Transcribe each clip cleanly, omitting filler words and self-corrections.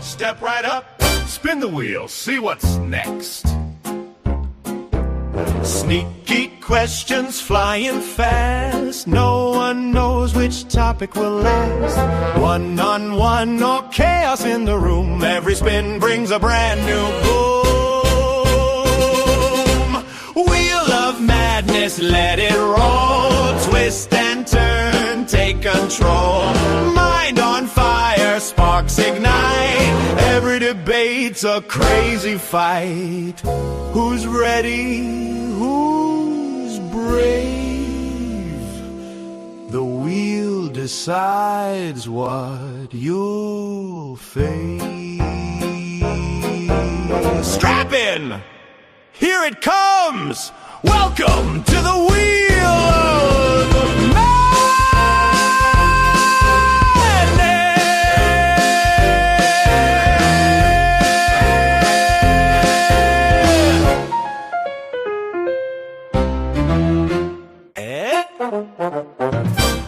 Step right up, spin the wheel, see what's next. Sneaky questions flying fast. No one knows which topic will last. One-on-one or chaos in the room. Every spin brings a brand new boom. Wheel of madness, let it roll. Twist and turn, take control. Mind on fire, sparks ignite. Every debate's a crazy fight. Who's ready? Who's brave? The wheel decides what you'll face. Strap in! Here it comes! Welcome to the Wheel of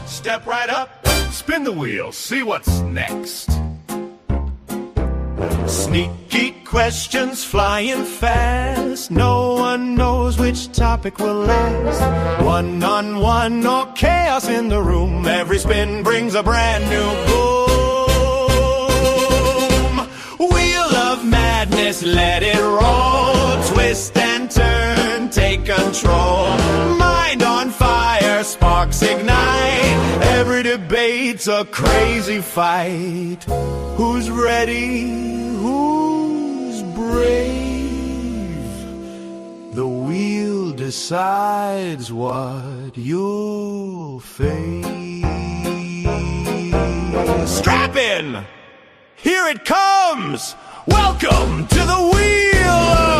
Step right up, spin the wheel, see what's next. Sneaky questions flying fast. No one knows which topic will last. One-on-one or chaos in the room. Every spin brings a brand new boom. Wheel of madness, let it roll. Twist and turn, take control. Mind on fire, sparks ignite. Every debate's a crazy fight. Who's ready? Who's brave? The wheel decides what you'll face. Strap in! Here it comes! Welcome to the Wheel of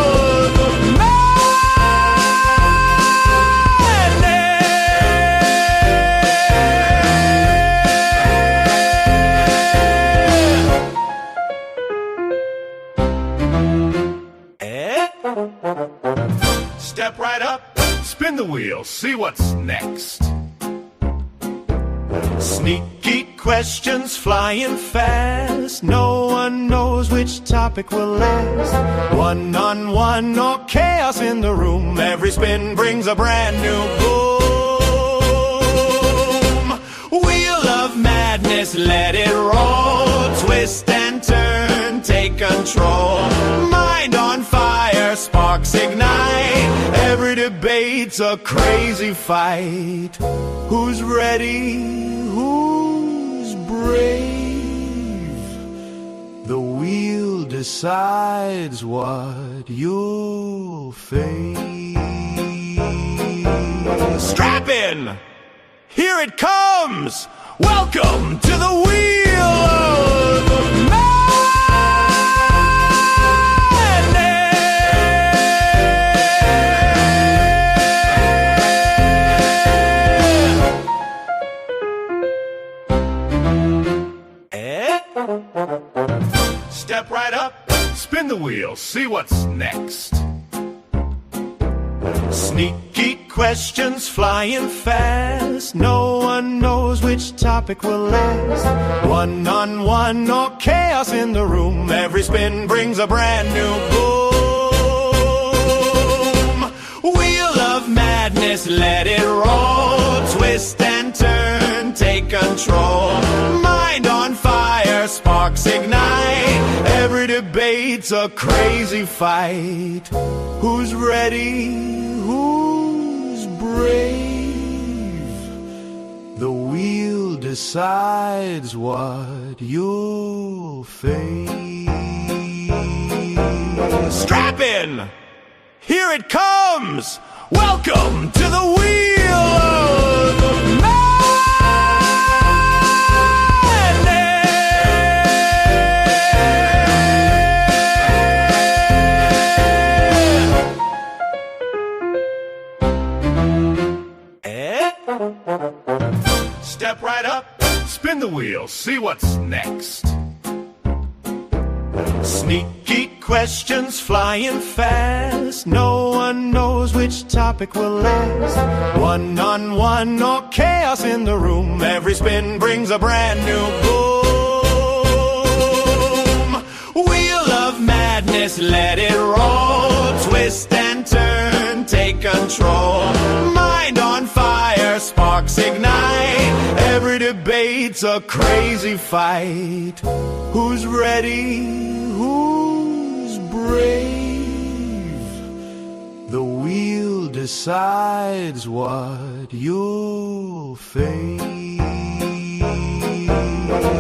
Step right up, spin the wheel, see what's next. Sneaky questions flying fast. No one knows which topic will last. One-on-one or chaos in the room. Every spin brings a brand new boom. Wheel of madness, let it roll. Twist and turn, take control. Mind on fire, sparks ignite. Every debate's a crazy fight. Who's ready? Who's brave? The wheel decides what you'll face. Strap in! Here it comes! Welcome to the Wheel of Step right up, spin the wheel, see what's next. Sneaky questions flying fast. No one knows which topic will last. One-on-one or chaos in the room. Every spin brings a brand new boom. Wheel of madness, let it roll. Twist and turn, take control. Mind on fire, sparks ignite. Every debate's a crazy fight. Who's ready? Who's brave? The wheel decides what you'll face. Strap in! Here it comes! Welcome to the Wheel of Step right up, spin the wheel, see what's next. Sneaky questions flying fast. No one knows which topic will last. One-on-one or chaos in the room. Every spin brings a brand new boom. just let it roll. Twist and turn, take control. Mind on fire, sparks ignite. Every debate's a crazy fight. Who's ready? Who's brave? The wheel decides what you'll face.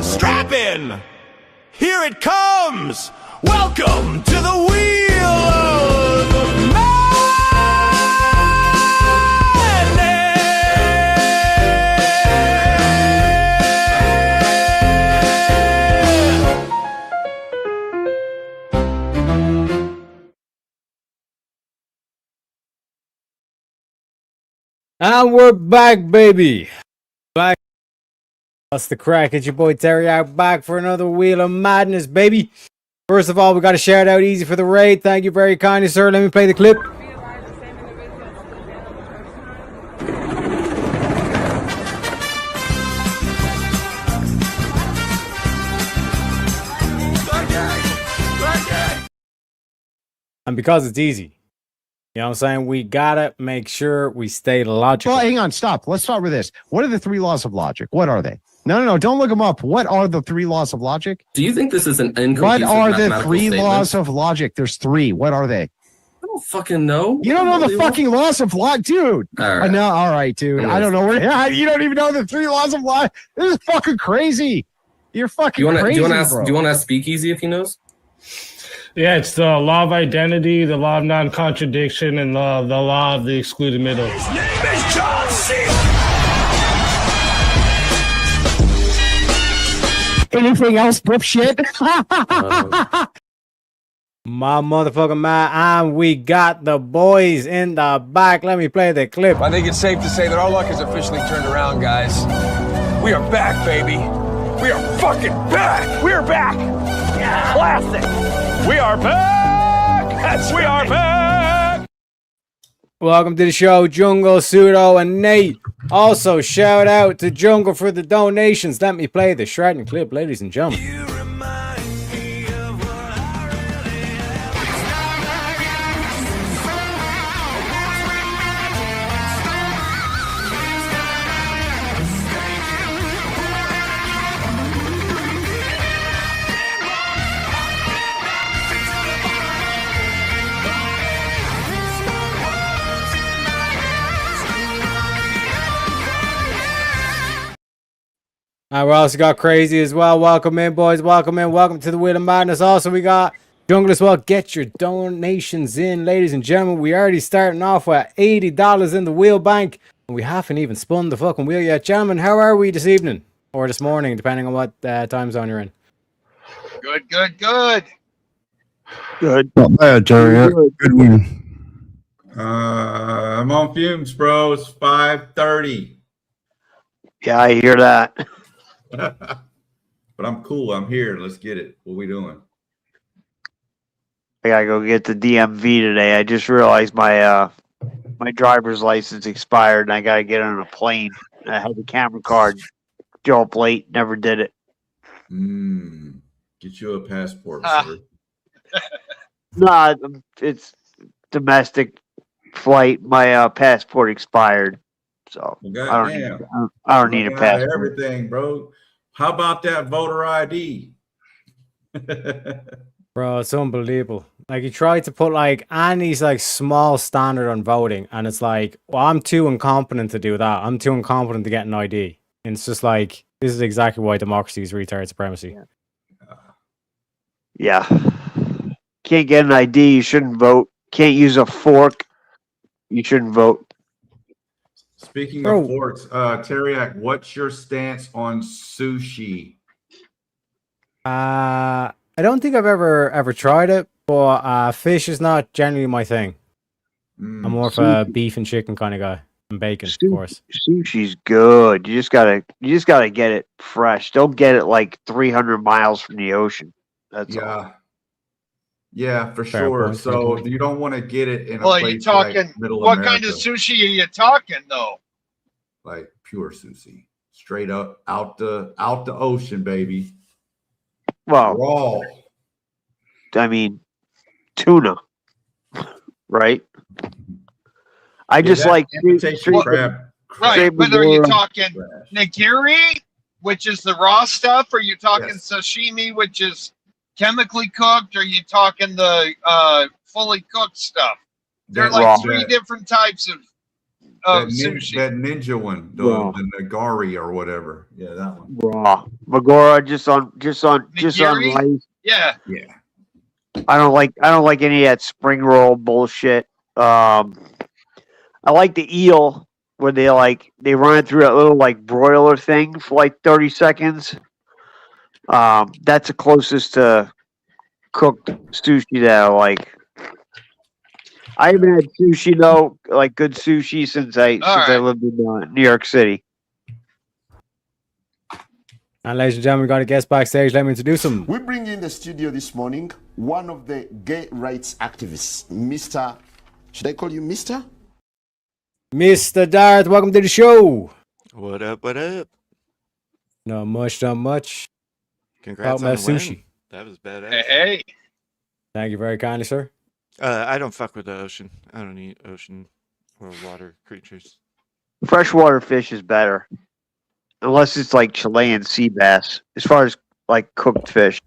Strap in! Here it comes! Welcome to the Wheel of And we're back, baby. Back. What's the crack? It's your boy Terry out back for another Wheel of Madness, baby. First of all, we got to shout out Easy for the raid. Thank you very kindly, sir. Let me play the clip. And because it's easy. You know what I'm saying? We gotta make sure we stay logical. Well, hang on, stop. Let's start with this. What are the 3 laws of logic? What are they? No, don't look them up. What are the 3 laws of logic? Do you think this is an inconclusive What are the mathematical 3 statement? laws of logic? There's 3. What are they? I don't fucking know. You don't know the fucking laws of logic, dude. All right. No, all right, dude. I don't know where. You don't even know the 3 laws of logic. This is fucking crazy. You're fucking crazy, bro. Do you want to ask Speakeasy if he knows? Yeah, it's the law of identity, the law of non-contradiction, and the law of the excluded middle. His name is John C. Anything else, shit? My motherfucking man, and we got the boys in the back. Let me play the clip. I think it's safe to say that our luck has officially turned around, guys. We are back, baby. We are fucking back. We're back. Yeah. Classic. We are back. We are back. Welcome to the show, Jungle, Pseudo, and Nate. Also, shout out to Jungle for the donations. Let me play the shredding clip, ladies and gentlemen. We also got Crazy as well. Welcome in, boys. Welcome in. Welcome to the Wheel of Madness. Also, we got Jungle as well. Get your donations in, ladies and gentlemen. We already starting off with $80 in the wheel bank. And we haven't even spun the fucking wheel yet. Gentlemen, how are we this evening? Or this morning, depending on what time zone you're in. Good. Not bad, Jerry. Good win. I'm on fumes, bro. It's 5:30. Yeah, I hear that. But I'm cool. I'm here. Let's get it. What we doing? I gotta go get the DMV today. I just realized my my driver's license expired and I gotta get on a plane. I had the camera card. Show up late, never did it. Get you a passport, sir. Nah, it's domestic flight. My passport expired. So Well, I don't need a passport. Everything, bro. How about that voter ID? Bro, it's unbelievable. Like, he tried to put, like, Annie's, like, small standard on voting. And it's like, well, I'm too incompetent to do that. I'm too incompetent to get an ID. And it's just like, this is exactly why democracy is retarded supremacy. Yeah. Can't get an ID, you shouldn't vote. Can't use a fork, you shouldn't vote. Speaking of forks, Teriak, what's your stance on sushi? I don't think I've ever tried it, but fish is not generally my thing. I'm more of a beef and chicken kind of guy, and bacon, of course. Sushi's good. You just gotta get it fresh. Don't get it like 300 miles from the ocean. That's all. Yeah, for Fair sure. point, So you don't want to get it in a Well, place you talking like Middle what America, kind of sushi are you talking though? like pure sushi, straight up out the ocean, baby. Well, Raw. I mean, tuna, right? I just that like imitation Well, crab. Right, Straight but are you Magora. talking nigiri, which is the raw stuff? Or are you talking Yes. sashimi, which is chemically cooked? Or are you talking the fully cooked stuff? There are That- like raw. three different types of sushi. that ninja one, Raw. the nagari or whatever. Yeah, that one. raw Magora just on Nigiri? rice. Yeah, Yeah. I don't like any of that spring roll bullshit. I like the eel where they run it through that little like broiler thing for like 30 seconds. That's the closest to cooked sushi that I like. I haven't had sushi though, like good sushi since I right. lived in New York City. And ladies and gentlemen, we got a guest backstage. Let me introduce him. We bring in the studio this morning one of the gay rights activists, Mr. Should I call you Mr.? Mr. Darth, welcome to the show. What up? What up? Not much, not much. Congrats About on the win. sushi. That was badass. hey, Thank you very kindly, sir. I don't fuck with the ocean. I don't eat ocean or water creatures. Freshwater fish is better, unless it's like Chilean sea bass. As far as like cooked fish,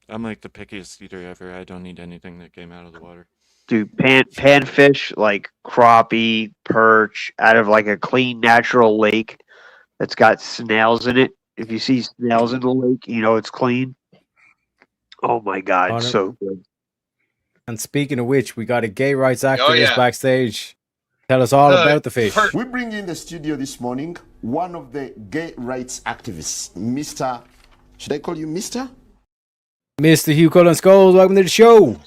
I'm like the pickiest eater ever. I don't eat anything that came out of the water. dude, panfish like crappie, perch out of like a clean natural lake that's got snails in it. If you see snails in the lake, you know it's clean. Oh my god, Honor- so good. And speaking of which, we got a gay rights activist yeah. backstage. Tell us all about the fish. We bring in the studio this morning one of the gay rights activists, Mr. Should I call you Mr.? Mr. Hugh Cullen Scholes, welcome to the show.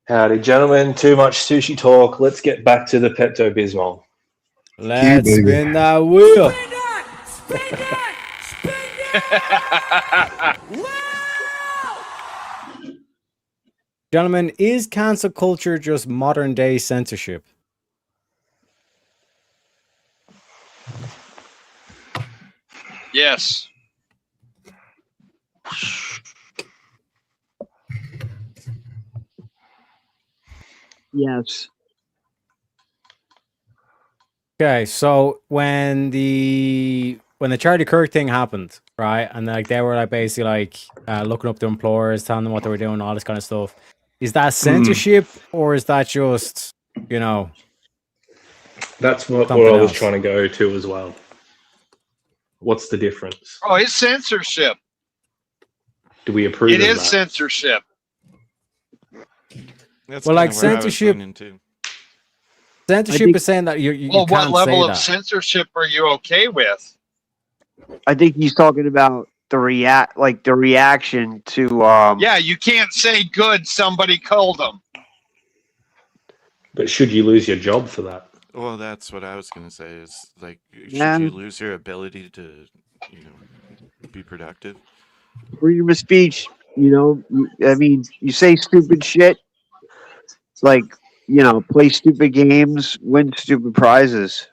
Howdy, gentlemen. Too much sushi talk. Let's get back to the Pepto-Bismol. Let's spin that wheel. Gentlemen, is cancel culture just modern day censorship? yes. Yes. Okay, so when the Charlie Kirk thing happened, right, and like they were like basically like looking up the employers, telling them what they were doing, all this kind of stuff. Is that censorship or is that just, you know? That's what Something I was else. trying to go to as well. What's the difference? Oh, it's censorship. Do we approve It of is that? censorship. That's Well, like kinda where I was censorship- leaning to. Censorship is saying that you Well, what can't level say of that. censorship are you okay with? I think he's talking about the reaction to Yeah, you can't say good. Somebody killed them. But should you lose your job for that? Well, that's what I was gonna say. Is like, should Yeah. you lose your ability to, be productive? freedom of speech. You know, I mean, you say stupid shit, like, play stupid games, win stupid prizes.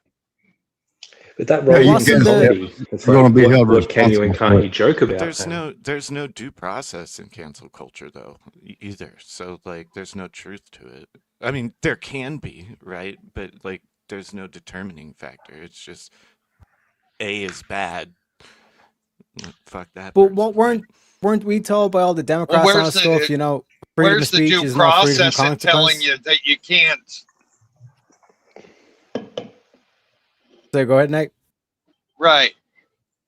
But that Yeah, rolls you into can- comedy. It's you're gonna be held what can you and responsible can't for you joke about? There's then? there's no due process in cancel culture though either. So like, there's no truth to it. I mean, there can be, right? But like, there's no determining factor. It's just A is bad. Fuck that. But person. what weren't we told by all the Democrats where's and all that the- stuff? You know, freedom Where's of the speech due is not freedom of process in telling consequence. you that you can't? So go ahead, Nate. Right.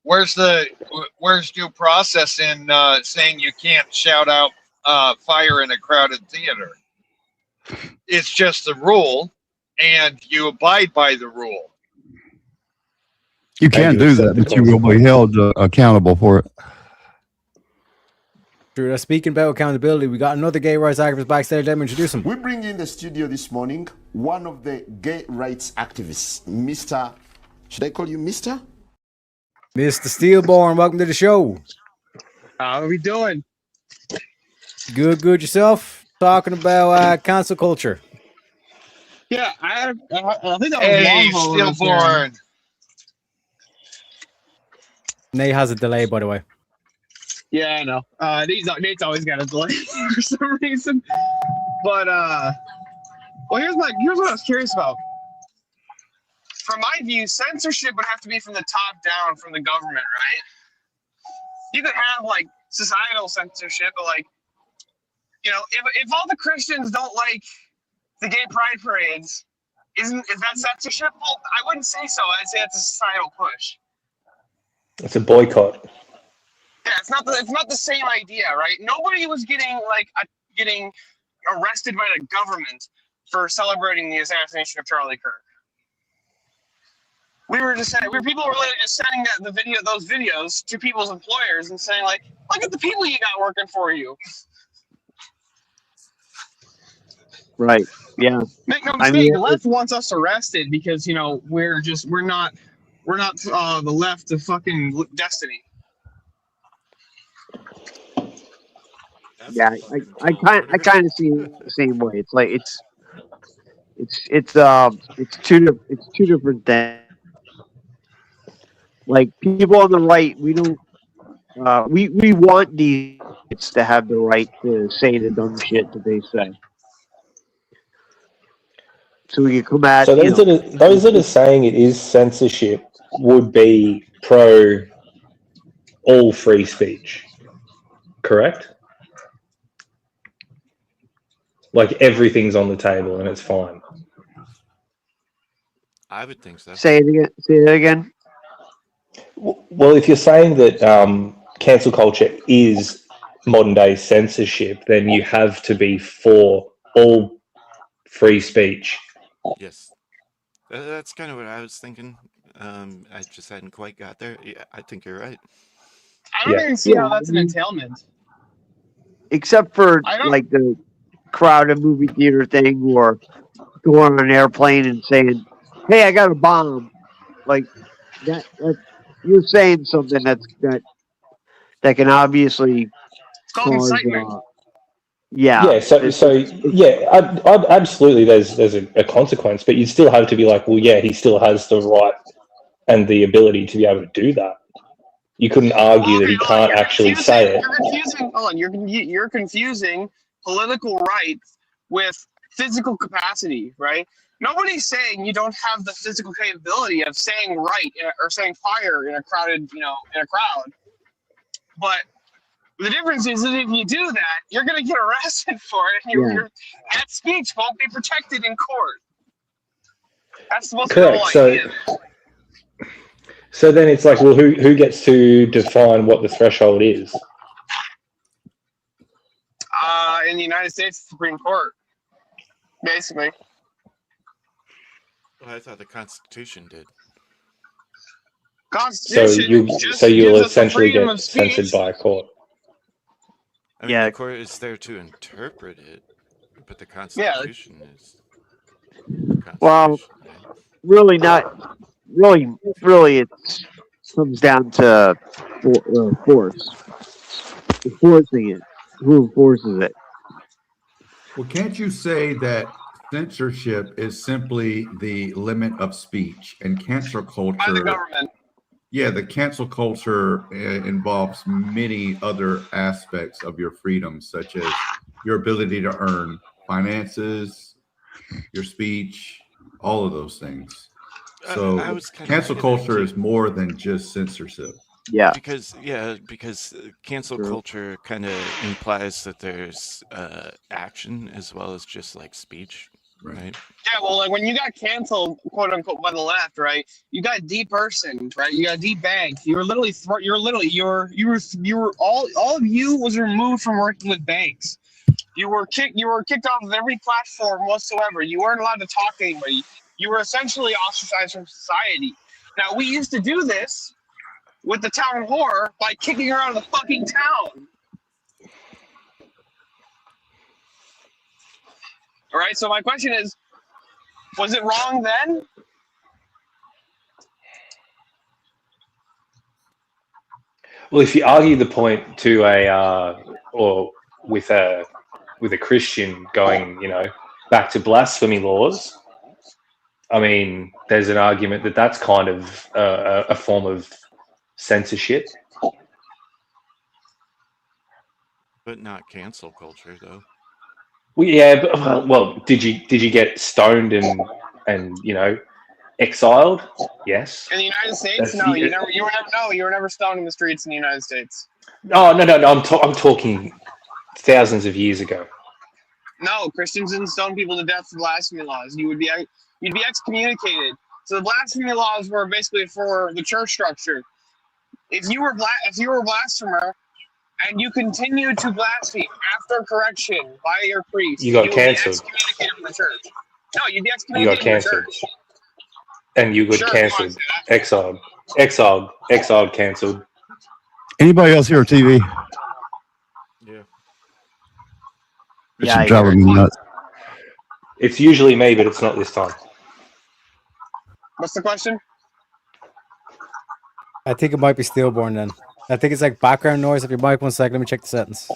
Where's due process in saying you can't shout out fire in a crowded theater? It's just the rule, and you abide by the rule. You can do that, but you will be held accountable for it. Drew, speaking about accountability, we got another gay rights activist backstage. Let me introduce him. We bring in the studio this morning one of the gay rights activists, Mr. Should I call you Mr.? Mr. Steelborn, welcome to the show. How are we doing? Good yourself. Talking about cancel culture. Yeah, I think that was Hey, Longhorn was there. stillborn. Nate has a delay, by the way. Yeah, I know. Nate's always got a delay for some reason. But well, here's what I was curious about. From my view, censorship would have to be from the top down, from the government, right? You could have like societal censorship, but like, you know, if all the Christians don't like the gay pride parades, is that censorship? Well, I wouldn't say so. I'd say it's a societal push. It's a boycott. Yeah, it's not the same idea, right? Nobody was getting arrested by the government for celebrating the assassination of Charlie Kirk. People were literally just sending those videos to people's employers and saying like, look at the people you got working for you. Right. Yeah. Make no mistake, the left wants us arrested because, you know, we're not the left of fucking destiny. Yeah, I kind of see it the same way. It's like it's two different things. Like people on the right, we don't we want these to have the right to say the dumb shit that they say. So we can come at. So those that are saying it is censorship would be pro all free speech, correct? Like everything's on the table and it's fine. I would think so. Say that again. Well, if you're saying that cancel culture is modern day censorship, then you have to be for all free speech. Yes. That's kind of what I was thinking. I just hadn't quite got there. Yeah, I think you're right. I don't even see how that's an entailment. Except for like the crowded movie theater thing, or going on an airplane and saying, "Hey, I got a bomb," like that you're saying something that can obviously cause. Yeah. So yeah, I'd absolutely. There's a consequence, but you still have to be like, well, yeah, he still has the right and the ability to be able to do that. You couldn't argue that he can't actually say it. You're confusing political rights with physical capacity, right? Nobody's saying you don't have the physical capability of saying right or saying fire in a crowd. But the difference is that if you do that, you're going to get arrested for it. That speech won't be protected in court. That's the most correct. idea. So then it's like, well, who gets to define what the threshold is? In the United States Supreme Court, basically. Well, I thought the Constitution did. Constitution. So you'll essentially get censored by a court. I mean, the court is there to interpret it, but the Constitution is. Well, really not. Really, it comes down to force. Enforcing it. Who enforces it? Well, can't you say that censorship is simply the limit of speech, and cancel culture? By the government. Yeah, the cancel culture involves many other aspects of your freedom, such as your ability to earn, finances, your speech, all of those things. So cancel culture is more than just censorship. Yeah. Because cancel culture kind of implies that there's action as well as just like speech, right? Yeah, well, like when you got canceled, quote unquote, by the left, right? You got depersoned, right? You got debanked. You were literally, all of you was removed from working with banks. You were kicked off of every platform whatsoever. You weren't allowed to talk to anybody. You were essentially ostracized from society. Now, we used to do this with the town whore by kicking her out of the fucking town. All right, so my question is, was it wrong then? Well, if you argue the point to or with a Christian going, back to blasphemy laws, I mean, there's an argument that that's kind of a form of censorship. But not cancel culture, though. Well, yeah, but, well, did you get stoned and exiled? Yes. In the United States, That's- no, you were never stoned in the streets in the United States. No. I'm talking thousands of years ago. No, Christians didn't stone people to death for blasphemy laws. You'd be excommunicated. So the blasphemy laws were basically for the church structure. If you were a blasphemer and you continued to blaspheme after correction by your priest, You got would cancelled. be excommunicated from the church. No, you'd be You excommunicated got from the cancelled. church. And you got Sure, cancelled. come Exiled, cancelled. Anybody else here on TV? Yeah. It's Yeah, I driving me nuts. It's usually me, but it's not this time. What's the question? I think it might be stillborn then. I think it's like background noise. If your mic, 1 second, let me check the settings.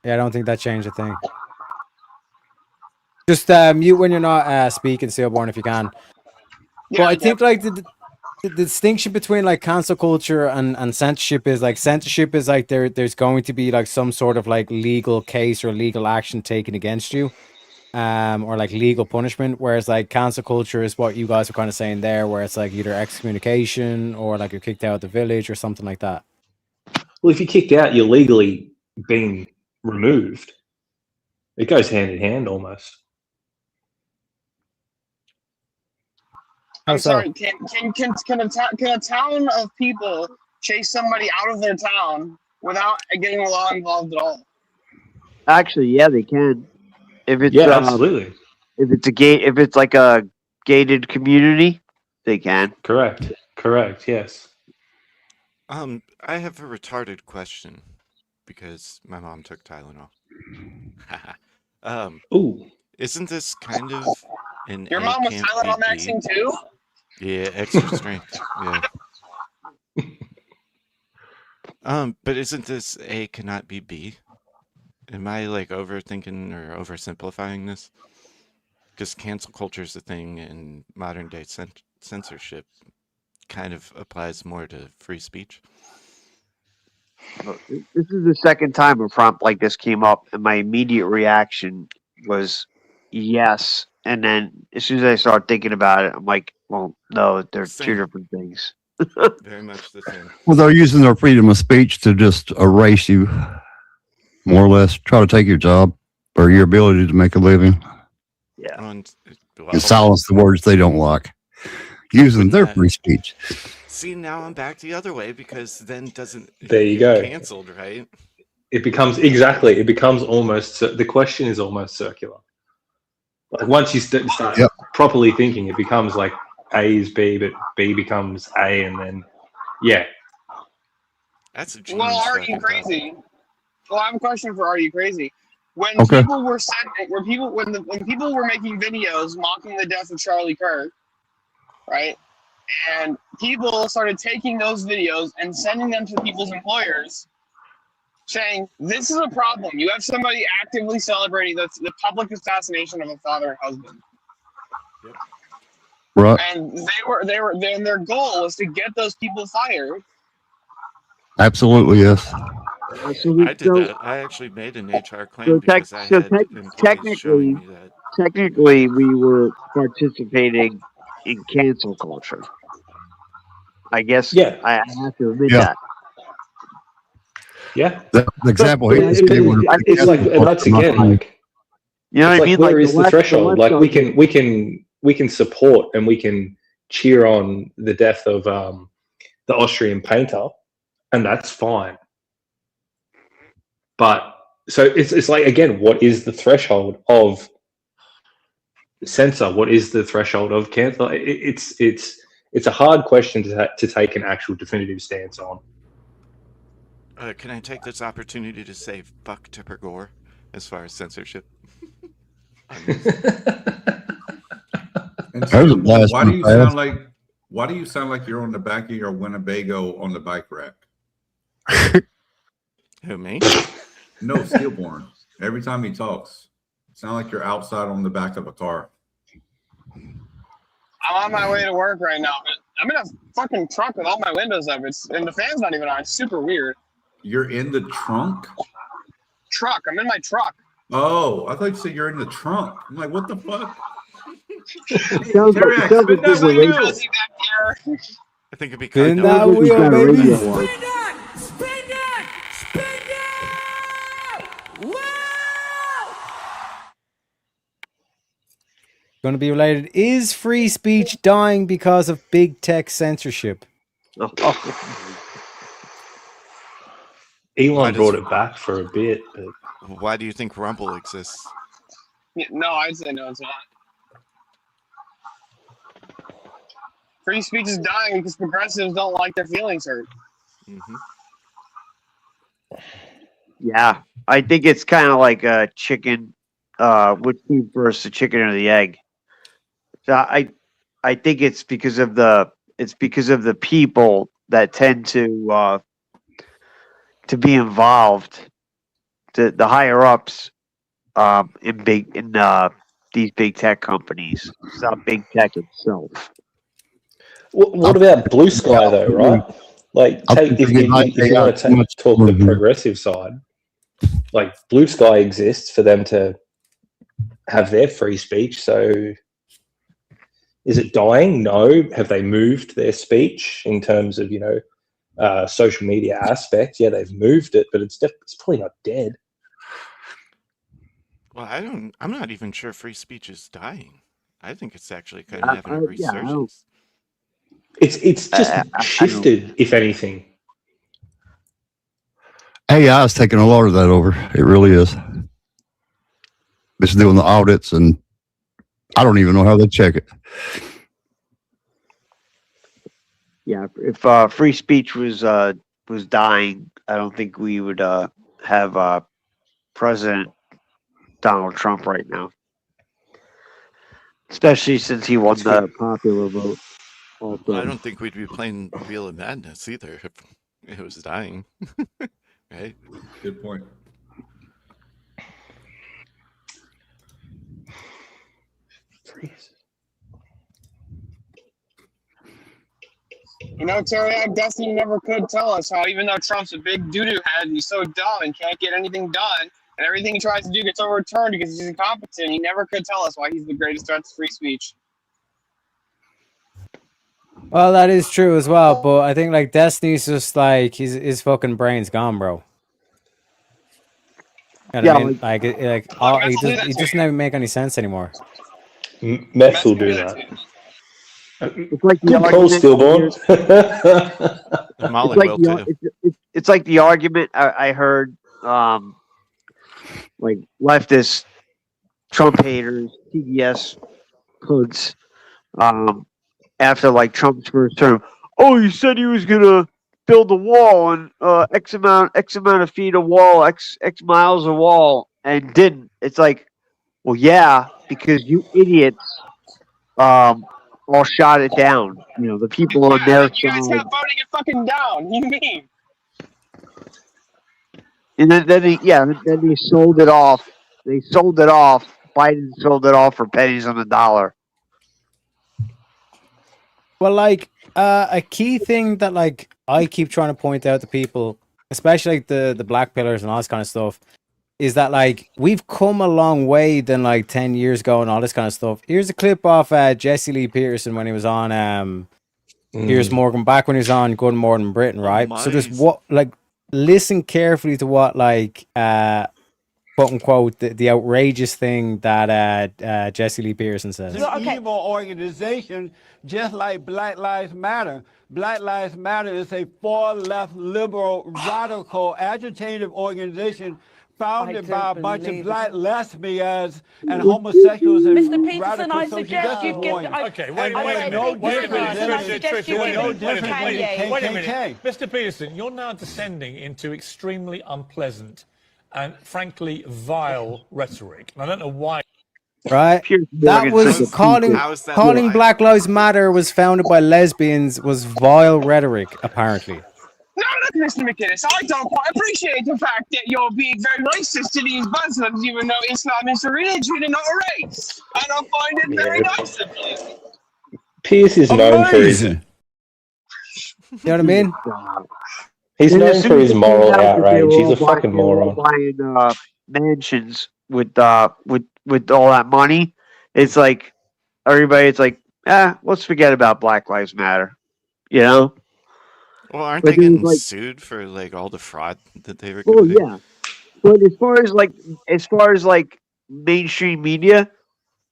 Yeah, I don't think that changed a thing. Just mute when you're not speaking, stillborn, if you can. But I think like the distinction between like cancel culture and censorship is like there's going to be like some sort of like legal case or legal action taken against you, or like legal punishment, whereas like cancel culture is what you guys were kind of saying there, where it's like either excommunication or like you're kicked out of the village or something like that. Well, if you're kicked out, you're legally being removed. It goes hand in hand almost. I'm sorry. Can a town of people chase somebody out of their town without getting the law involved at all? Actually, yeah, they can. If it's absolutely. If it's like a gated community, they can. Correct. Yes. I have a retarded question because my mom took Tylenol. Ooh. Isn't this kind of an Your mom was Tylenol maxing too? Yeah, extra strength. Yeah. But isn't this A cannot be B? Am I like overthinking or oversimplifying this? Because cancel culture is a thing, and modern day censorship kind of applies more to free speech. This is the second time a prompt like this came up, and my immediate reaction was yes. And then as soon as I started thinking about it, I'm like, well, no, they're two different things. Very much the same. Well, they're using their freedom of speech to just erase you, more or less, try to take your job or your ability to make a living. Yeah. And silence the words they don't like, using their free speech. See, now I'm back the other way because then doesn't There you go. canceled, right? It becomes almost, the question is almost circular. Like once you start properly thinking, it becomes like A is B, but B becomes A, and then That's a Well, are you crazy? Well, I have a question for Are You Crazy? When Okay. people were when people were making videos mocking the death of Charlie Kirk, right? And people started taking those videos and sending them to people's employers, saying, "This is a problem. You have somebody actively celebrating the public assassination of a father and husband." Right. And their goal was to get those people fired. Absolutely, yes. I did that. I actually made an HR claim because I had employees showing me that. Technically, we were participating in cancel culture. I guess I have to admit that. Yeah. The example But here is they were- it's like, and that's again like, you know what I mean? Where Like is the threshold? Like we can support and we can cheer on the death of the Austrian painter, and that's fine. But so it's like, again, what is the threshold of censor? What is the threshold of cancel? It's a hard question to take an actual definitive stance on. Can I take this opportunity to say fuck Tipper Gore as far as censorship? And That was a blast why do from you the past. sound like you're on the back of your Winnebago on the bike rack? Who, me? No, Stillborn. Every time he talks, sound like you're outside on the back of a car. I'm on my way to work right now. I'm in a fucking truck with all my windows up. And the fan's not even on. It's super weird. You're in the trunk? Truck. I'm in my truck. Oh, I thought you said you're in the trunk. I'm like, what the fuck? Sounds like T-Rex, there's spin that a wheel. radio. I think it'd be Spin kind of that Sounds like he's wheel, got a baby. radio on. Going to be related. Is free speech dying because of big tech censorship? Elon brought it back for a bit, but Why do you think Rumble exists? Yeah, no, I'd say no, it's not. Free speech is dying because progressives don't like their feelings hurt. Mm-hmm. Yeah, I think it's kind of like a chicken. Which came first, the chicken or the egg? So I think it's because of the people that tend to be involved, the higher ups in these big tech companies. It's not big tech itself. what about Blue Sky though, right? Like, if you want to talk the progressive side, like Blue Sky exists for them to have their free speech. So, is it dying? No. Have they moved their speech in terms of social media aspects? Yeah, they've moved it, but it's probably not dead. Well, I'm not even sure free speech is dying. I think it's actually kind of having a resurgence. It's just shifted, if anything. AI is taking a lot of that over. It really is. It's doing the audits, and I don't even know how they check it. Yeah, if free speech was dying, I don't think we would have President Donald Trump right now. Especially since he won the popular vote. Also. I don't think we'd be playing Wheel of Madness either if it was dying. Right? Good point. Terry, Destiny never could tell us how even though Trump's a big doo-doo head, he's so dumb and can't get anything done, and everything he tries to do gets overturned because he's incompetent. He never could tell us why he's the greatest threat to free speech. Well, that is true as well, but I think like Destiny's just like his fucking brain's gone, bro. You know what I mean? He doesn't even make any sense anymore. Meth will do that. It's like Good call, Stillborn. It's like the argument I heard, like leftist Trump haters, TDS hoods, after like Trump's first term. Oh, he said he was gonna build a wall and X amount of feet of wall, X miles of wall, and didn't. It's like, well, yeah, because you idiots all shot it down. The people on their side. You guys kept voting it fucking down. What do you mean? And then they sold it off. Biden sold it off for pennies on the dollar. Well, like a key thing that like I keep trying to point out to people, especially like the black pillars and all this kind of stuff, is that like we've come a long way than like 10 years ago and all this kind of stuff. Here's a clip off Jesse Lee Peterson when he was on Piers Morgan, back when he was on Good Morning Britain, right? So just listen carefully to what like quote unquote the outrageous thing that Jesse Lee Peterson says. It's an evil organization, just like Black Lives Matter. Black Lives Matter is a far-left, liberal, radical, agitative organization founded by a bunch of black lesbians and homosexuals and Mr. Peterson, radical I social suggest justice you give... warriors. Okay, wait a minute. Mr. Peterson, you're now descending into extremely unpleasant and frankly vile rhetoric. And I don't know why. Right? That was calling Black Lives Matter was founded by lesbians was vile rhetoric, apparently. No, look, Mr. McInnes, I don't quite appreciate the fact that you're being very racist to these Muslims, even though Islam is a religion and not a race. I don't find it very nice of you. Pierce is known for his. You know what I mean? He's And known as for soon as his it came moral out that they outrage. were He's all a fucking they were all moron. buying mansions with all that money, it's like everybody. It's like, let's forget about Black Lives Matter. You know? Well, aren't But they then it's getting like, sued for like all the fraud that they were oh committing? yeah. But as far as like mainstream media,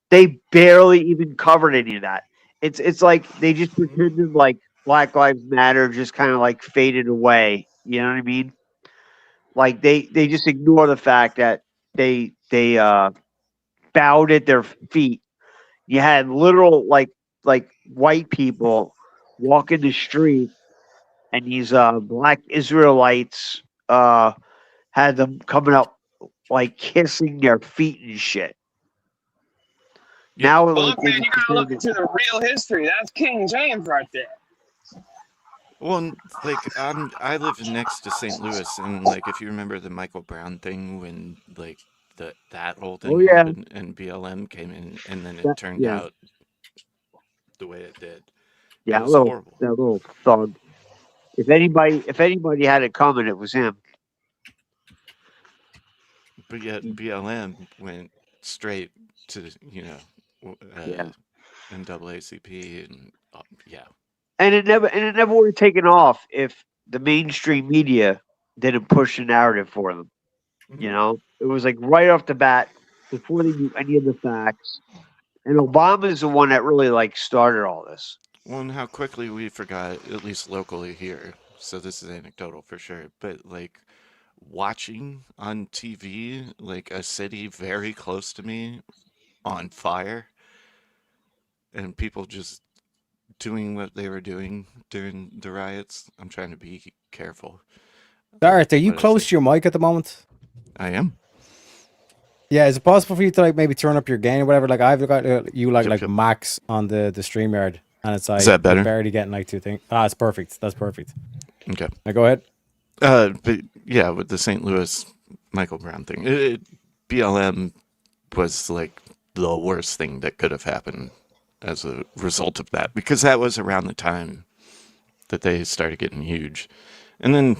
they barely even covered any of that. It's like they just pretended like Black Lives Matter just kind of like faded away. You know what I mean? Like they just ignore the fact that they bowed at their feet. You had literal like white people walking the street, and these black Israelites had them coming up like kissing their feet and shit. Now, like, Fuck, man, you gotta look into the real history. That's King James right there. Well, like I live next to St. Louis, and like if you remember the Michael Brown thing when like that whole thing Oh, yeah. happened and BLM came in, and then it turned yeah. out the way it did. Yeah, It was horrible. that little thug. If anybody had it coming, it was him. But yet BLM went straight to NAACP and yeah. And it never would have taken off if the mainstream media didn't push the narrative for them. You know, it was like right off the bat before they knew any of the facts. And Obama is the one that really like started all this. Well, and how quickly we forgot, at least locally here. So this is anecdotal for sure, but like watching on TV, like a city very close to me on fire, and people just doing what they were doing during the riots. I'm trying to be careful. Darth, are you What I close say. to your mic at the moment? I am. Yeah, is it possible for you to like maybe turn up your gain or whatever? Like I've got you like Yep. max on the StreamYard, and it's like that better? you're barely getting like two things. It's perfect. That's perfect. Okay. Now go ahead. But yeah, with the St. Louis Michael Brown thing, BLM was like the worst thing that could have happened as a result of that, because that was around the time that they started getting huge. And then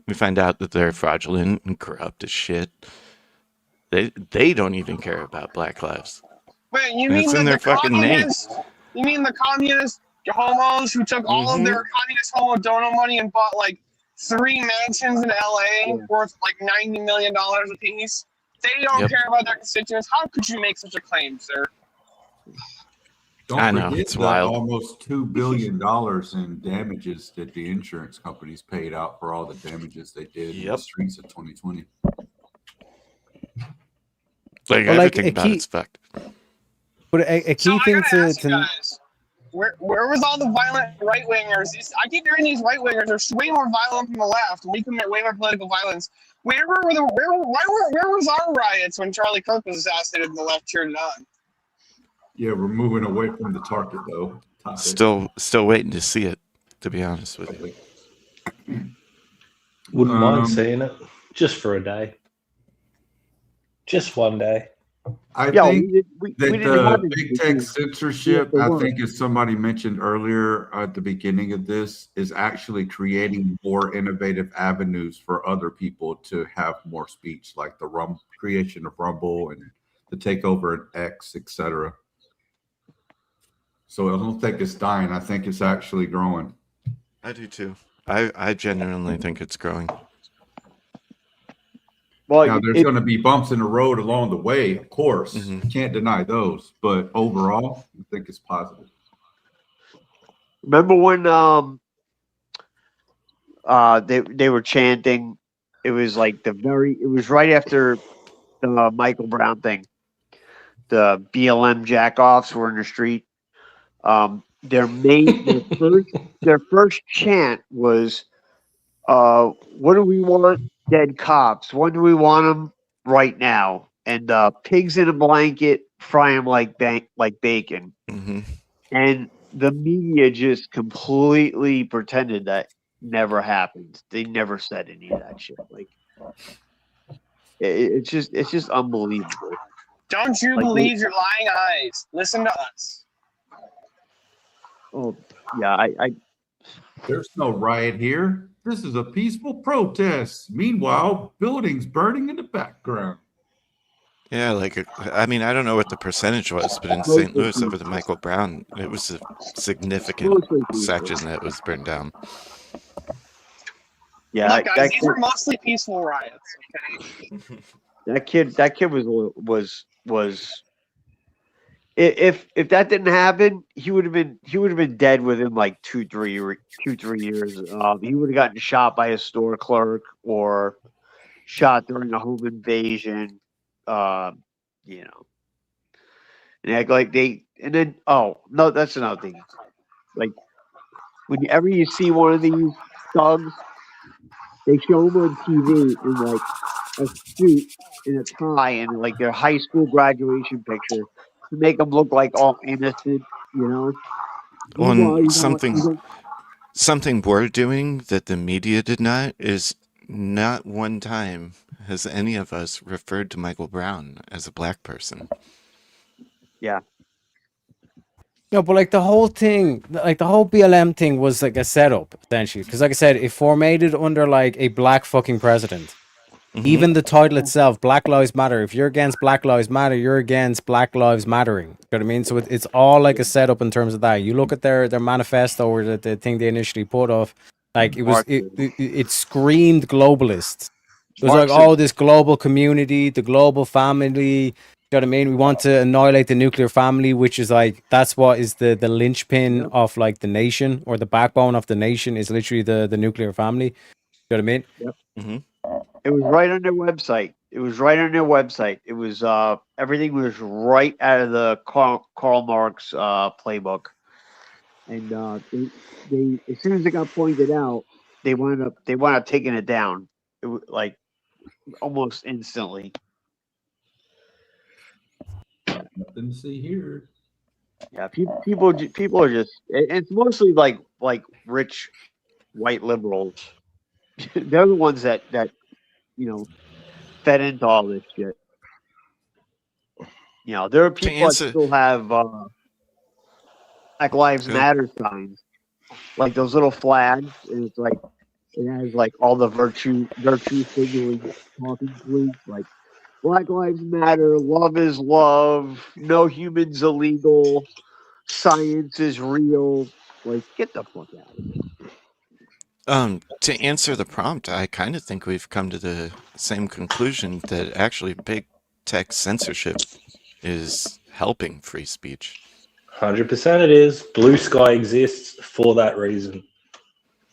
we find out that they're fraudulent and corrupt as shit. They don't even care about Black lives. Wait, you And mean it's in that their the fucking name. communists? You mean the communist homos who took all of their communist homo dono money and bought like 3 mansions in LA worth like $90 million a piece? They don't Yep. care about their constituents. How could you make such a claim, sir? Don't I know, forget it's the wild. almost $2 billion in damages that the insurance companies paid out for all the damages they did in the Yep. streets of 2020. Like Well, like, everything a about key- it's fucked. But a key thing to Guys, where was all the violent right wingers? I keep hearing these right wingers are way more violent than the left, and we commit way more political violence. Where was our riots when Charlie Kirk was assassinated and the left cheered it on? Yeah, we're moving away from the target though. topic. Still waiting to see it, to be honest with you. Wouldn't mind seeing it just for a day. Just one day. I Yeah, think we that didn't have the it big before. tech censorship, Yeah, I there think, as somebody mentioned earlier at the beginning of this, is actually creating more innovative avenues for other people to have more speech, like the creation of Rumble and the takeover at X, etc. So I don't think it's dying. I think it's actually growing. I do too. I genuinely think it's growing. Well, Now, there's going to be bumps in the road along the way, of course. Mhm. Can't deny those. But overall, I think it's positive. remember when they were chanting? It was like it was right after the Michael Brown thing. The BLM jackoffs were in the street. Their first chant was, "What do we want? Dead cops. When do we want them? Right now." And pigs in a blanket, fry them like bacon. Mm-hmm. And the media just completely pretended that never happened. They never said any of that shit. Like, it's just unbelievable. Don't you Like, believe your lying eyes? Listen to us. Oh, yeah. There's no riot here. This is a peaceful protest. Meanwhile, buildings burning in the background. Yeah, like I mean, I don't know what the percentage was, but in St. Louis over the Michael Brown, it was a significant section that was burned down. Yeah, Look, guys, these were mostly peaceful riots. Okay. That kid was. If that didn't happen, he would have been dead within like 2-3 years. He would have gotten shot by a store clerk or shot during a home invasion. You know, and act like that's another thing. Like whenever you see one of these thugs, they show them on TV in like a suit and a tie and like their high school graduation picture to make them look like all innocent, you know. Well, something we're doing that the media did not is not one time has any of us referred to Michael Brown as a black person. Yeah. No, but like the whole thing, like the whole BLM thing was like a setup, essentially. Because like I said, it formatted under like a black fucking president. Mm-hmm. Even the title itself, Black Lives Matter. If you're against Black Lives Matter, you're against Black Lives Mattering. You know what I mean? So it's all like a setup in terms of that. You look at their manifesto or the thing they initially put off, like it screamed globalist. It was like, oh, this global community, the global family. You know what I mean? We want to annihilate the nuclear family, which is like, that's what is the linchpin of like the nation, or the backbone of the nation is literally the nuclear family. You know what I mean? Yep. Mm-hmm. It was right on their website. It was everything was right out of the Karl Marx playbook. And they as soon as it got pointed out, they wound up taking it down. It was like almost instantly. Nothing to see here. Yeah, people are just. It's mostly like rich white liberals. They're the ones that you know fed into all this shit. You know, there are people that still have Black Lives Matter signs, like those little flags, and it's like it has like all the virtue signaling talking points, like Black Lives Matter, love is love, no humans illegal, science is real. Like, get the fuck out of here. To answer the prompt, I kind of think we've come to the same conclusion that actually big tech censorship is helping free speech. 100% it is. Blue Sky exists for that reason.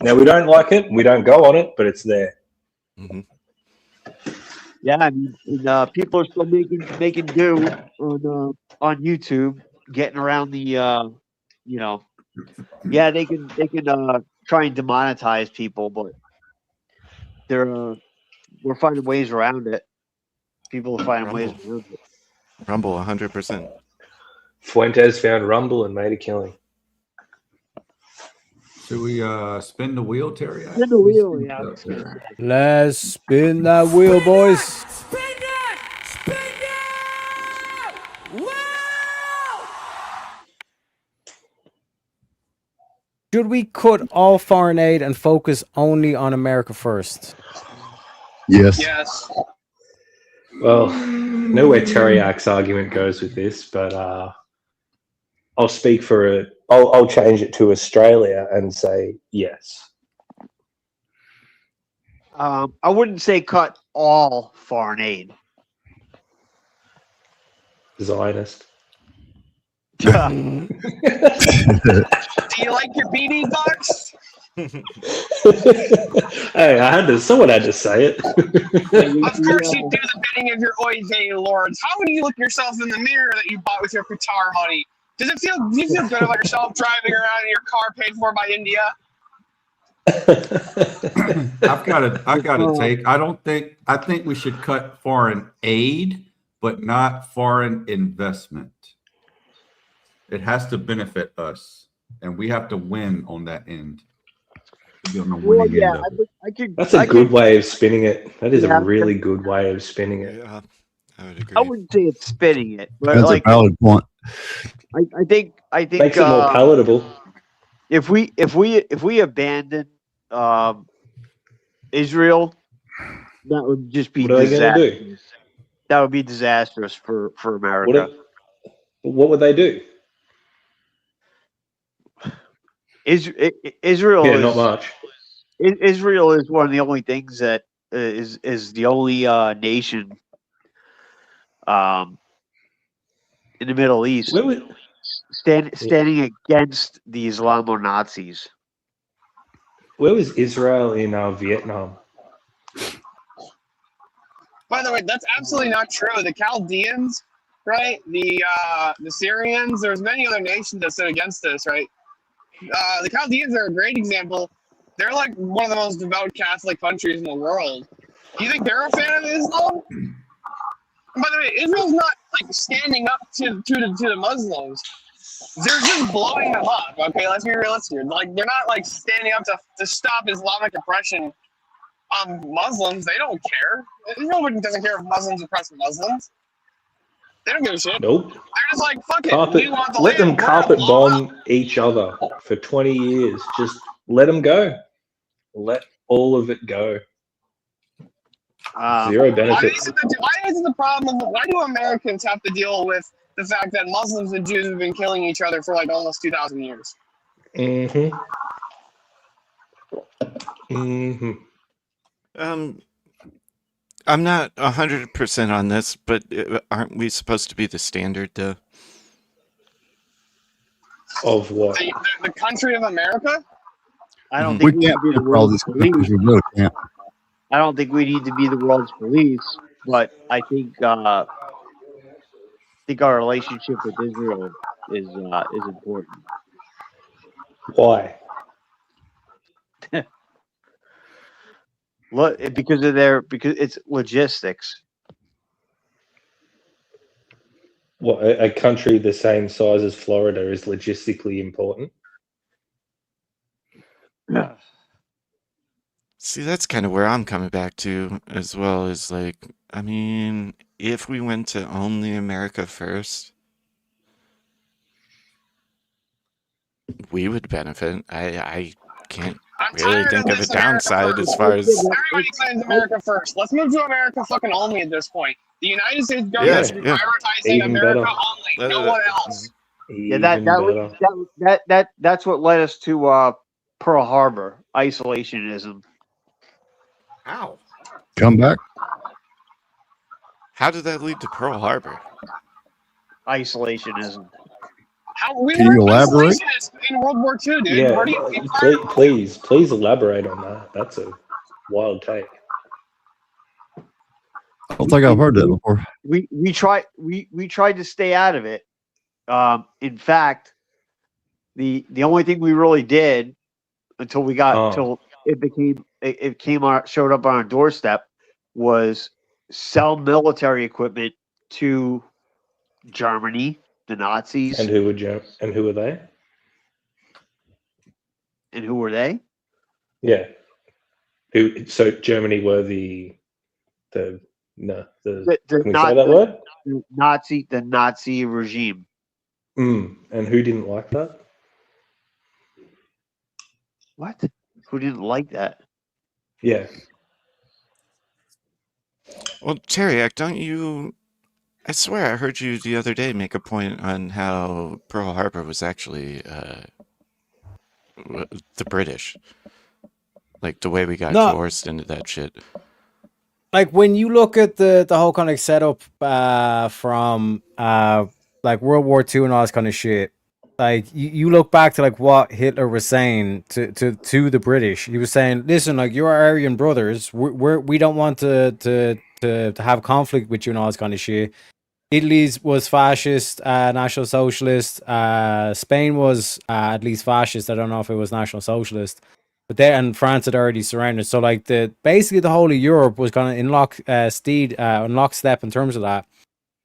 Now, we don't like it, we don't go on it, but it's there. Mm-hmm. Yeah, I mean, people are still making do on YouTube, getting around the you know, yeah, they can try and demonetize people, but we're finding ways around it. People are finding ways around it. Rumble, 100%. Fuentes found Rumble and made a killing. Should we spin the wheel, Terry? Spin the wheel, yeah. Let's spin that wheel, boys. Spin it! Spin it! Wow! Should we cut all foreign aid and focus only on America first? Yes. Yes. Well, I know where Teriak's argument goes with this, but I'll speak for it. I'll change it to Australia and say yes. I wouldn't say cut all foreign aid. Zionist. Do you like your BD bucks? Hey, someone had to say it. Of course you do the bidding of your Oy vey lords. How would you look yourself in the mirror that you bought with your Qatar money? Do you feel good about yourself driving around in your car paid for by India? I've got to take. I think we should cut foreign aid, but not foreign investment. It has to benefit us, and we have to win on that end. Well, yeah, That's a good way of spinning it. That is a really good way of spinning it. Yeah, I would agree. I wouldn't say it's spinning it, but That's like a valid point. I think Makes it more palatable. if we abandon Israel, that would just be What are they going to do? disastrous. That would be disastrous for What, America. what would they do? Israel Yeah, is not much. Israel is one of the only things that is the only nation in the Middle East Where would, standing against the Islamo Nazis. where was Israel in Vietnam? By the way, that's absolutely not true. The Chaldeans, right? The Syrians. There's many other nations that stood against this, right? The Chaldeans are a great example. They're like one of the most devout Catholic countries in the world. Do you think they're a fan of Islam? And by the way, Israel's not like standing up to the Muslims. They're just blowing them up. Okay, let's be realistic here. Like they're not like standing up to stop Islamic oppression on Muslims. They don't care. Israel doesn't care if Muslims oppress Muslims. They don't give a shit. Nope. They're just like, fuck it. Carpet, We want the let land. them carpet bomb each other for 20 years. Just let them go. Let all of it go. Zero benefits. Why is it the problem? Why do Americans have to deal with the fact that Muslims and Jews have been killing each other for like almost 2,000 years? Mm-hmm. Mm-hmm. I'm not 100% on this, but aren't we supposed to be the standard, though? Of what? The country of America? I don't We think we can't need to be the control world's these police. countries. We really can't. I don't think we need to be the world's police, but I think our relationship with Israel is important. Why? Look, because it's logistics. What, a country the same size as Florida is logistically important? Yeah. See, that's kind of where I'm coming back to as well, is like, I mean, if we went to only America first, we would benefit. I can't really think of a downside as far as. Everybody claims America first. Let's move to America fucking only at this point. The United States government should be prioritizing Even America better. only, no one else. Yeah, that's what led us to Pearl Harbor, isolationism. How? Come back. How did that lead to Pearl Harbor? Isolationism. How we Can were you elaborate? isolationists in World War II, dude. Yeah, Where do you please elaborate on that. That's a wild take. I don't think I've heard that before. We tried to stay out of it. In fact, the only thing we really did until we got until it showed up on our doorstep was sell military equipment to Germany, the Nazis. And who were and who were they? And who were they? Yeah. Who? So Germany were the can we say that word? The Nazi regime. And who didn't like that? What? Who didn't like that? Yeah. Well, Teriak, don't you? I swear I heard you the other day make a point on how Pearl Harbor was actually the British. Like the way we got forced into that shit. Like when you look at the whole kind of setup from like World War II and all this kind of shit, like you look back to like what Hitler was saying to the British. He was saying, "Listen, like you're our Aryan brothers. We don't want to have conflict with you and all this kind of shit." Italy's was fascist, National Socialist. Spain was at least fascist. I don't know if it was National Socialist. But there, and France had already surrendered. So like basically the whole of Europe was kind of in lockstep in terms of that.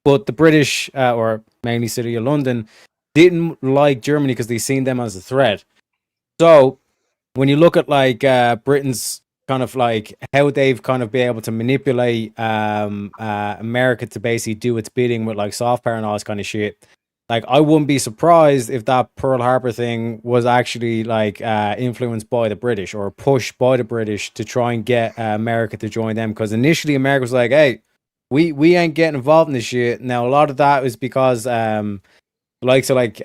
But the British, or mainly City of London, didn't like Germany because they seen them as a threat. So when you look at like Britain's kind of like how they've kind of been able to manipulate America to basically do its bidding with like soft power and all this kind of shit, like I wouldn't be surprised if that Pearl Harbor thing was actually like influenced by the British or pushed by the British to try and get America to join them. Because initially America was like, "Hey, we ain't getting involved in this shit." Now a lot of that is because likes of like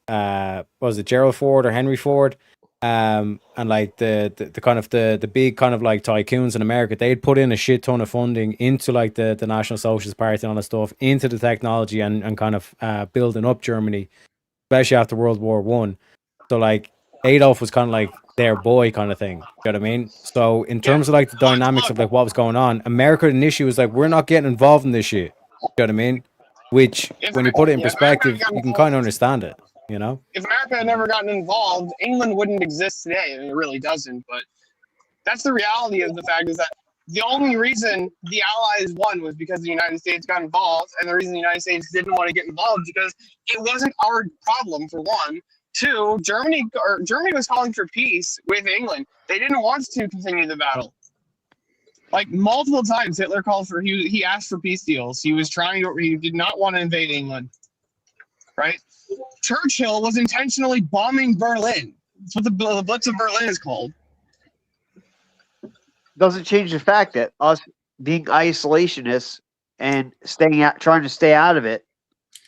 what was it, Gerald Ford or Henry Ford, and like the kind of the big kind of like tycoons in America, they'd put in a shit ton of funding into like the National Socialist Party and all that stuff, into the technology and kind of building up Germany, especially after World War One. So like Adolf was kind of like their boy kind of thing. You know what I mean? So in terms of like the dynamics of like what was going on, America initially was like, we're not getting involved in this shit. You know what I mean? Which when you put it in perspective, you can kind of understand it. You know, if America had never gotten involved, England wouldn't exist today. I mean, it really doesn't. But that's the reality of the fact, is that the only reason the Allies won was because the United States got involved, and the reason the United States didn't want to get involved because it wasn't our problem, for one. Two, Germany was calling for peace with England. They didn't want to continue the battle. Like multiple times, Hitler called for he asked for peace deals. He did not want to invade England, right? Churchill was intentionally bombing Berlin. That's what the Blitz of Berlin is called. Doesn't change the fact that us being isolationists and trying to stay out of it,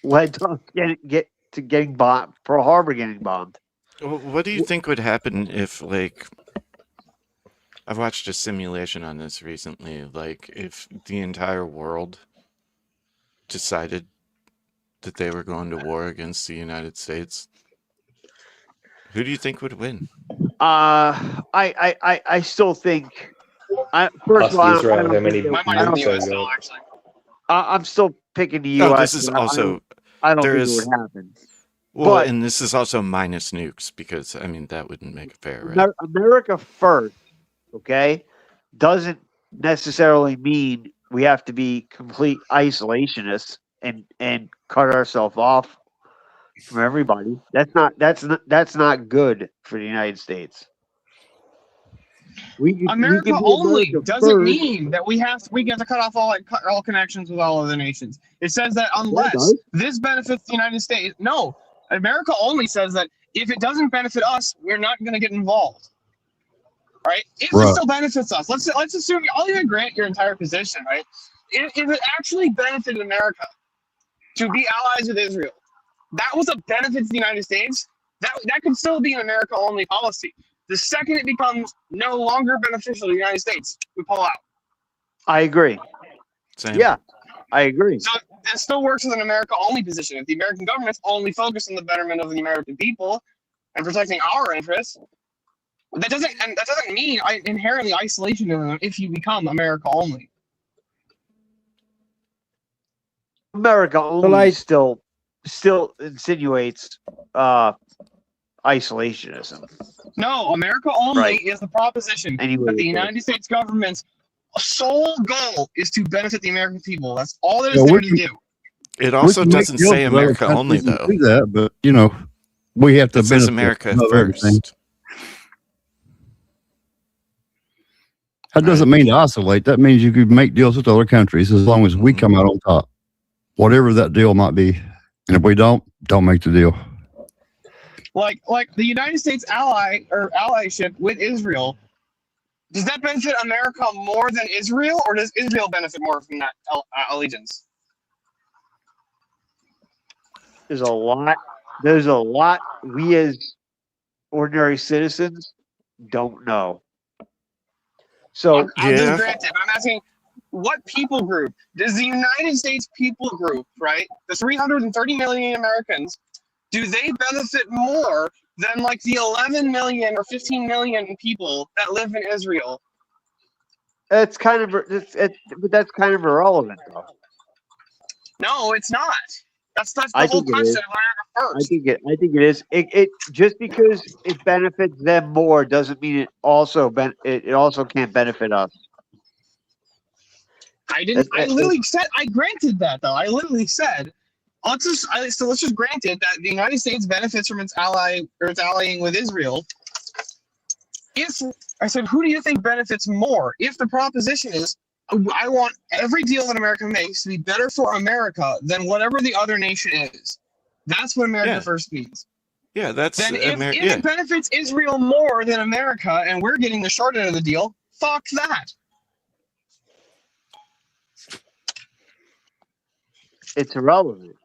led to getting bombed, Pearl Harbor getting bombed. What do you think would happen if, like, I've watched a simulation on this recently, like, if the entire world decided that they were going to war against the United States, who do you think would win? I still think. First of all, I'm still picking the U.S. No, this is also. I don't think it would happen. Well, But and this is also minus nukes, because I mean that wouldn't make it fair, right? America first, okay, doesn't necessarily mean we have to be complete isolationists and cut ourselves off from everybody. That's not good for the United States. America only doesn't mean that we have to cut off all connections with all other nations. It says that unless this benefits the United States, no. America only says that if it doesn't benefit us, we're not going to get involved. Right? If it still benefits us, let's assume I'll even grant your entire position, right? If it actually benefited America to be allies with Israel, that was a benefit to the United States. That could still be an America only policy. The second it becomes no longer beneficial to the United States, we pull out. I agree. Same. Yeah, I agree. So it still works with an America only position. If the American government's only focused on the betterment of the American people and protecting our interests, that doesn't mean inherently isolationism if you become America only. America only still insinuates isolationism. No, America only is the proposition that the United States government's sole goal is to benefit the American people. That's all that is there to do. It also doesn't say America only, though. Do that, but you know, we have to. It says America first. That doesn't mean to isolate. That means you could make deals with other countries as long as we come out on top, whatever that deal might be. And if we don't make the deal. Like the United States allyship with Israel, does that benefit America more than Israel, or does Israel benefit more from that allegiance? There's a lot we as ordinary citizens don't know. So I'm just granted, but I'm asking, what people group does the United States people group, right? The 330 million Americans, do they benefit more than like the 11 million or 15 million people that live in Israel? But that's kind of irrelevant, though. No, it's not. That's the whole concept of America first. I think it is. It just because it benefits them more doesn't mean it also can't benefit us. I literally said, I granted that, though. I literally said, let's just grant it that the United States benefits from its allying with Israel. If I said, who do you think benefits more? If the proposition is, I want every deal that America makes to be better for America than whatever the other nation is, That's what America Yeah. First means. Yeah, that's Then if yeah. it benefits Israel more than America and we're getting the short end of the deal, fuck that. It's irrelevant.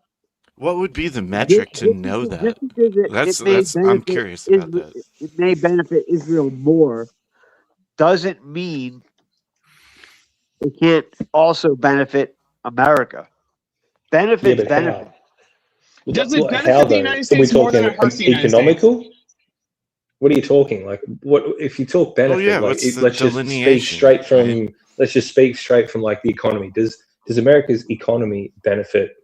What would be the metric to know Just that? because That's I'm benefit curious about that. it may benefit Israel more doesn't mean it can't also benefit America. Benefits but benefit. how? Does it How, benefit the though? United Are we States more than talking it hurts the United States? economical? What are you talking? Like, what if you talk benefit? yeah, like, what's the let's just speak delineation, straight from. Let's just speak straight from like the economy. Does America's economy benefit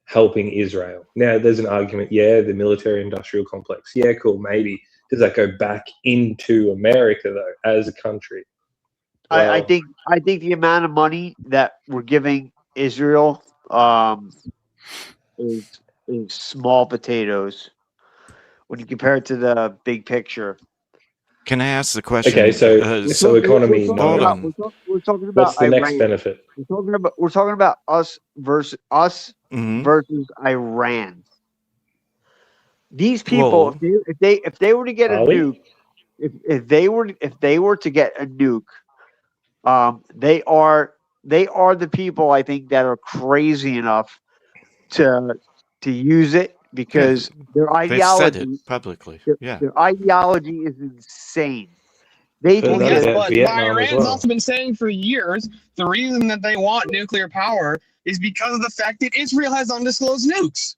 helping Israel? Now, there's an argument. Yeah, the military-industrial complex. Yeah, cool. Maybe does that go back into America though, as a country? I think the amount of money that we're giving Israel is small potatoes when you compare it to the big picture. Can I ask the question? Okay, so economy. Hold on. We're talking about What's the Iran. next benefit? We're talking about us versus Mhm. versus Iran. These people, Whoa. if they were to get a Are we? nuke, if they were to get a nuke, they are the people I think that are crazy enough to use it because their They've said ideology it publicly. Yeah. their ideology is insane. They But think that- Yes, yeah, but Vietnam as Iran's well. also been saying for years the reason that they want nuclear power is because of the fact that Israel has undisclosed nukes.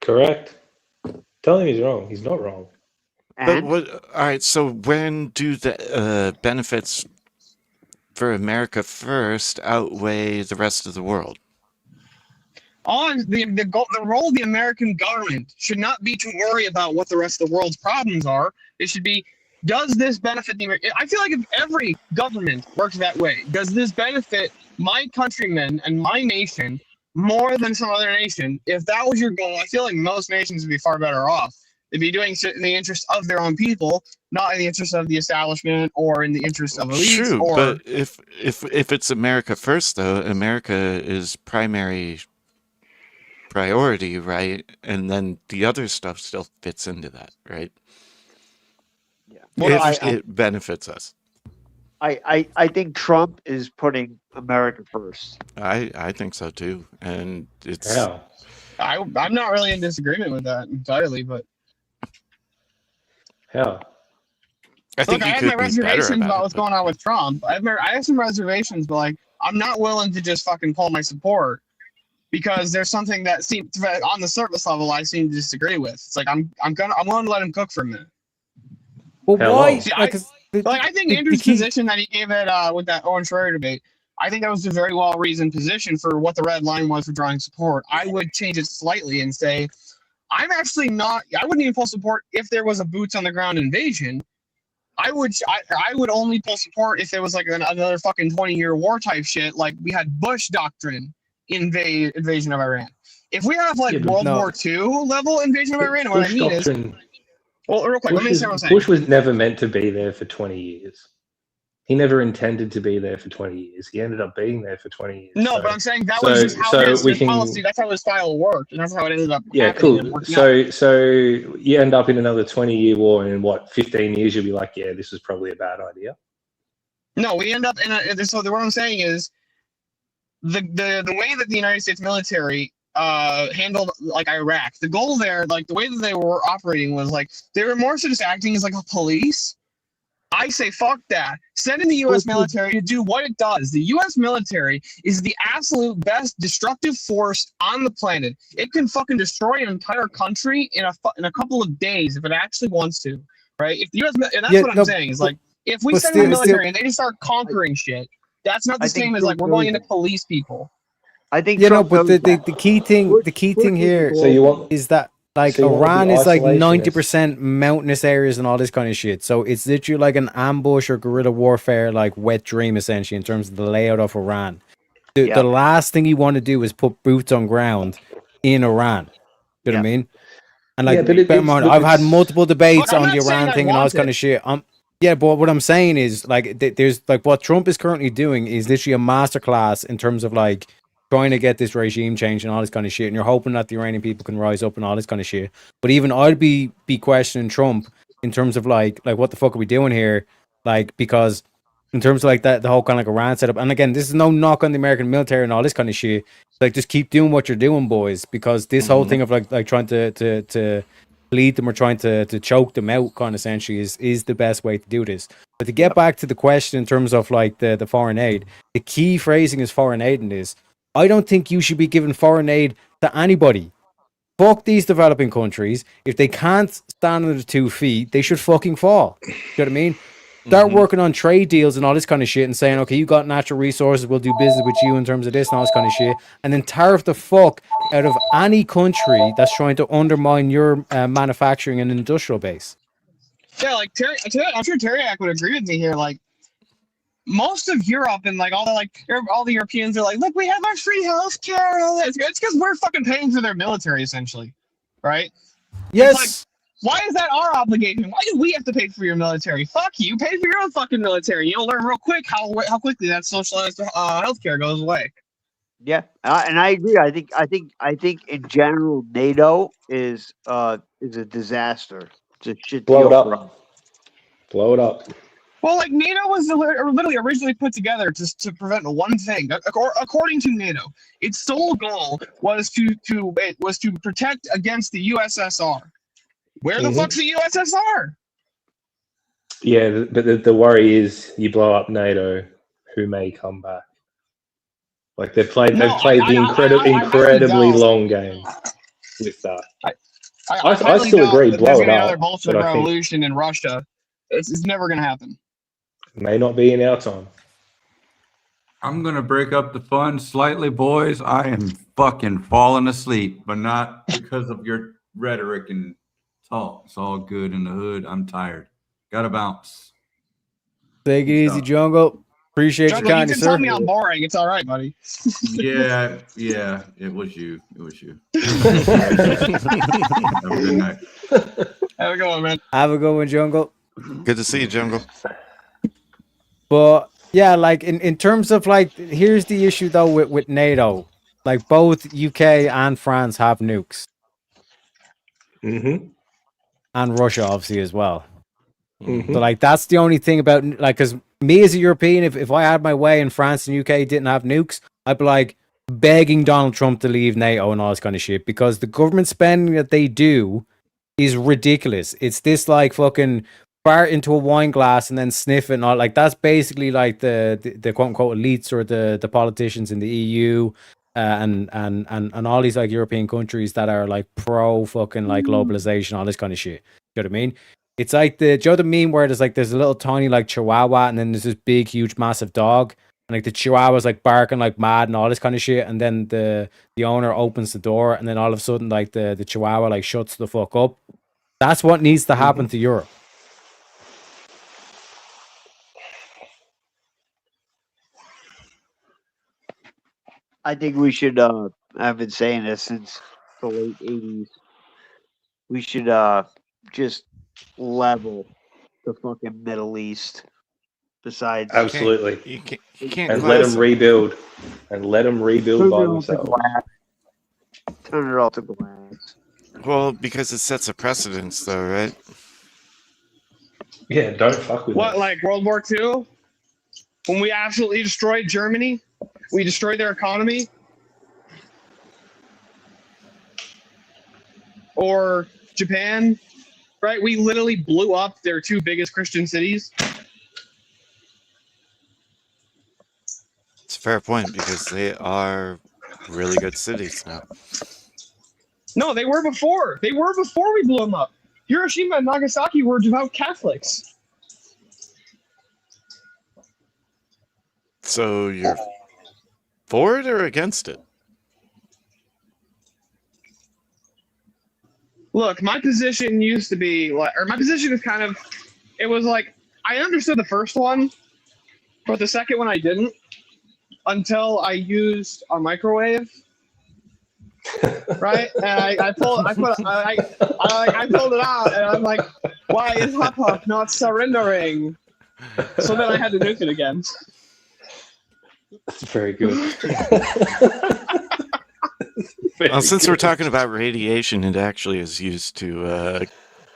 Correct. Tell him he's wrong. He's not wrong. But what? All right. So when do the benefits for America first outweigh the rest of the world? The role of the American government should not be to worry about what the rest of the world's problems are. It should be, does this benefit the American? I feel like if every government works that way, does this benefit my countrymen and my nation more than some other nation? If that was your goal, I feel like most nations would be far better off. They'd be doing it in the interest of their own people, not in the interest of the establishment or in the interest of elites. True, or but if it's America first, though, America is primary priority, right? And then the other stuff still fits into that, right? Yeah. If it benefits us. I think Trump is putting America first. I think so too, and it's Yeah. I'm not really in disagreement with that entirely, but How? I think look, I you have could my be better reservations about about what's it. going on with Trump. I have some reservations, but like I'm not willing to just fucking pull my support because there's something that seems on the surface level I seem to disagree with. It's like I'm willing to let him cook for a minute. Well, Hello. why? See, Like, I think Andrew's position that he gave it with that Owen Schroyer debate, I think that was a very well reasoned position for what the red line was for drawing support. I would change it slightly and say, I'm actually not. I wouldn't even pull support if there was a boots on the ground invasion. I would only pull support if there was like another fucking 20-year war type shit, like we had Bush doctrine invasion of Iran. If we have like Yeah, but World no. War II level invasion of Iran, what I Bush mean is, doctrine. well, real quick, let me say what I'm saying. Bush was never meant to be there for 20 years. He never intended to be there for 20 years. He ended up being there for 20 years. No, So- but I'm saying that so- was just how so his we can- policy. That's how his style worked, and that's how it ended up. Yeah, happening and cool. working out. So you end up in another 20-year war, and in what, 15 years, you'll be like, yeah, this was probably a bad idea. No, we end up in a. So what I'm saying is, the way that the United States military handled like Iraq, the goal there, like the way that they were operating was like they were more so just acting as like a police. I say fuck that. Send in the U.S. military to do what it does. The U.S. military is the absolute best destructive force on the planet. It can fucking destroy an entire country in a couple of days if it actually wants to, right? If the U.S. And that's Yeah, what I'm no, saying is like if we but send in the still- military and they just start conquering shit, that's not the I think same as like we're Trump going knows into police people. I think You know, Trump but knows the that. key thing here So you want is that like So you want to Iran be is like isolationist. 90% mountainous areas and all this kind of shit. So it's literally like an ambush or guerrilla warfare, like wet dream essentially in terms of the layout of Iran. The last thing you want to do is put boots on ground in Iran. You know what I mean? And like, Yeah, but bear in mind, but I've had it's- multiple debates Look, I'm on the not saying Iran I thing and all want this kind it. of shit. Yeah, but what I'm saying is like, there's like what Trump is currently doing is literally a masterclass in terms of like trying to get this regime change and all this kind of shit, and you're hoping that the Iranian people can rise up and all this kind of shit. But even I'd be questioning Trump in terms of like what the fuck are we doing here? Like, because in terms of like that, the whole kind of like Iran setup. And again, this is no knock on the American military and all this kind of shit. Like, just keep doing what you're doing, boys, because this whole thing of like trying to bleed them or trying to choke them out, kind of essentially is the best way to do this. But to get back to the question in terms of like the foreign aid, the key phrasing is foreign aid in this. I don't think you should be giving foreign aid to anybody. Fuck these developing countries. If they can't stand on their 2 feet, they should fucking fall. You know what I mean? Start working on trade deals and all this kind of shit and saying, okay, you got natural resources, we'll do business with you in terms of this and all this kind of shit. And then tariff the fuck out of any country that's trying to undermine your manufacturing and industrial base. Yeah, like Terry, I'm sure Terry would agree with me here. Like, most of Europe and like all the Europeans are like, look, we have our free healthcare and all that. It's because we're fucking paying for their military, essentially, right? Yes. It's like, why is that our obligation? Why do we have to pay for your military? Fuck you. Pay for your own fucking military. You'll learn real quick how quickly that socialized healthcare goes away. Yeah, and I agree. I think in general, NATO is a disaster. It's a shit Blow deal it up. for us. Blow it up. Well, like NATO was literally originally put together to prevent one thing. According to NATO, its sole goal was to protect against the USSR. Where the fuck's the USSR? Yeah, but the worry is you blow up NATO, who may come back. Like they've played the incredibly long game with that. I still agree, blow it up. Another Bolshevik revolution in Russia. It's never going to happen. May not be in our time. I'm going to break up the fun slightly, boys. I am fucking falling asleep, but not because of your rhetoric and talk. It's all good in the hood. I'm tired. Gotta bounce. Take it easy, Jungle. Appreciate Jungle, your kindness, you can tell sir. me I'm boring. It's all right, buddy. Yeah, it was you. Have a good night. Have a good one, man. Have a good one, Jungle. Good to see you, Jungle. But yeah, like in terms of like, here's the issue though with NATO. Like both UK and France have nukes. Mm-hmm. And Russia obviously as well. Mm-hmm. So like that's the only thing about like, because me as a European, if I had my way and France and UK didn't have nukes, I'd be like begging Donald Trump to leave NATO and all this kind of shit, because the government spending that they do is ridiculous. It's this like fucking fart into a wine glass and then sniff it and all. Like that's basically like the quote unquote elites or the politicians in the EU and all these like European countries that are like pro fucking like globalization, all this kind of shit. You know what I mean? It's like the meme where there's a little tiny like chihuahua and then there's this big huge massive dog, and like the chihuahua's like barking like mad and all this kind of shit, and then the owner opens the door and then all of a sudden like the chihuahua like shuts the fuck up. That's what needs to happen to Europe. I think we should. I've been saying this since the late '80s. We should just level the fucking Middle East. Besides, Absolutely, you can't and let them rebuild, by themselves. Turn it all to glass. Well, because it sets a precedence, though, right? Yeah, don't fuck with What, it. like World War II? When we absolutely destroyed Germany? We destroyed their economy? Or Japan? Right? We literally blew up their two biggest Christian cities. It's a fair point because they are really good cities now. No, they were before. They were before we blew them up. Hiroshima and Nagasaki were devout Catholics. So you're for it or against it? Look, my position used to be like, or my position is kind of, it was like, I understood the first one, but the second one I didn't until I used a microwave. Right? And I pulled it out and I'm like, why is Hop not surrendering? So then I had to nuke it again. That's very good. Well, since we're talking about radiation, it actually is used to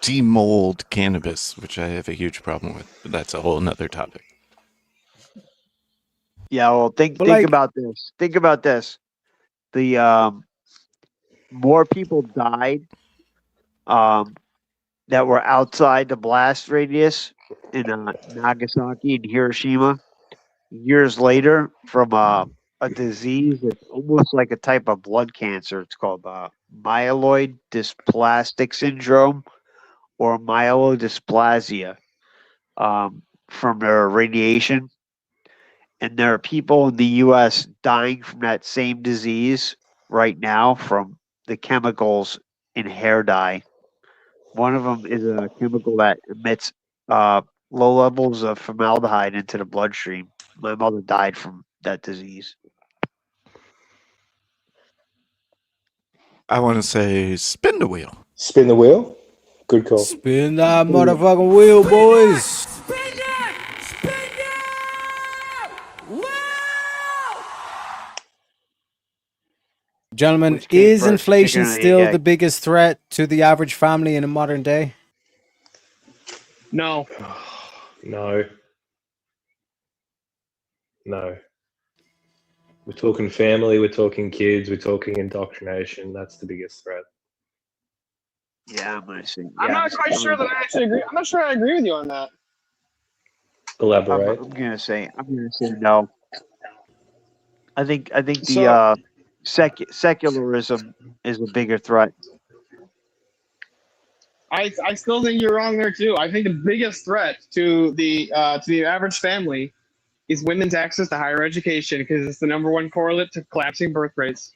demold cannabis, which I have a huge problem with. But that's a whole nother topic. Yeah, well, think about this. Think about this. The more people died that were outside the blast radius in Nagasaki and Hiroshima years later from a disease that's almost like a type of blood cancer. It's called myeloid dysplastic syndrome or myelodysplasia from their radiation. And there are people in the U.S. dying from that same disease right now from the chemicals in hair dye. One of them is a chemical that emits low levels of formaldehyde into the bloodstream. My mother died from that disease. I want to say spin the wheel. Spin the wheel? Good call. Spin that motherfucking wheel, boys. Gentlemen, is inflation still the biggest threat to the average family in a modern day? No. No. No. We're talking family, we're talking kids, we're talking indoctrination. That's the biggest threat. Yeah, I'm gonna say. I'm not quite sure that I actually agree. I'm not sure I agree with you on that. Elaborate. I'm gonna say no. I think So- the secularism is a bigger threat. I still think you're wrong there too. I think the biggest threat to the average family is women's access to higher education because it's the number one correlate to collapsing birth rates.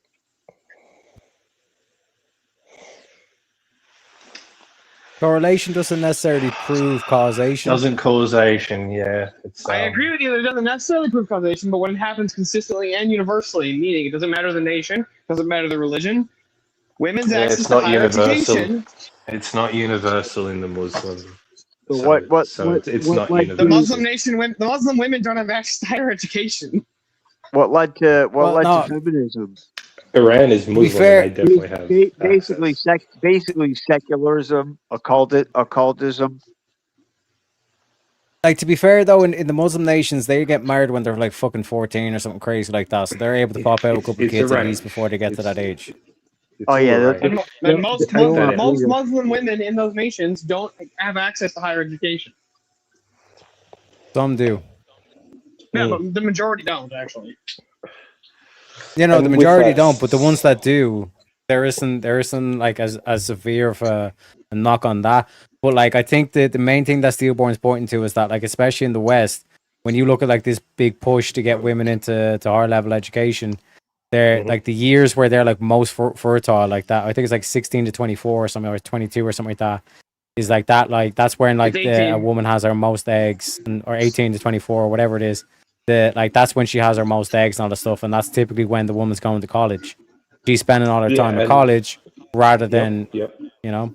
Correlation doesn't necessarily prove causation. Doesn't causation, yeah. It's, I agree with you that it doesn't necessarily prove causation, but when it happens consistently and universally, meaning it doesn't matter the nation, doesn't matter the religion, women's yeah, access it's to not higher universal. education. It's not universal in the Muslim. So it's not universal. The Muslim nation, the Muslim women don't have access to higher education. What led to feminism? Iran is Muslim. fair- and they definitely have. Basically secularism, occultism. Like, to be fair though, in the Muslim nations, they get married when they're like fucking 14 or something crazy like that, so they're able to pop out a couple of It's kids at Iran. least before they get to that age. Oh yeah, And most Muslim women in those nations don't have access to higher education. Some do. Yeah, but the majority don't actually. You know, And the with majority that- don't, but the ones that do, there isn't like as severe of a knock on that. But like, I think that the main thing that Steelborn's pointing to is that, like, especially in the West, when you look at like this big push to get women into higher level education, they're like the years where they're like most fertile, like that. I think it's like 16 to 24 or something, or 22 or something like that. Is like that, like that's when like It's 18. a woman has her most eggs, or 18 to 24 or whatever it is. Like that's when she has her most eggs and all the stuff, and that's typically when the woman's going to college. She's spending all her time in and- college rather than Yep. you know.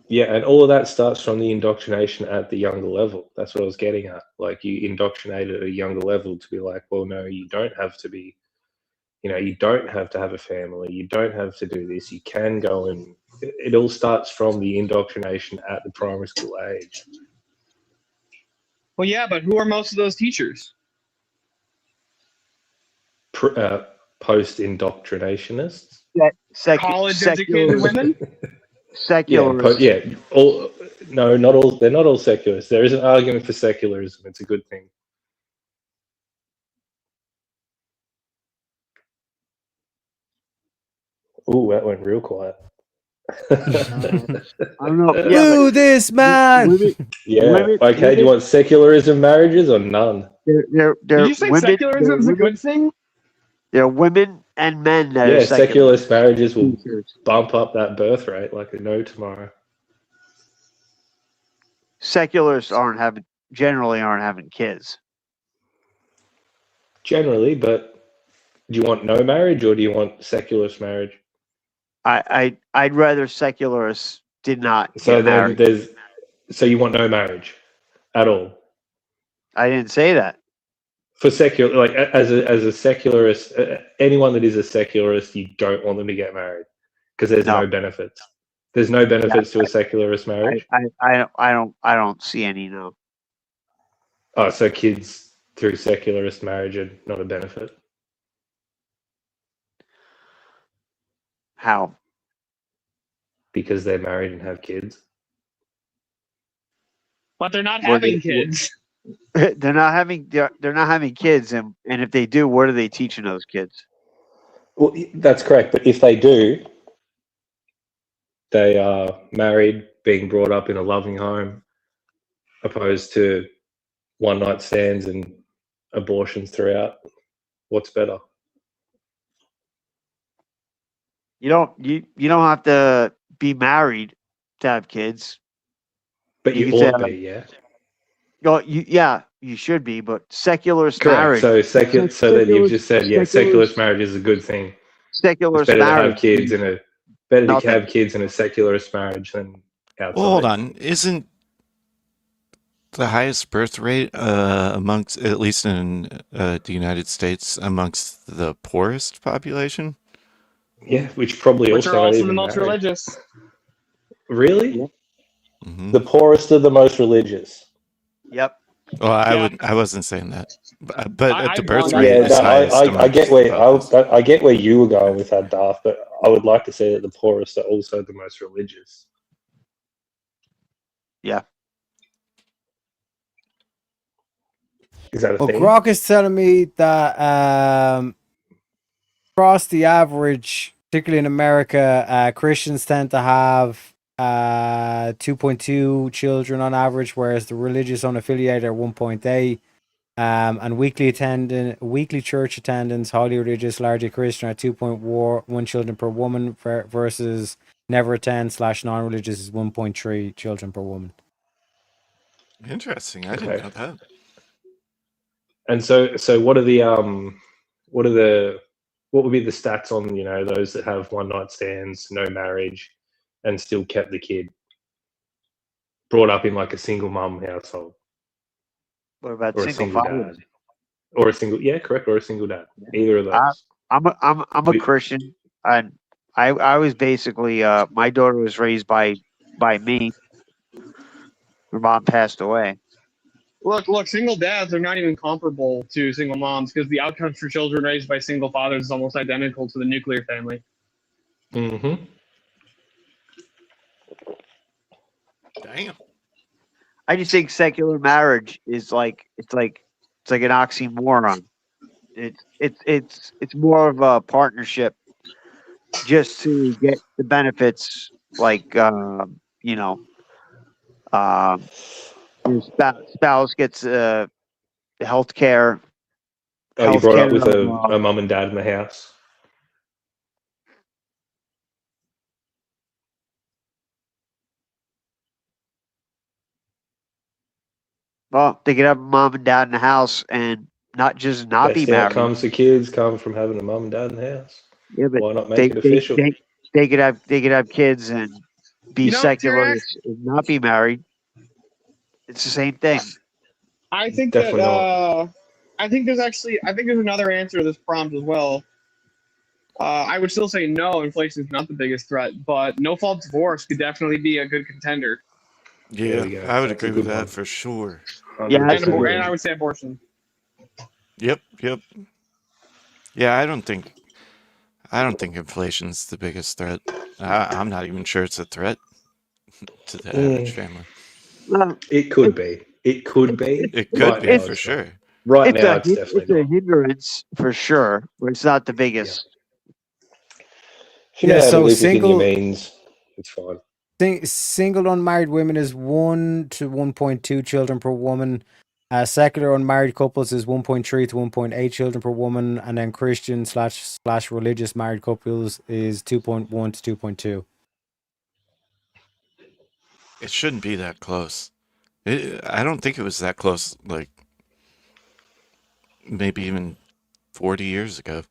Yeah, and all of that starts from the indoctrination at the younger level. That's what I was getting at. Like, you indoctrinate at a younger level to be like, well, no, you don't have to be, you don't have to have a family. You don't have to do this. You can go and it all starts from the indoctrination at the primary school age. Well, yeah, but who are most of those teachers? Post-indoctrinationists. College-educated women? Secularists. Yeah, not all. They're not all secularists. There is an argument for secularism. It's a good thing. Ooh, that went real quiet. I don't know. Do this, man. Yeah. Okay. Do you want secularism marriages or none? They're Did you say women, secularism is a good thing? There are women and men that Yeah, are secular. secularist marriages will bump up that birth rate like a no tomorrow. Secularists generally aren't having kids. Generally, but do you want no marriage or do you want secularist marriage? I'd rather secularists did not So get then married. so you want no marriage at all? I didn't say that. For secular, like as a secularist, anyone that is a secularist, you don't want them to get married because there's no benefits. There's no benefits to a secularist marriage. I don't see any, no. Oh, so kids through secularist marriage are not a benefit. How? Because they're married and have kids. But they're not having kids. They're not having kids, and if they do, what are they teaching those kids? Well, that's correct. But if they do, they are married, being brought up in a loving home, opposed to one-night stands and abortions throughout. What's better? You don't have to be married to have kids. But you ought to be, yeah. You should be, but secularist Correct. marriage. So that you've just said, secularist marriage is a good thing. Secularist it's better marriage. To have kids to have kids in a secularist marriage than outside. Well, hold on. Isn't the highest birth rate amongst, at least in the United States, amongst the poorest population? Yeah, which probably Which also are also even the most married. religious. Really? Yeah. Mm-hmm. The poorest are the most religious. Yep. Well, I wasn't saying that, but the birth rate Yeah, is highest. I get I get where you were going with that, Darth, but I would like to say that the poorest are also the most religious. Yeah. Is that a Well, thing? Grok is telling me that across the average, particularly in America, Christians tend to have 2.2 children on average, whereas the religious unaffiliated are 1.8. And weekly church attendance, highly religious, largely Christian, are 2.1 children per woman versus never attend / non-religious is 1.3 children per woman. Interesting. I didn't know that. And so what would be the stats on those that have one night stands, no marriage, and still kept the kid, brought up in like a single mum household? What about or single a single fathers? dad? Or a single or a single dad. Either of those. I'm a Christian, and I was basically my daughter was raised by me. Her mom passed away. Look, single dads are not even comparable to single moms because the outcomes for children raised by single fathers is almost identical to the nuclear family. Mm-hmm. Damn. I just think secular marriage is like an oxymoron. It's more of a partnership just to get the benefits, like your spouse gets the health care. Oh, you brought up with a mum and dad in the house? Well, they could have a mom and dad in the house and not just not be Best married. outcomes for kids come from having a mum and dad in the house. Yeah, but why not make it official? They could have kids and be secular T-Rex? and not be married. It's the same thing. I think Definitely that I think there's another answer to this prompt as well. I would still say no, inflation is not the biggest threat, but no-fault divorce could definitely be a good contender. Yeah, I would agree with that for sure. Yeah, and I would say abortion. Yep. Yeah, I don't think inflation's the biggest threat. I'm not even sure it's a threat to the average family. It could be. It could be. It could be for sure. Right now, it's definitely it's a hindrance for sure, but it's not the biggest. Yeah, so your single means, it's fine. Single unmarried women is 1 to 1.2 children per woman. Secular unmarried couples is 1.3 to 1.8 children per woman, and then Christian / religious married couples is 2.1 to 2.2. It shouldn't be that close. I don't think it was that close, like maybe even 40 years ago.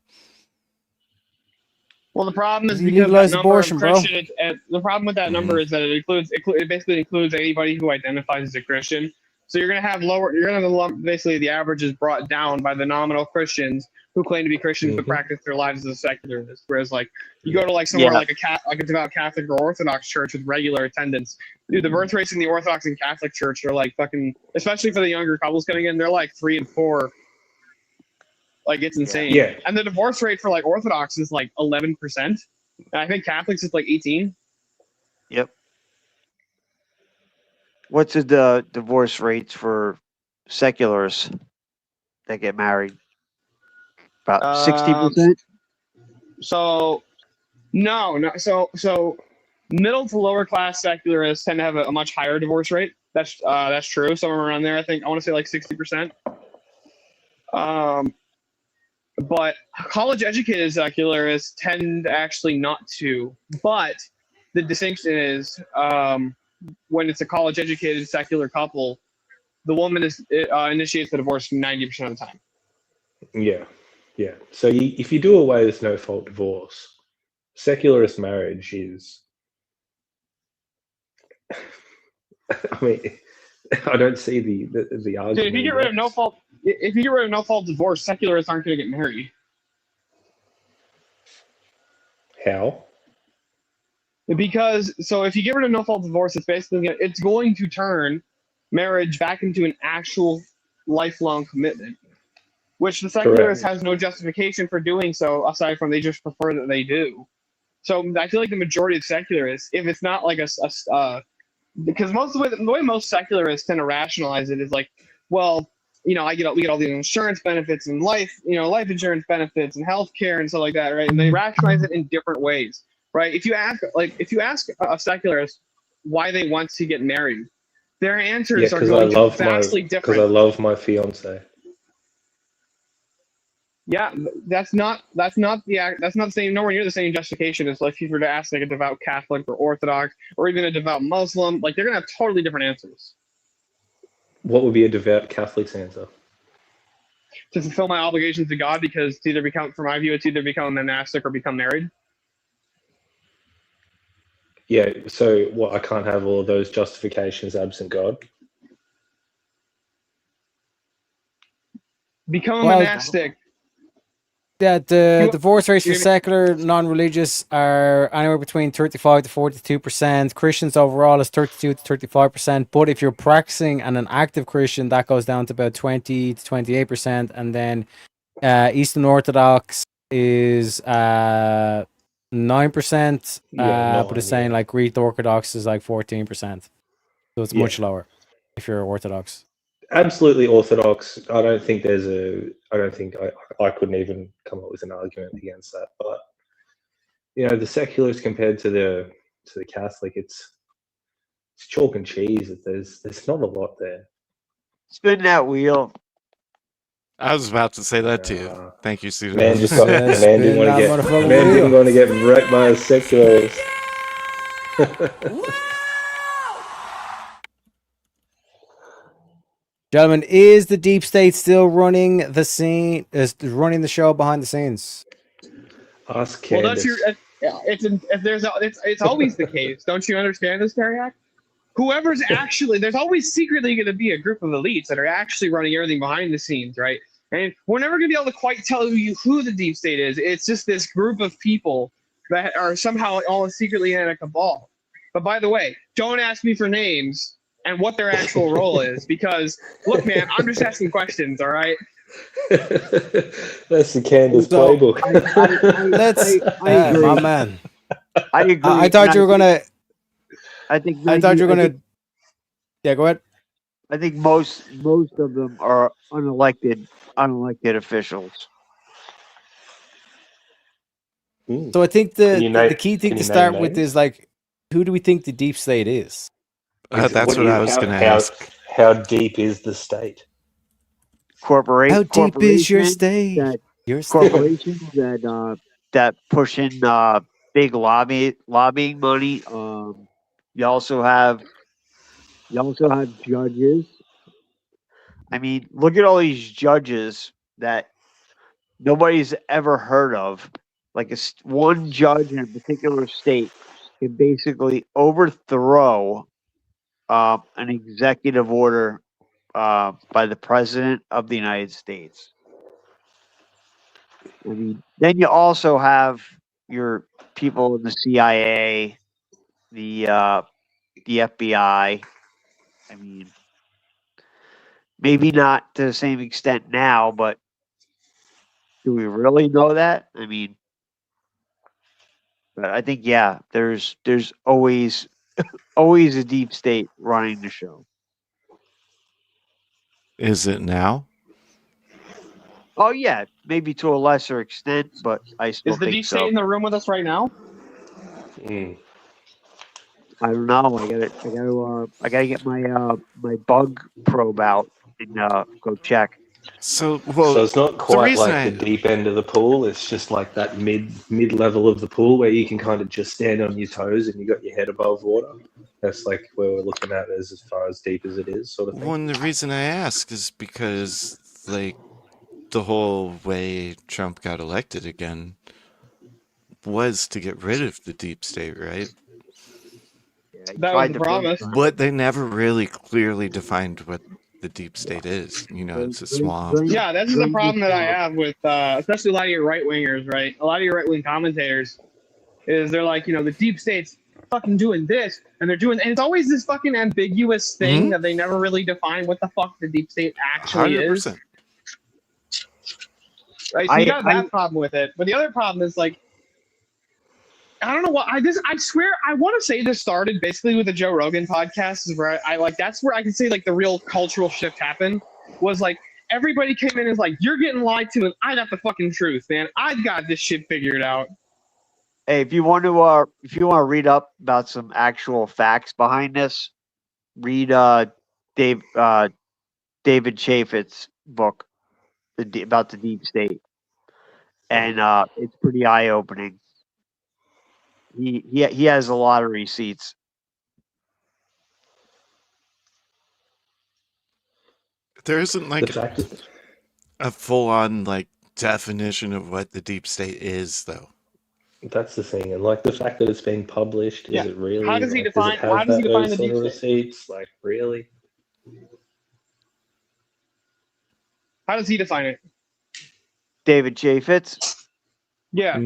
Well, the problem is You because legalize that number abortion, of bro. Christian, the problem with that number is that it basically includes anybody who identifies as a Christian. So you're going to have basically the average is brought down by the nominal Christians who claim to be Christians but practice their lives as a secularist. Whereas like you go to like somewhere like a devout Catholic or Orthodox church with regular attendance, dude, the birth rates in the Orthodox and Catholic church are like fucking, especially for the younger couples coming in, they're like 3 and 4. Like it's insane. Yeah. And the divorce rate for like Orthodox is like 11%. And I think Catholics is like 18. Yep. What's the divorce rates for secularists that get married? About 60%. So middle to lower class secularists tend to have a much higher divorce rate. That's true. Somewhere around there, I think. I want to say like 60%. But college educated secularists tend actually not to. But the distinction is when it's a college educated secular couple, the woman initiates the divorce 90% of the time. Yeah. So if you do away with no fault divorce, secularist marriage is. I mean, I don't see the argument. Dude, if you get rid of no fault divorce, secularists aren't going to get married. How? Because if you get rid of no fault divorce, it's going to turn marriage back into an actual lifelong commitment, which the secularist has no justification for doing so aside from they just prefer that they do. So I feel like the majority of secularists, if it's not like because the way most secularists tend to rationalize it is like, well, we get all the insurance benefits and life insurance benefits and healthcare and stuff like that, right? And they rationalize it in different ways, right? If you ask a secularist why they want to get married, their answers are going to be vastly different. Because I love my fiance. Yeah, that's not the same, nowhere near the same justification as like if you were to ask like a devout Catholic or Orthodox or even a devout Muslim. Like they're gonna have totally different answers. What would be a devout Catholic's answer? To fulfill my obligations to God, because from my view, it's either become a monastic or become married. Yeah, so what? I can't have all of those justifications absent God. Become a monastic. Yeah, the divorce rates for secular, non-religious are anywhere between 35 to 42%. Christians overall is 32 to 35%. But if you're practicing and an active Christian, that goes down to about 20 to 28%. And then Eastern Orthodox is 9%. But it's saying like Greek Orthodox is like 14%. So it's much lower if you're Orthodox. Absolutely Orthodox. I don't think I couldn't even come up with an argument against that. But the seculars compared to the Catholic, it's chalk and cheese. There's not a lot there. Spin that wheel. I was about to say that too. Thank you, Susan. Man didn't want to get wrecked by the seculars. Gentlemen, is the deep state still running the scene? Is running the show behind the scenes? Ask Candace. Well, it's always the case. Don't you understand this, Teriak? Whoever's actually, there's always secretly going to be a group of elites that are actually running everything behind the scenes, right? And we're never going to be able to quite tell you who the deep state is. It's just this group of people that are somehow all secretly in a cabal. But by the way, don't ask me for names and what their actual role is, because look, man, I'm just asking questions, all right? That's the Candace playbook. My man. I agree. I thought you were gonna. Yeah, go ahead. I think most of them are unelected officials. So I think the key thing to start with is like, who do we think the deep state is? That's what I was going to ask. How deep is the state? How deep is your state? Corporations that push in big lobbying money. You also have judges. I mean, look at all these judges that nobody's ever heard of. Like one judge in a particular state can basically overthrow an executive order by the President of the United States. I mean, then you also have your people in the CIA, the FBI. I mean, maybe not to the same extent now, but do we really know that? I mean, but I think there's always always a deep state running the show. Is it now? Oh yeah, maybe to a lesser extent, but I still Is the think deep so. state in the room with us right now? I don't know. I gotta get my my bug probe out and go check. So it's not quite like the deep end of the pool. It's just like that mid level of the pool where you can kind of just stand on your toes and you got your head above water. That's like where we're looking at as far as deep as it is, sort of thing. Well, and the reason I ask is because, like, the whole way Trump got elected again was to get rid of the deep state, right? That was the promise. But they never really clearly defined what the deep state is. You know, it's a swamp. Yeah, this is the problem that I have with, especially a lot of your right wingers, right? A lot of your right wing commentators is they're like, the deep state's fucking doing this, and they're doing, and it's always this fucking ambiguous thing that they never really define what the fuck the deep state actually 100%. is. Right, so you got that problem with it, but the other problem is like, I don't know what I swear I want to say this started basically with the Joe Rogan podcast, is where I like that's where I can say like the real cultural shift happened was like everybody came in and is like, you're getting lied to and I got the fucking truth, man. I've got this shit figured out. Hey, if you want to read up about some actual facts behind this, read David Chaffetz's book about the deep state, and it's pretty eye opening. He has a lot of receipts. There isn't like a full-on like definition of what the deep state is, though. That's the thing, and like the fact that it's being published, is it really? How does he like, define? Does it have How does he that- define those the sort deep of state? receipts? Like really? How does he define it? David Chaffetz. Yeah.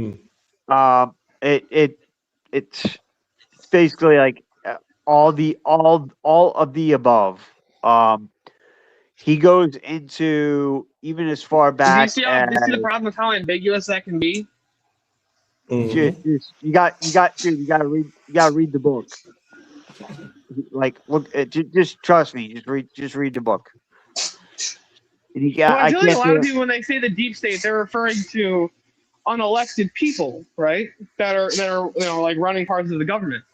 It's basically like all of the above. He goes into even as far Do you back see as the problem with how ambiguous that can be? you got to read the book. Like look, just trust me. Just read the book. And you got. Well, I feel like a lot of do- people, when they say the deep state, they're referring to unelected people, right? That are like running parts of the government.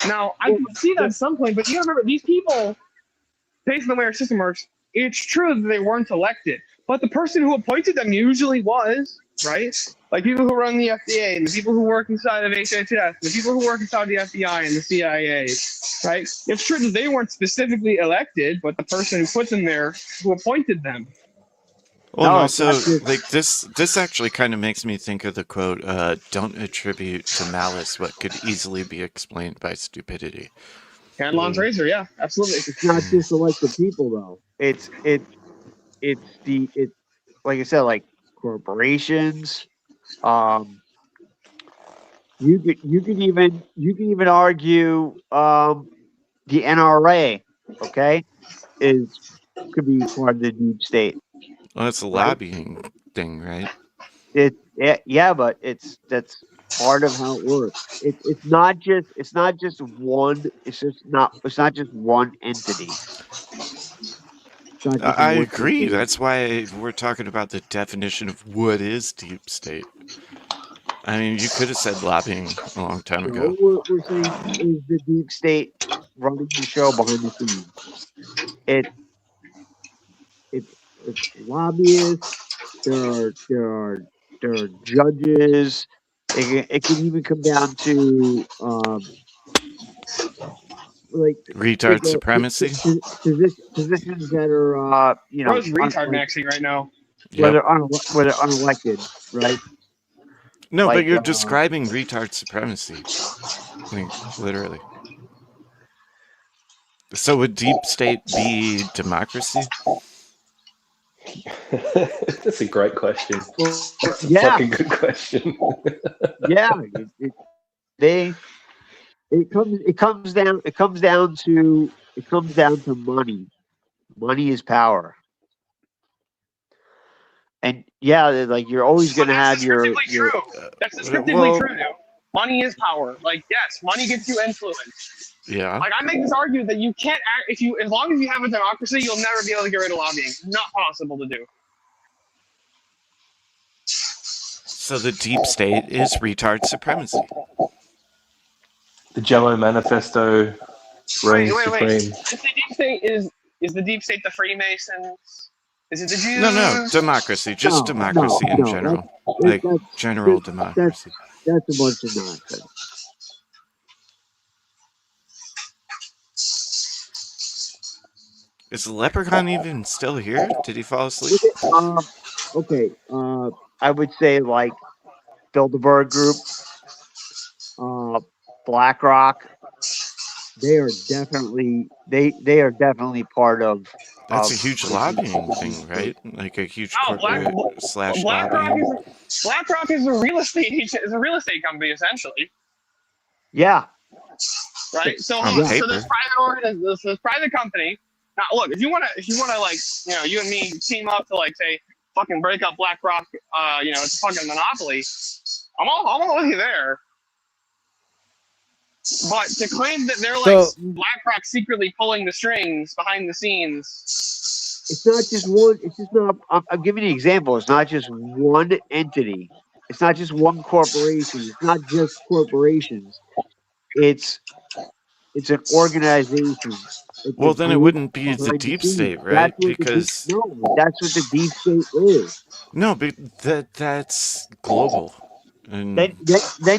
Now, I can see that at some point, but you gotta remember, these people, based on the way our system works, it's true that they weren't elected, but the person who appointed them usually was, right? Like people who run the FDA and the people who work inside of HHS, the people who work inside the FBI and the CIA, right? It's true that they weren't specifically elected, but the person who put them there, who appointed them. Well, No, and it's also, not like this actually kind of makes me think of the quote, "Don't attribute to malice what could easily be explained by stupidity." Hanlon's razor, yeah, absolutely. It's not just elected people though. It's like I said, like corporations. You could even argue the NRA, okay, could be part of the deep state. Well, that's a lobbying thing, right? Yeah, but that's part of how it works. It's not just one. It's not just one entity. It's not just I one agree. entity. That's why we're talking about the definition of what is deep state. I mean, you could have said lobbying a long time ago. What we're saying is the deep state running the show behind the scenes. It's lobbyists. There are judges. It can even come down to like Retard supremacy? positions that are Bro's retard maxing right now. whether unelected, right? No, Like, but you're describing retard supremacy. I mean, literally. So would deep state be democracy? That's a great question. That's a Yeah. fucking good question. Yeah, it comes down to money. Money is power. And yeah, like you're always going to have your True. That's descriptively true. Money is power. Like, yes, money gets you influence. Yeah. Like, I make this argument that you can't act as long as you have a democracy, you'll never be able to get rid of lobbying. Not possible to do. So the deep state is retard supremacy. The Jello Manifesto reigns Wait. supreme. If the deep state is the deep state the Freemasons? Is it the Jews? No, democracy. Just democracy in general. That's general democracy. That's a bunch of nonsense. Is the leprechaun even still here? Did he fall asleep? Okay. I would say like Bilderberg Group, BlackRock. They are definitely part of. That's a huge lobbying thing, right? Like a huge corporate slash lobbying. BlackRock is a real estate company essentially. Yeah. Right. So On this paper. this private company. Now look, if you wanna like you and me team up to like say fucking break up BlackRock, it's a fucking monopoly. I'm all with you there. But to claim that they're like BlackRock secretly pulling the strings behind the scenes, it's not just one. It's just not. I'm giving you an example. It's not just one entity. It's not just one corporation. It's not just corporations. It's an organization. Well, then it wouldn't be the deep state, right? Because that's what the deep state is. no, but that's global. And Then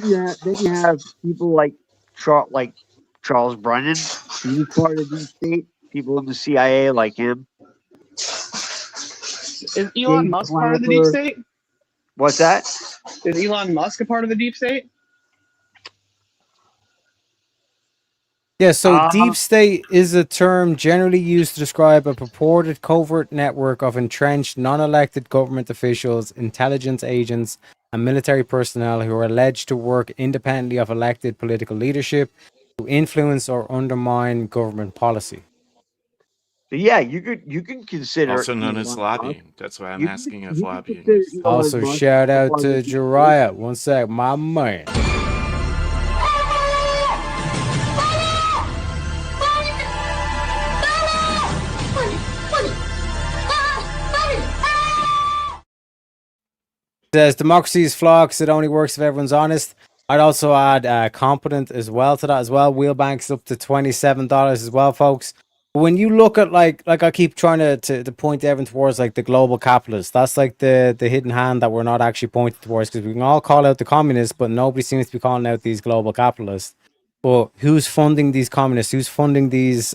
you have people like Charles Brennan. He's part of the deep state. People in the CIA like him. is Elon Musk part of the deep state? What's that? Is Elon Musk a part of the deep state? Yeah, so deep state is a term generally used to describe a purported covert network of entrenched, non-elected government officials, intelligence agents, and military personnel who are alleged to work independently of elected political leadership to influence or undermine government policy. So yeah, you can consider also known as Elon lobbying. Musk. That's why I'm You asking if can lobbying consider is. Elon Also, Musk shout out part of to the deep state. Jiraiya. One sec, my man. Says democracy is flawed because it only works if everyone's honest. I'd also add competent as well to that as well. Wheelbank's up to $27 as well, folks. But when you look at like I keep trying to point everyone towards like the global capitalists, that's like the hidden hand that we're not actually pointing towards, because we can all call out the communists, but nobody seems to be calling out these global capitalists. But who's funding these communists? Who's funding these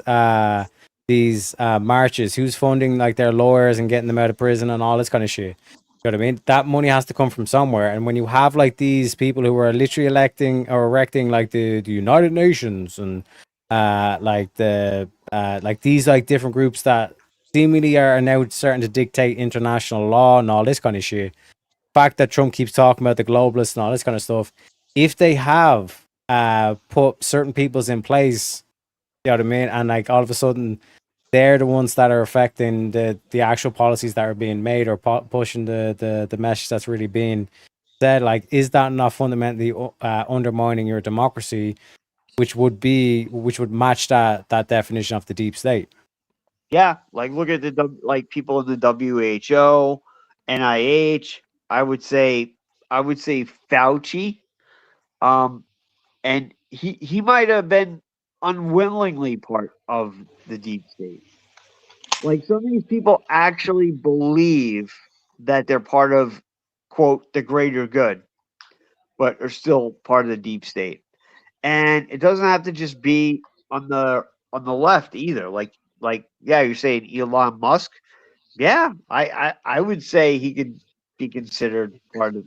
marches? Who's funding like their lawyers and getting them out of prison and all this kind of shit? You know what I mean? That money has to come from somewhere. And when you have like these people who are literally erecting like the United Nations and like these like different groups that seemingly are now starting to dictate international law and all this kind of shit. The fact that Trump keeps talking about the globalists and all this kind of stuff, if they have put certain peoples in place, you know what I mean, and like all of a sudden they're the ones that are affecting the actual policies that are being made or pushing the message that's really being said, like, is that not fundamentally undermining your democracy, which would match that definition of the deep state? Yeah, like look at the people in the WHO, NIH. I would say Fauci, and he might have been unwillingly part of the deep state. Like some of these people actually believe that they're part of, quote, the greater good, but are still part of the deep state. And it doesn't have to just be on the left either. Like yeah, you're saying Elon Musk. Yeah, I would say he could be considered part of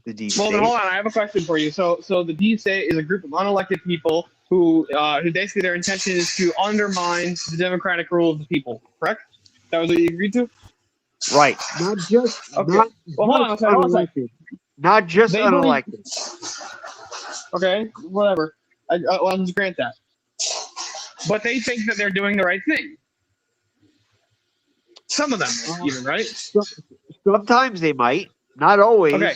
the deep state. Well, then hold on. I have a question for you. So the deep state is a group of unelected people who basically their intention is to undermine the democratic rule of the people. Correct? That was what you agreed to. Right. Not just Okay. not Well, hold on a second. Hold on a second. unelected. Not just They believe- unelected. Okay, whatever. I'll just grant that. But they think that they're doing the right thing. Some of them, even, right? Sometimes they might. Not always. Okay.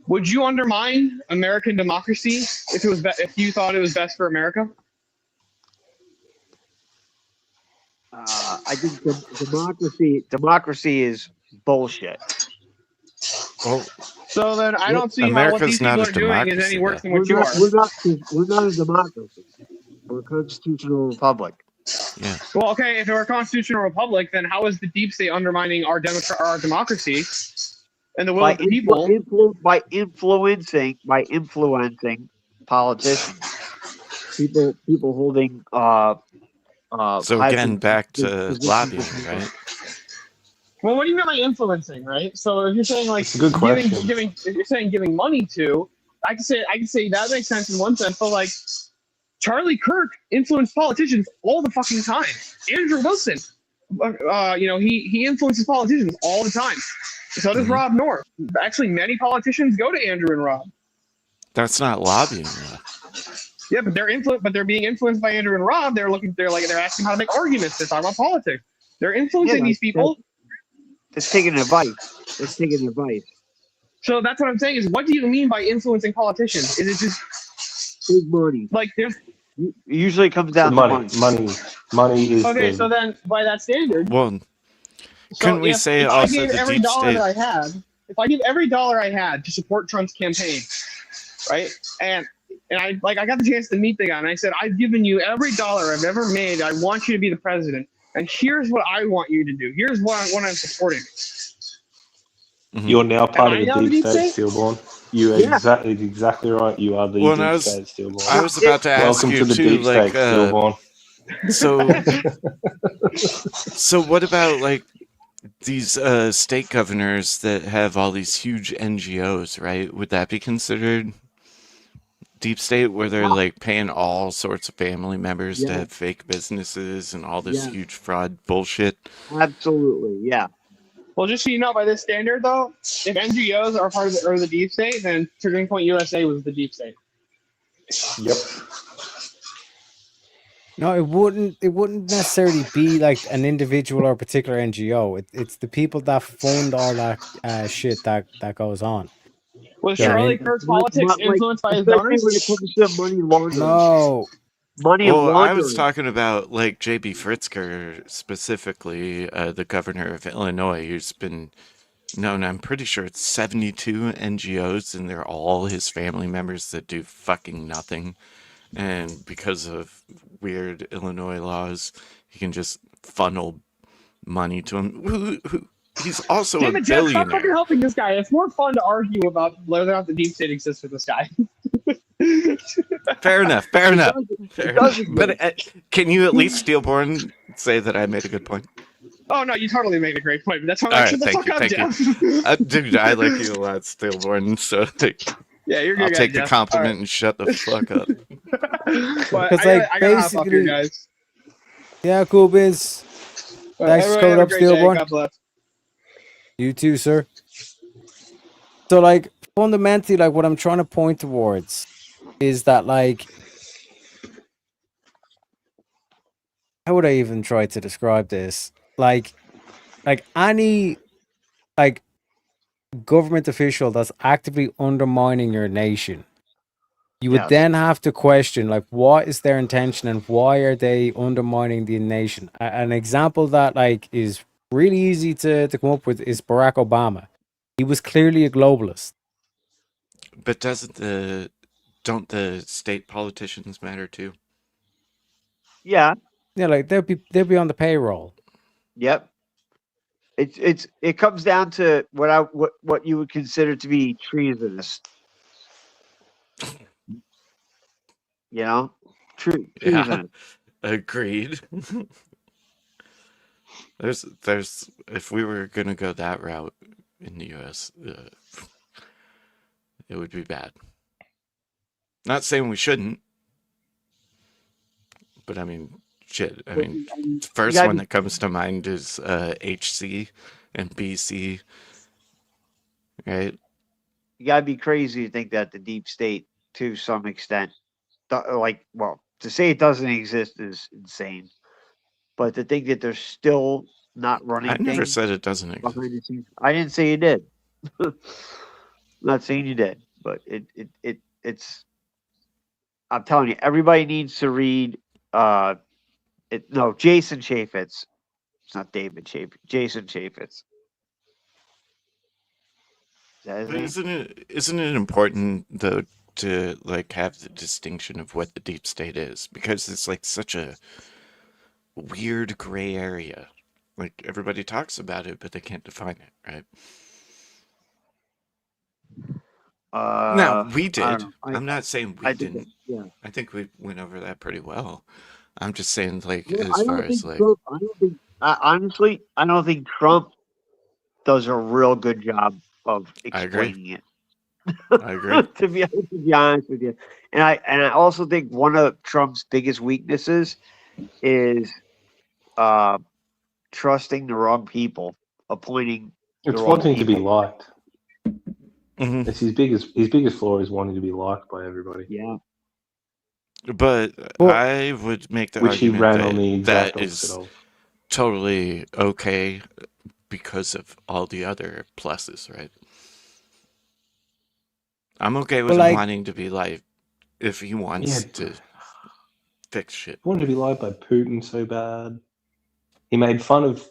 Would you undermine American democracy if it was if you thought it was best for America? I think democracy is bullshit. Well, So then I don't see how what America's these people not are a doing is any democracy, worse than We're what you not, are. we're not a democracy. We're a constitutional republic. Yeah. Well, okay, if we're a constitutional republic, then how is the deep state undermining our democracy and the will of the people? By influencing politicians, people holding So high again, back to positions lobbying, in- right? Well, what do you mean by influencing, right? So if you're saying like It's a good question. if you're saying giving money to, I can say that makes sense in one sense, but like Charlie Kirk influenced politicians all the fucking time. Andrew Wilson, he influences politicians all the time. So does Rob North. Actually, many politicians go to Andrew and Rob. That's not lobbying, though. Yeah, but they're being influenced by Andrew and Rob. They're asking how to make arguments. They're talking about politics. They're influencing these people. It's taking advice. So that's what I'm saying is, what do you mean by influencing politicians? Is it just big money? Like there's It usually comes down to Money is okay. the, So then, by that standard, Well, couldn't we say if also I gave the every deep dollar state? that I had, if I give every dollar I had to support Trump's campaign, right, and I got the chance to meet the guy, and I said, I've given you every dollar I've ever made. I want you to be the president, and here's what I want you to do. Here's what I'm supporting. You're now part Am I of now the the deep deep state, state? Stillborn. You are Yeah. exactly right. You are the Well, and deep I was- state, Stillborn. I was about to ask Welcome you to the too, deep like, state, Stillborn. So what about like these state governors that have all these huge NGOs, right? Would that be considered deep state, where they're like paying all sorts of family members to Yeah. have fake businesses and all this Yeah. huge fraud bullshit? Absolutely, yeah. Well, just so you know, by this standard, though, if NGOs are part of the deep state, then Turning Point USA was the deep state. Yep. No, it wouldn't necessarily be like an individual or a particular NGO. It's the people that fund all that shit that goes on. Was Yeah, I Charlie mean- Kirk's politics influenced by his especially donors? when it comes to money laundering. No. Money Well, I laundering. was talking about like J.B. Fritzker specifically, the governor of Illinois, who's been known, I'm pretty sure it's 72 NGOs, and they're all his family members that do fucking nothing. And because of weird Illinois laws, he can just funnel money to him. He's also Damn a it, Jeff, stop fucking billionaire. helping this guy. It's more fun to argue about whether or not the deep state exists with this guy. Fair enough. Fair enough. Fair enough. doesn't But can you at least, Steelborn, say that I made a good point? Oh, no, you totally made a great point. But that's why I'm All like, right, shut the thank fuck you, up, thank Jeff. Dude, I like you a lot, Steelborn. So like, Yeah, you're a good I'll guy, take the Jeff. compliment All and shut the fuck up. But Because, I like, gotta hop off here, basically- guys. Yeah, cool biz. All right, Thanks for everybody coming have a up, great day. Steelborn. God bless. You too, sir. So, like, fundamentally, like, what I'm trying to point towards is that, like, how would I even try to describe this? Like any, like, government official that's actively undermining your nation, you would Yes. then have to question, like, what is their intention and why are they undermining the nation? An example that, like, is really easy to come up with is Barack Obama. He was clearly a globalist. But don't the state politicians matter too? Yeah. Yeah, like they'll be on the payroll. Yep. It comes down to what you would consider to be treasonous. You know, Yeah, treasonous. agreed. There's if we were gonna go that route in the U.S., it would be bad. Not saying we shouldn't, but I mean, shit. I But, mean, I mean, the you first gotta one be, that comes to mind is HC and BC, right? you gotta be crazy to think that the deep state, to some extent, like, well, to say it doesn't exist is insane. But to think that they're still not I running never things said it doesn't exist. behind the scenes, I didn't say you did. Not saying you did, but it's. I'm telling you, everybody needs to read. No, Jason Chaffetz. It's not David Chaffetz. Jason Chaffetz. Is that his But name? isn't it important though to like have the distinction of what the deep state is, because it's like such a weird gray area. Like everybody talks about it, but they can't define it, right? Now we I don't did. know. I'm not saying we I think that, didn't. yeah. I think we went over that pretty well. I'm just saying, like, No, as I far don't as think like, Trump. I don't think. Honestly, I don't think Trump does a real good job of I agree. explaining it. I agree. to be honest with you, and I also think one of Trump's biggest weaknesses is trusting the wrong people, appointing the It's wrong wanting to be people. liked. Mhm. It's his biggest flaw is wanting to be liked by everybody. Yeah. But Well, I would make the Which he argument ran on the that exact that opposite is of. totally okay because of all the other pluses, right? I'm okay with But him like, wanting to be like, if he Yeah, wants to fix shit. wanted to be liked by Putin so bad. He made fun of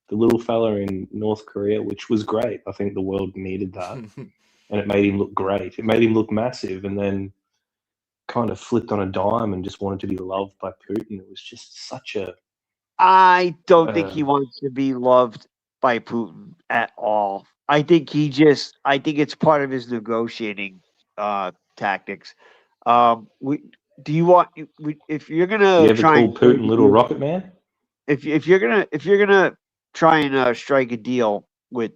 the little fella in North Korea, which was great. I think the world needed that. And it made him look great. It made him look massive, and then kind of flipped on a dime and just wanted to be loved by Putin. It was just such a I don't think he wants to be loved by Putin at all. I think it's part of his negotiating tactics. Do you want if you're gonna You ever try and called strike Putin a Little deal, Rocket Man? if you're gonna try and strike a deal with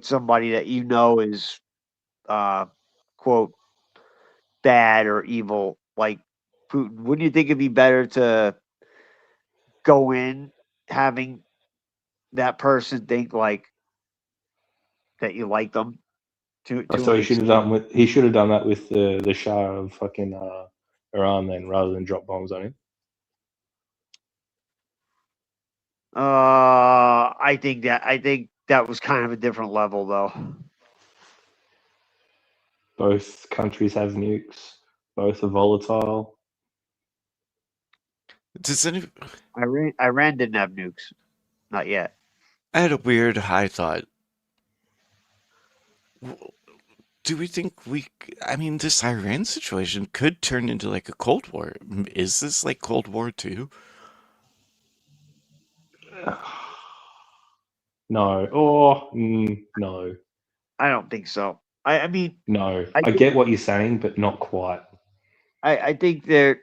somebody that you know is quote bad or evil like Putin, wouldn't you think it'd be better to go in having that person think like that you like them I to thought an he should have extent? done that with the Shah of fucking Iran then, rather than drop bombs on him. I think that was kind of a different level though. Both countries have nukes. Both are volatile. Does any? Iran didn't have nukes, not yet. I had a weird high thought. Do we think I mean, this Iran situation could turn into like a Cold War. Is this like Cold War II? No. Or no. I don't think so. I mean, No. I I think- get what you're saying, but not quite. I think they're.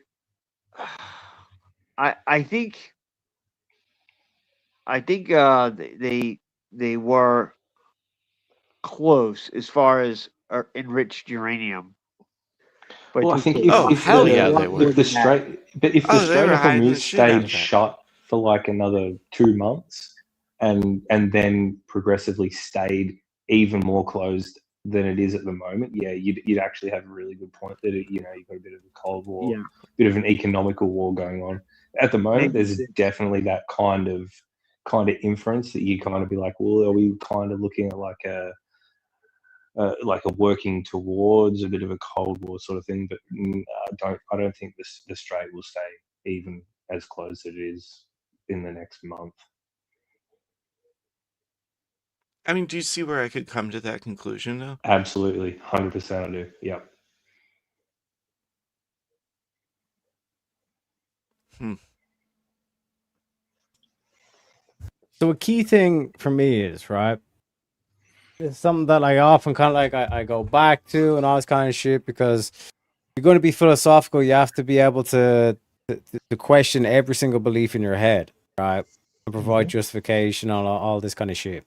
I think they were close as far as enriched uranium. But Well, I just think a if, lot- if hell the, yeah, a lot they more were. if the than that. Strait, but if the Oh, they Strait were of hiding the Hormuz shit out stayed of that. shut for like another 2 months, and then progressively stayed even more closed than it is at the moment, yeah, you'd actually have a really good point that you've got a bit of a Cold War, Yeah. bit of an economical war going on. At the moment, Maybe there's it is. definitely that kind of inference that you kind of be like, well, are we kind of looking at like a working towards a bit of a Cold War sort of thing? But I don't think the Strait will stay even as close as it is in the next month. I mean, do you see where I could come to that conclusion though? Absolutely, 100% I do. Yep. so a key thing for me is, right, it's something that I often kind of like I go back to and all this kind of shit, because if you're going to be philosophical, you have to be able to question every single belief in your head, right, and provide justification on all this kind of shit,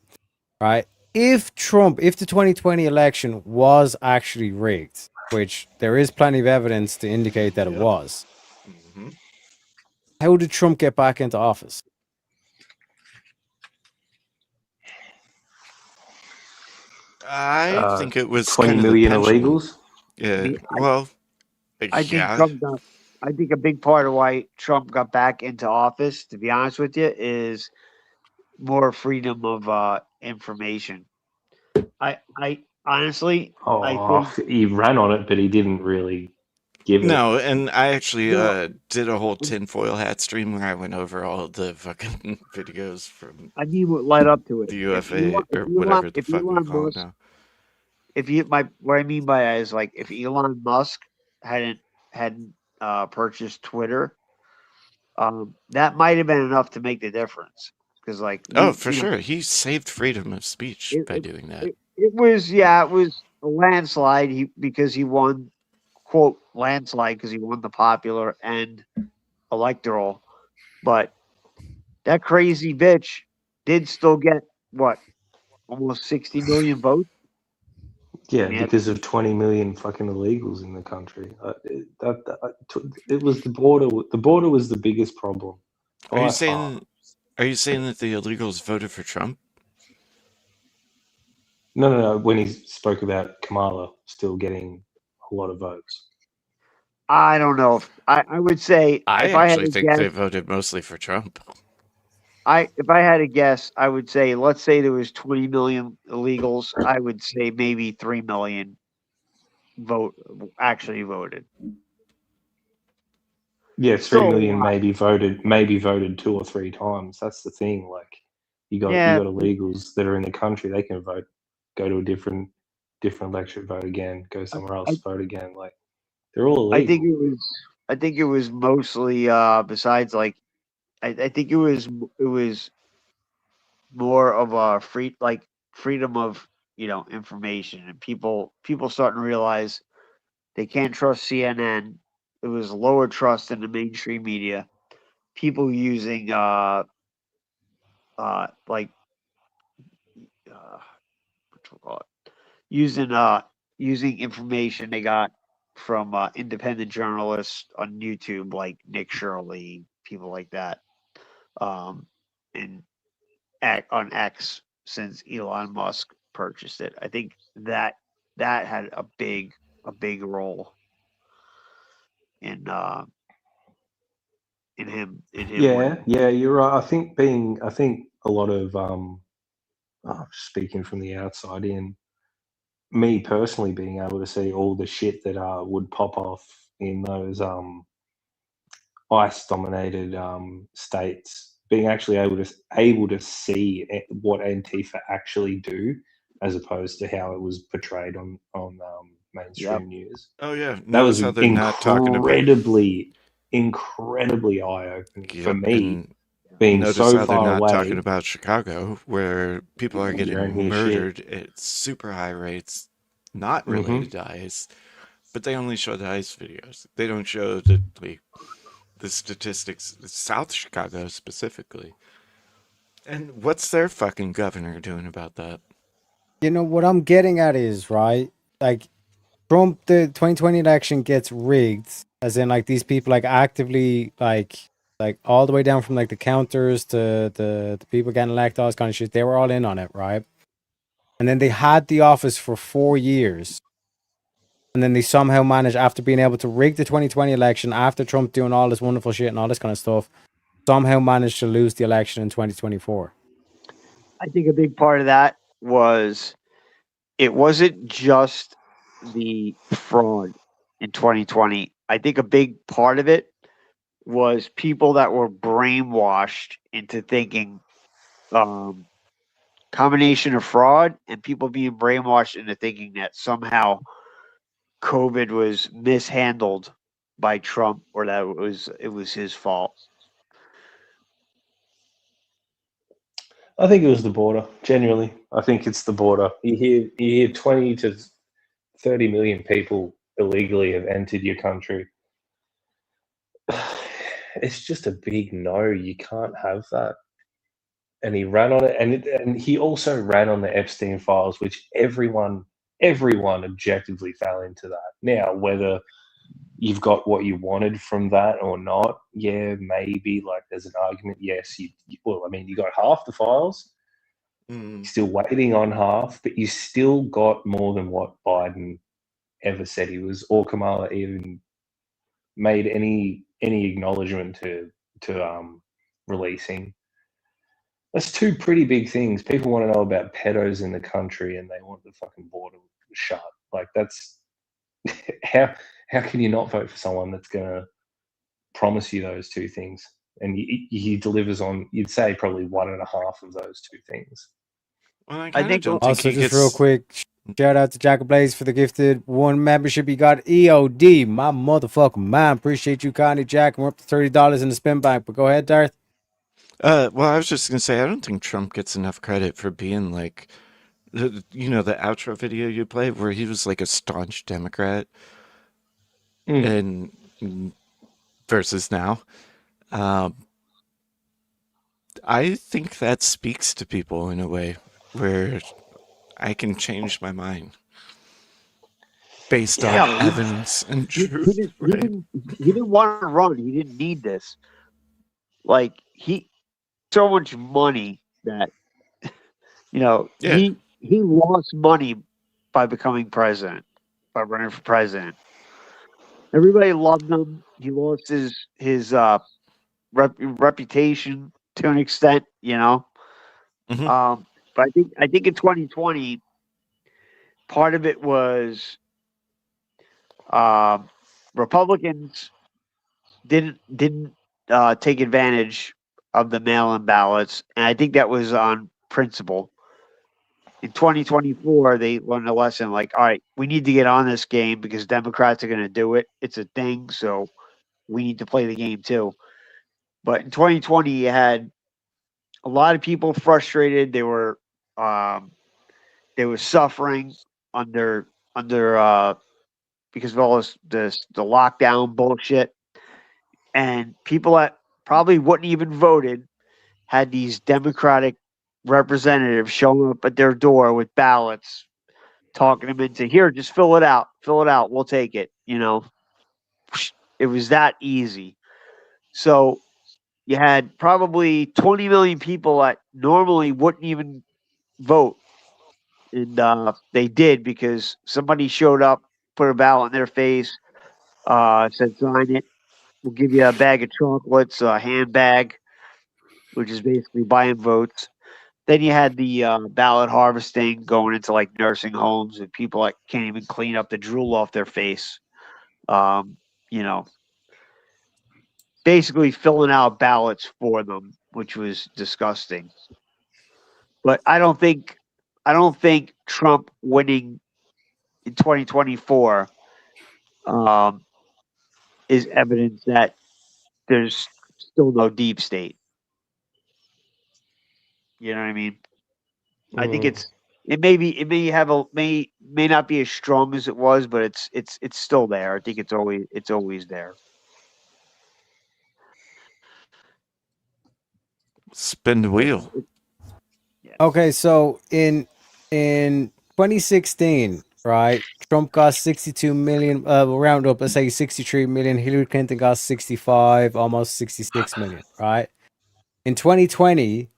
right? If the 2020 election was actually rigged, which there is plenty of evidence to indicate that it was, How did Trump get back into office? I think it was 20 kind of the million pendulum. illegals. Yeah. Well, I think yeah. Trump got. I think a big part of why Trump got back into office, to be honest with you, is more freedom of information. I honestly, I Oh, think he ran on it, but he didn't really give it. No, and I actually No. did a whole tinfoil hat stream where I went over all the fucking videos from I need what led up to it. the If UFA Elon, or if whatever the if fuck we Elon call it Musk, now. if you what I mean by that is like if Elon Musk hadn't purchased Twitter, that might have been enough to make the difference. Because like Oh, for sure. He saved freedom of speech by doing that. it was a landslide. Because he won, quote landslide, because he won the popular and electoral. But that crazy bitch did still get what, almost 60 million votes. Yeah, Yeah. because of 20 million fucking illegals in the country. It was the border. The border was the biggest problem. Are you by saying far. are you saying that the illegals voted for Trump? No. When he spoke about Kamala still getting a lot of votes. I don't know if I would say I if I had actually to think guess, they voted mostly for Trump. if I had to guess, I would say let's say there was 20 million illegals. I would say maybe 3 million actually voted. Yeah, 3 Still a million lot. maybe voted 2 or 3 times. That's the thing. Like you got illegals that are in the country. They can vote, go to a different election, vote again, go somewhere else, vote again. Like they're all illegal. I think it was mostly besides like I think it was more of a freedom of information, and people starting to realize they can't trust CNN. It was lower trust in the mainstream media. People using using information they got from independent journalists on YouTube, like Nick Shirley, people like that, and on X since Elon Musk purchased it. I think that had a big role in him. Yeah, you're right. I think a lot of speaking from the outside in, me personally being able to see all the shit that would pop off in those ICE dominated states, being actually able to see what Antifa actually do, as opposed to how it was portrayed on mainstream news. Oh yeah, that was how they're not talking about incredibly eye-opening for me. and Being notice so how they're far not away, talking about Chicago, where people are You don't getting hear murdered at super high rates, not related to ICE, but they only show the ICE videos. They don't show the statistics, South Chicago specifically. And what's their fucking governor doing about that? You know what I'm getting at is, right, like Trump, the 2020 election gets rigged, as in like these people like actively like all the way down from like the counters to the people getting elected, all this kind of shit. They were all in on it, right? And then they had the office for 4 years. And then they somehow managed, after being able to rig the 2020 election, after Trump doing all this wonderful shit and all this kind of stuff, somehow managed to lose the election in 2024. I think a big part of that was it wasn't just the fraud in 2020. I think a big part of it was people that were brainwashed into thinking combination of fraud and people being brainwashed into thinking that somehow COVID was mishandled by Trump, or that it was his fault. I think it was the border. Genuinely, I think it's the border. You hear 20 to 30 million people illegally have entered your country. It's just a big no. You can't have that. And he ran on it, and he also ran on the Epstein files, which everyone objectively fell into that. Now, whether you've got what you wanted from that or not. Yeah, maybe. Like, there's an argument. Yes, you got half the files. You're still waiting on half, but you still got more than what Biden ever said he was, or Kamala even made any acknowledgement to releasing. That's two pretty big things. People want to know about pedos in the country, and they want the fucking border shut. Like, that's how can you not vote for someone that's going to promise you those two things? And he delivers on, you'd say, probably one and a half of those two things. Well, I think also, just real quick, shout out to Jack Blaze for the gifted one membership. You got EOD, my motherfucking man. Appreciate you, Connie Jack. We're up to $30 in the spin bank. But go ahead, Darth. Well, I was just gonna say, I don't think Trump gets enough credit for being like, the outro video you played where he was like a staunch Democrat, and versus now. I think that speaks to people in a way where I can change my mind based on evidence and truth. He didn't want to run. He didn't need this. Like, so much money that, he lost money by becoming president, by running for president. Everybody loved him. He lost his reputation to an extent, But I think in 2020, part of it was Republicans didn't take advantage of the mail-in ballots, and I think that was on principle. In 2024, they learned a lesson. Like, all right, we need to get on this game because Democrats are going to do it. It's a thing, so we need to play the game too. But in 2020, you had a lot of people frustrated. They were suffering under because of all the lockdown bullshit, and people that probably wouldn't even voted had these Democratic representatives showing up at their door with ballots, talking them into, here, just fill it out, we'll take it. It was that easy. So you had probably 20 million people that normally wouldn't even vote. And they did because somebody showed up, put a ballot in their face, said, sign it. We'll give you a bag of chocolates, a handbag, which is basically buying votes. Then you had the ballot harvesting going into like nursing homes and people that can't even clean up the drool off their face. Basically filling out ballots for them, which was disgusting. But I don't think Trump winning in 2024 is evidence that there's still no deep state. You know what I mean? I think it may not be as strong as it was, but it's still there. I think it's always there. Spin the wheel. Okay, so in 2016, right, Trump got 62 million, we'll round up, let's say 63 million. Hillary Clinton got 65, almost 66 million, right? In 2020,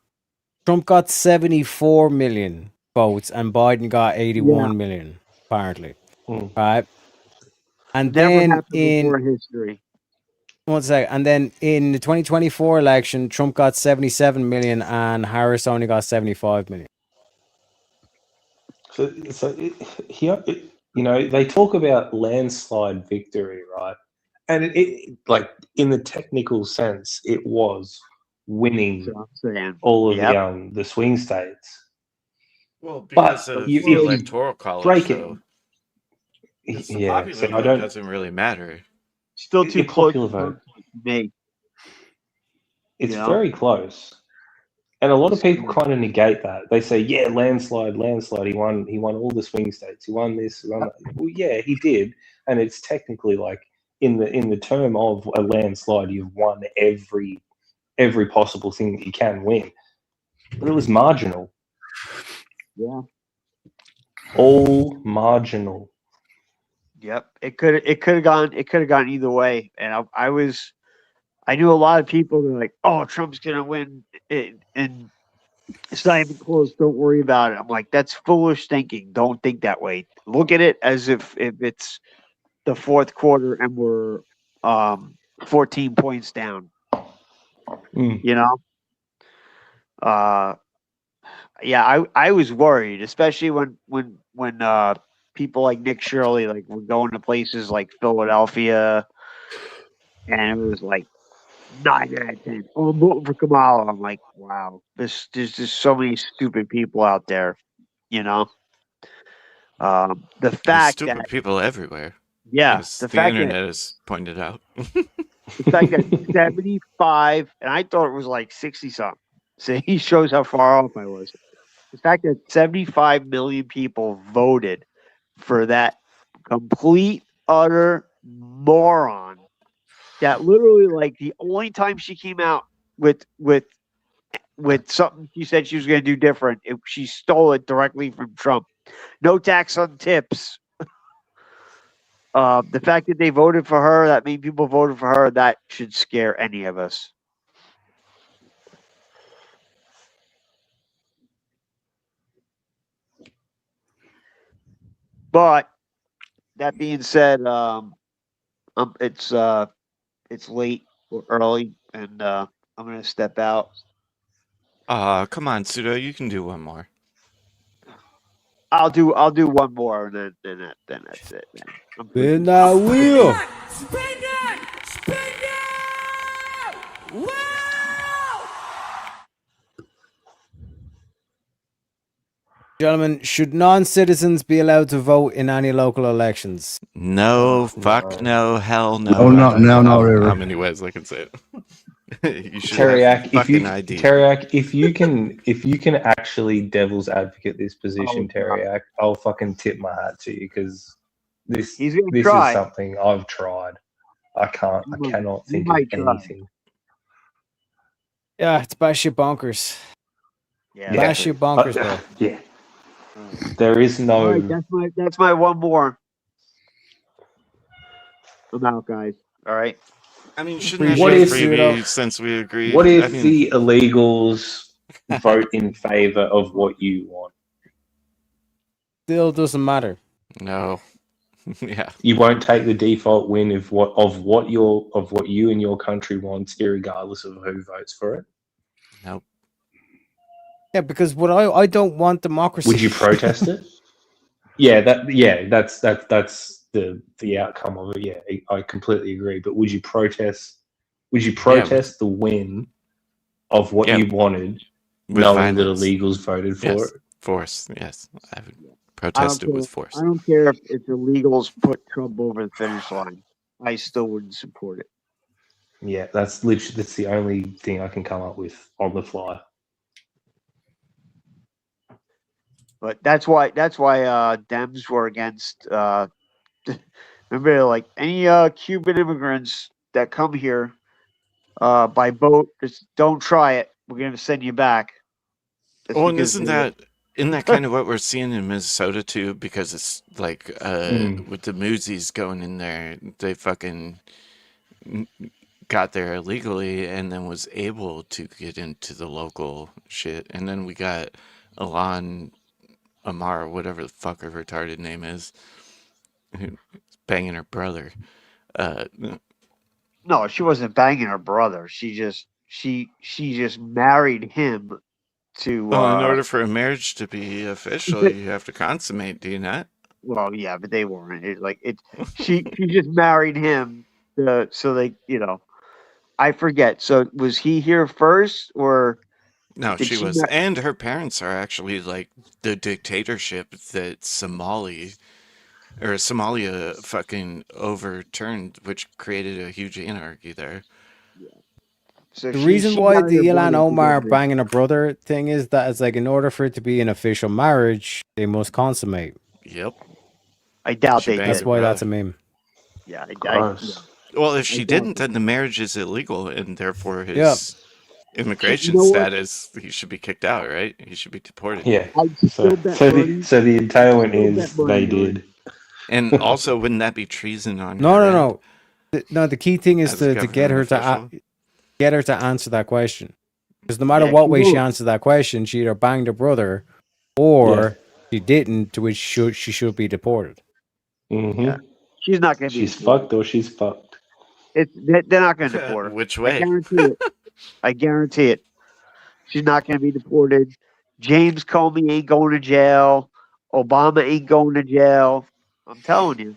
Trump got 74 million votes and Biden got 81 million, apparently, right? And then in history. One second. And then in the 2024 election, Trump got 77 million and Harris only got 75 million. So they talk about landslide victory, right? And it like in the technical sense, it was winning all of the swing states. Well, because of the electoral college, break it. Though, the popular vote doesn't really matter. Still too close to vote. Me. It's very close. And a lot of people kind of negate that. They say, yeah, landslide. He won all the swing states. He won this, he won that. Well, yeah, he did. And it's technically like in the term of a landslide, you've won every possible thing that you can win. But it was marginal. Yeah. All marginal. Yep, it could have gone either way, and I knew a lot of people who were like, "Oh, Trump's gonna win," and it's not even close. Don't worry about it. I'm like, that's foolish thinking. Don't think that way. Look at it as if it's the fourth quarter and we're 14 points down. You know. Yeah, I was worried, especially when people like Nick Shirley like were going to places like Philadelphia, and it was like 9 out of 10. Oh, I'm voting for Kamala. I'm like, wow, there's just so many stupid people out there, you know. The There's fact stupid that people everywhere. yeah, as the the fact internet that has pointed out. the fact that 75, and I thought it was like 60 something. So he shows how far off I was. The fact that 75 million people voted for that complete, utter moron that literally, like, the only time she came out with something she said she was going to do different, she stole it directly from Trump. No tax on tips. The fact that they voted for her, that many people voted for her, that should scare any of us. But that being said, it's late or early, and I'm gonna step out. Come on, Pseudo, you can do one more. I'll do one more, and then that's it. Man. Spin that wheel. Gentlemen, should non-citizens be allowed to vote in any local elections? No, fuck no, hell no. No, not I don't now, know not ever. how many ways I can say it. You should Teriak, have fucking ID. Teriak, if you can actually devil's advocate this position, Oh, Teriak, I'll fucking tip my hat to you because this He's gonna is try. something I've tried. I cannot he think of might try. anything. Yeah, it's batshit bonkers. Yeah. Batshit bonkers, bro. Yeah. There is no. All right, that's my one more. I'm out, guys. All right. I mean, shouldn't that What be a if- freebie since we agreed? What if I mean, the illegals vote in favor of what you want? Still doesn't matter. No. Yeah. You won't take the default win of what you and your country wants, irregardless of who votes for it. Nope. Yeah, because what I don't want democracy. Would you protest it? That's the outcome of it. Yeah, I completely agree. But would you protest? Would you protest the win of what you wanted, With knowing violence. that illegals voted for Yes. it? Force. Yes, I would protest it with force. I don't care if illegals put Trump over the finish line. I still wouldn't support it. Yeah, that's the only thing I can come up with on the fly. But that's why Dems were against. Remember, like any Cuban immigrants that come here by boat, just don't try it. We're gonna send you back. That's Well, and because isn't they- that kind of what we're seeing in Minnesota too? Because it's like with the Moosies going in there, they fucking got there illegally and then was able to get into the local shit. And then we got Ilhan Omar, whatever the fuck her retarded name is, who banging her brother. No, she wasn't banging her brother. She just married him to. Well, in order for a marriage to be official, you have to consummate, do you not? Well, yeah, but they weren't. She just married him, so they, I forget. So was he here first, or No, did she she was. not- And her parents are actually like the dictatorship that Somalia fucking overturned, which created a huge anarchy there. So The she- reason she why married the her Ilhan brother to Omar get the- banging a brother thing is that it's like in order for it to be an official marriage, they must consummate. Yep. I doubt She they banged That's her why brother. that's a meme. Yeah, Well, if I she doubt didn't, it. then the marriage is illegal, and therefore his Yep. immigration You know what? status, he should be kicked out, right? He should be deported. Yeah. I'd So still bet the money- entailment still is bet money they on did. And also, wouldn't that be treason on No, her no, end no. No, the key thing is as a to get her government to official? get her to answer that question. Because no matter Yeah, what she way she won't. answered that question, she either banged her brother or she didn't, to which she should be deported. Yeah. She's not going to be She's deported. fucked or she's fucked. They're not going to deport her. Which I way? guarantee it. I guarantee it. She's not going to be deported. James Comey ain't going to jail. Obama ain't going to jail. I'm telling you.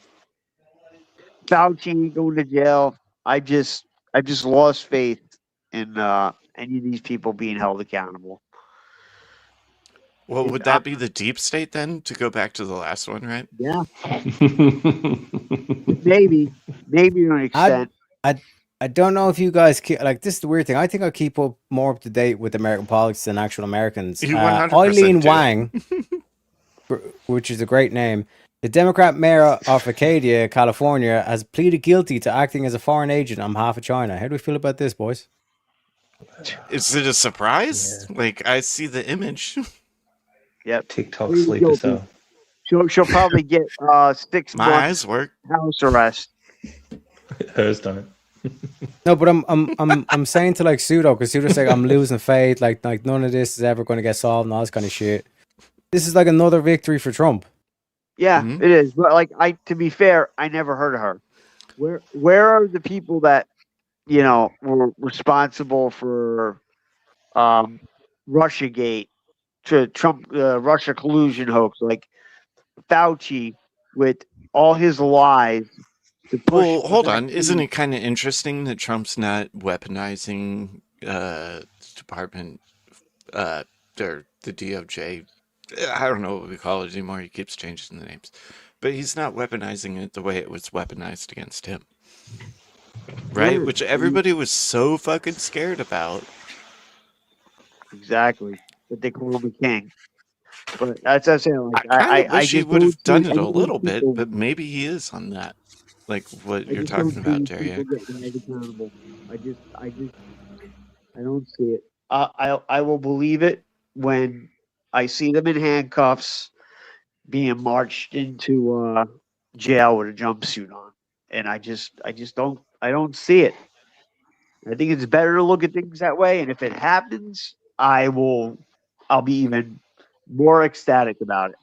Fauci ain't going to jail. I just lost faith in any of these people being held accountable. Well, And would that be the deep state then? To go back to the last one, right? Yeah. Maybe to an extent. I don't know if you guys like this is the weird thing. I think I keep more up to date with American politics than actual Americans. You 100% Eileen do. Wang, which is a great name, the Democrat mayor of Acadia, California, has pleaded guilty to acting as a foreign agent on behalf of China. How do we feel about this, boys? Is it a surprise? Like, I see the image. Yep. TikTok Pleaded sleeper guilty. cell. She'll probably get 6 My months eyes work. house arrest. Hers don't. No, but I'm saying to like Pseudo, because Pseudo's like, I'm losing faith, like none of this is ever going to get solved and all this kind of shit. This is like another victory for Trump. Yeah, Mhm. it is. But like, to be fair, I never heard of her. Where are the people that were responsible for RussiaGate, to Trump Russia collusion hoax, like Fauci with all his lies to push? Well, hold the on. Isn't vaccine? it kind of interesting that Trump's not weaponizing the department, or the DOJ? I don't know what we call it anymore. He keeps changing the names. But he's not weaponizing it the way it was weaponized against him. Right? Yeah, Which everybody was so fucking scared about. exactly. But they call him a king. But that's what I'm saying. Like, I kind of wish he just would don't have done see it a any of little these bit, people- but maybe he is on that. Like what I you're just don't talking see about, these Jerry. people getting held accountable. I don't see it. I will believe it when I see them in handcuffs being marched into jail with a jumpsuit on, and I just don't see it. I think it's better to look at things that way, and if it happens, I'll be even more ecstatic about it.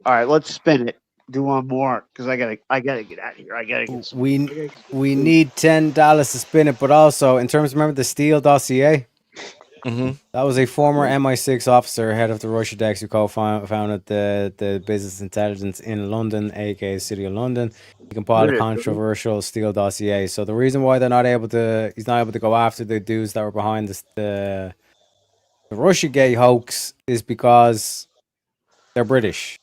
All right, let's spin it. Do one more because I gotta get out of here. I gotta get some. We need $10 to spin it, but also in terms, remember the Steele dossier? Mm-hmm. That was a former MI6 officer, head of the Russia Dex, who co-founded the business intelligence in London, aka City of London. He compiled a Really? controversial Steele dossier. So the reason why he's not able to go after the dudes that were behind the Russiagate hoax is because they're British.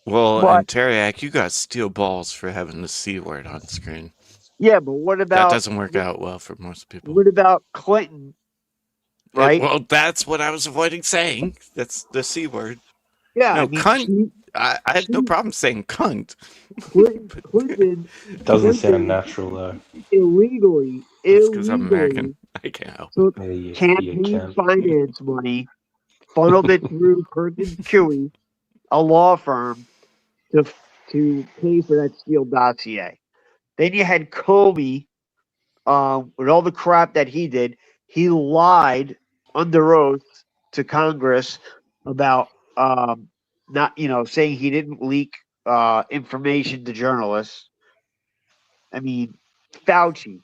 Well, But- and Teriak, you got steel balls for having the C word on screen. Yeah, but what That about doesn't work out well for most people. what about Clinton? Right? Well, that's what I was avoiding saying. That's the C word. Yeah, No, I mean, cunt. I have no problem saying cunt. Clinton Doesn't sound natural though. illegally. That's because I'm American. I can't help it. took Yeah, you campaign can. finance money, funneled it through Perkins Coie, a law firm, to pay for that Steele dossier. Then you had Comey, with all the crap that he did. He lied under oath to Congress about not saying he didn't leak information to journalists. I mean, Fauci,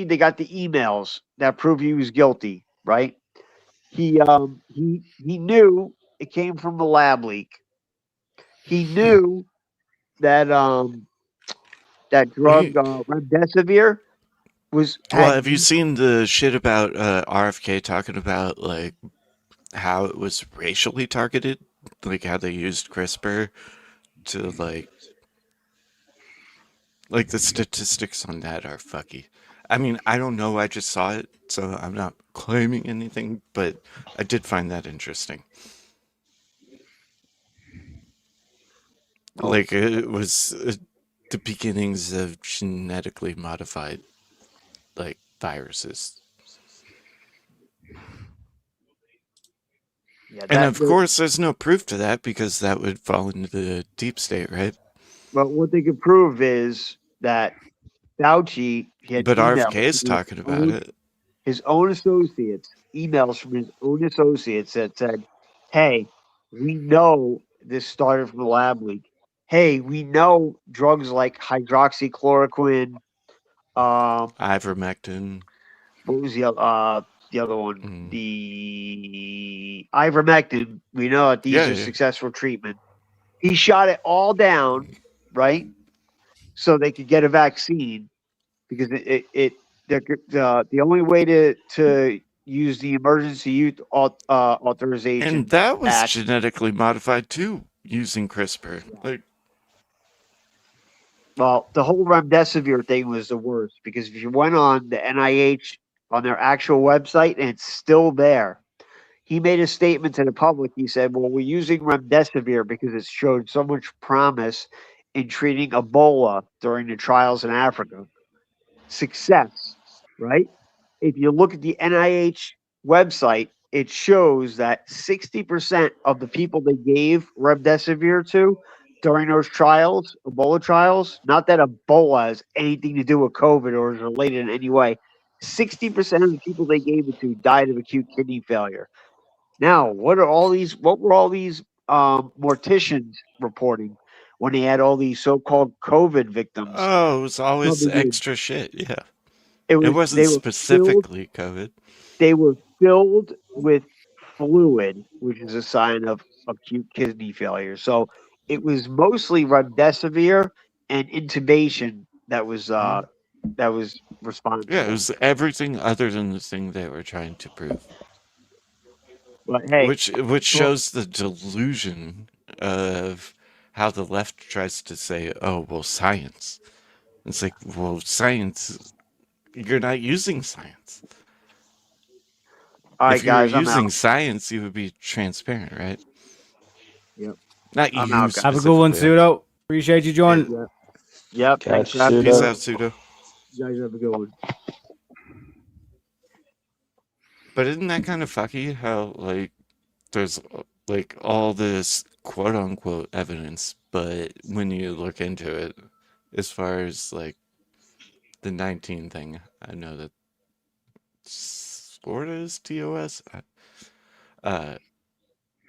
they got the emails that prove he was guilty, right? He knew it came from a lab leak. He knew that that drug remdesivir was. Well, have you seen the shit about RFK talking about like how it was racially targeted, like how they used CRISPR to like the statistics on that are fucky. I mean, I don't know. I just saw it, so I'm not claiming anything, but I did find that interesting. Like it was the beginnings of genetically modified like viruses. Yeah, And of course, there's no proof to that because that would fall into the deep state, right? But what they could prove is that Fauci had But emails RFK is from talking about it. his own associates, emails from his own associates that said, "Hey, we know this started from a lab leak. Hey, we know drugs like hydroxychloroquine, Ivermectin. what was the other one? Mm. The ivermectin. We know that these Yeah, are yeah. successful treatment. He shot it all down, right? So they could get a vaccine because the only way to use the emergency use authorization And that was act. genetically modified too, using CRISPR. Like, Well, the whole remdesivir thing was the worst because if you went on the NIH on their actual website and it's still there, he made a statement to the public. He said, "Well, we're using remdesivir because it showed so much promise in treating Ebola during the trials in Africa. Success, right? If you look at the NIH website, it shows that 60% of the people they gave remdesivir to during those trials, Ebola trials, not that Ebola has anything to do with COVID or is related in any way, 60% of the people they gave it to died of acute kidney failure. Now, what were all these morticians reporting when they had all these so-called COVID victims? oh, it was always Probably did. extra shit. Yeah. It It was wasn't they were filled specifically COVID. they were filled with fluid, which is a sign of acute kidney failure. So it was mostly remdesivir and intubation that was responsible. Yeah, it was everything other than the thing they were trying to prove. But hey, Which shows the delusion of how the left tries to say, "Oh, well, science." It's like, well, science. You're not using science. all right, If you were guys, I'm using out. science, you would be transparent, right? Yep. Not I'm you. out, guys. Have a good one, specifically. Pseudo. Appreciate you joining. Yep. Thanks for having me. Peace out, Pseudo. You guys have a good one. But isn't that kind of fucky how, like, there's, like, all this quote unquote evidence, but when you look into it, as far as, like, the 19 thing, I know that Florida is TOS.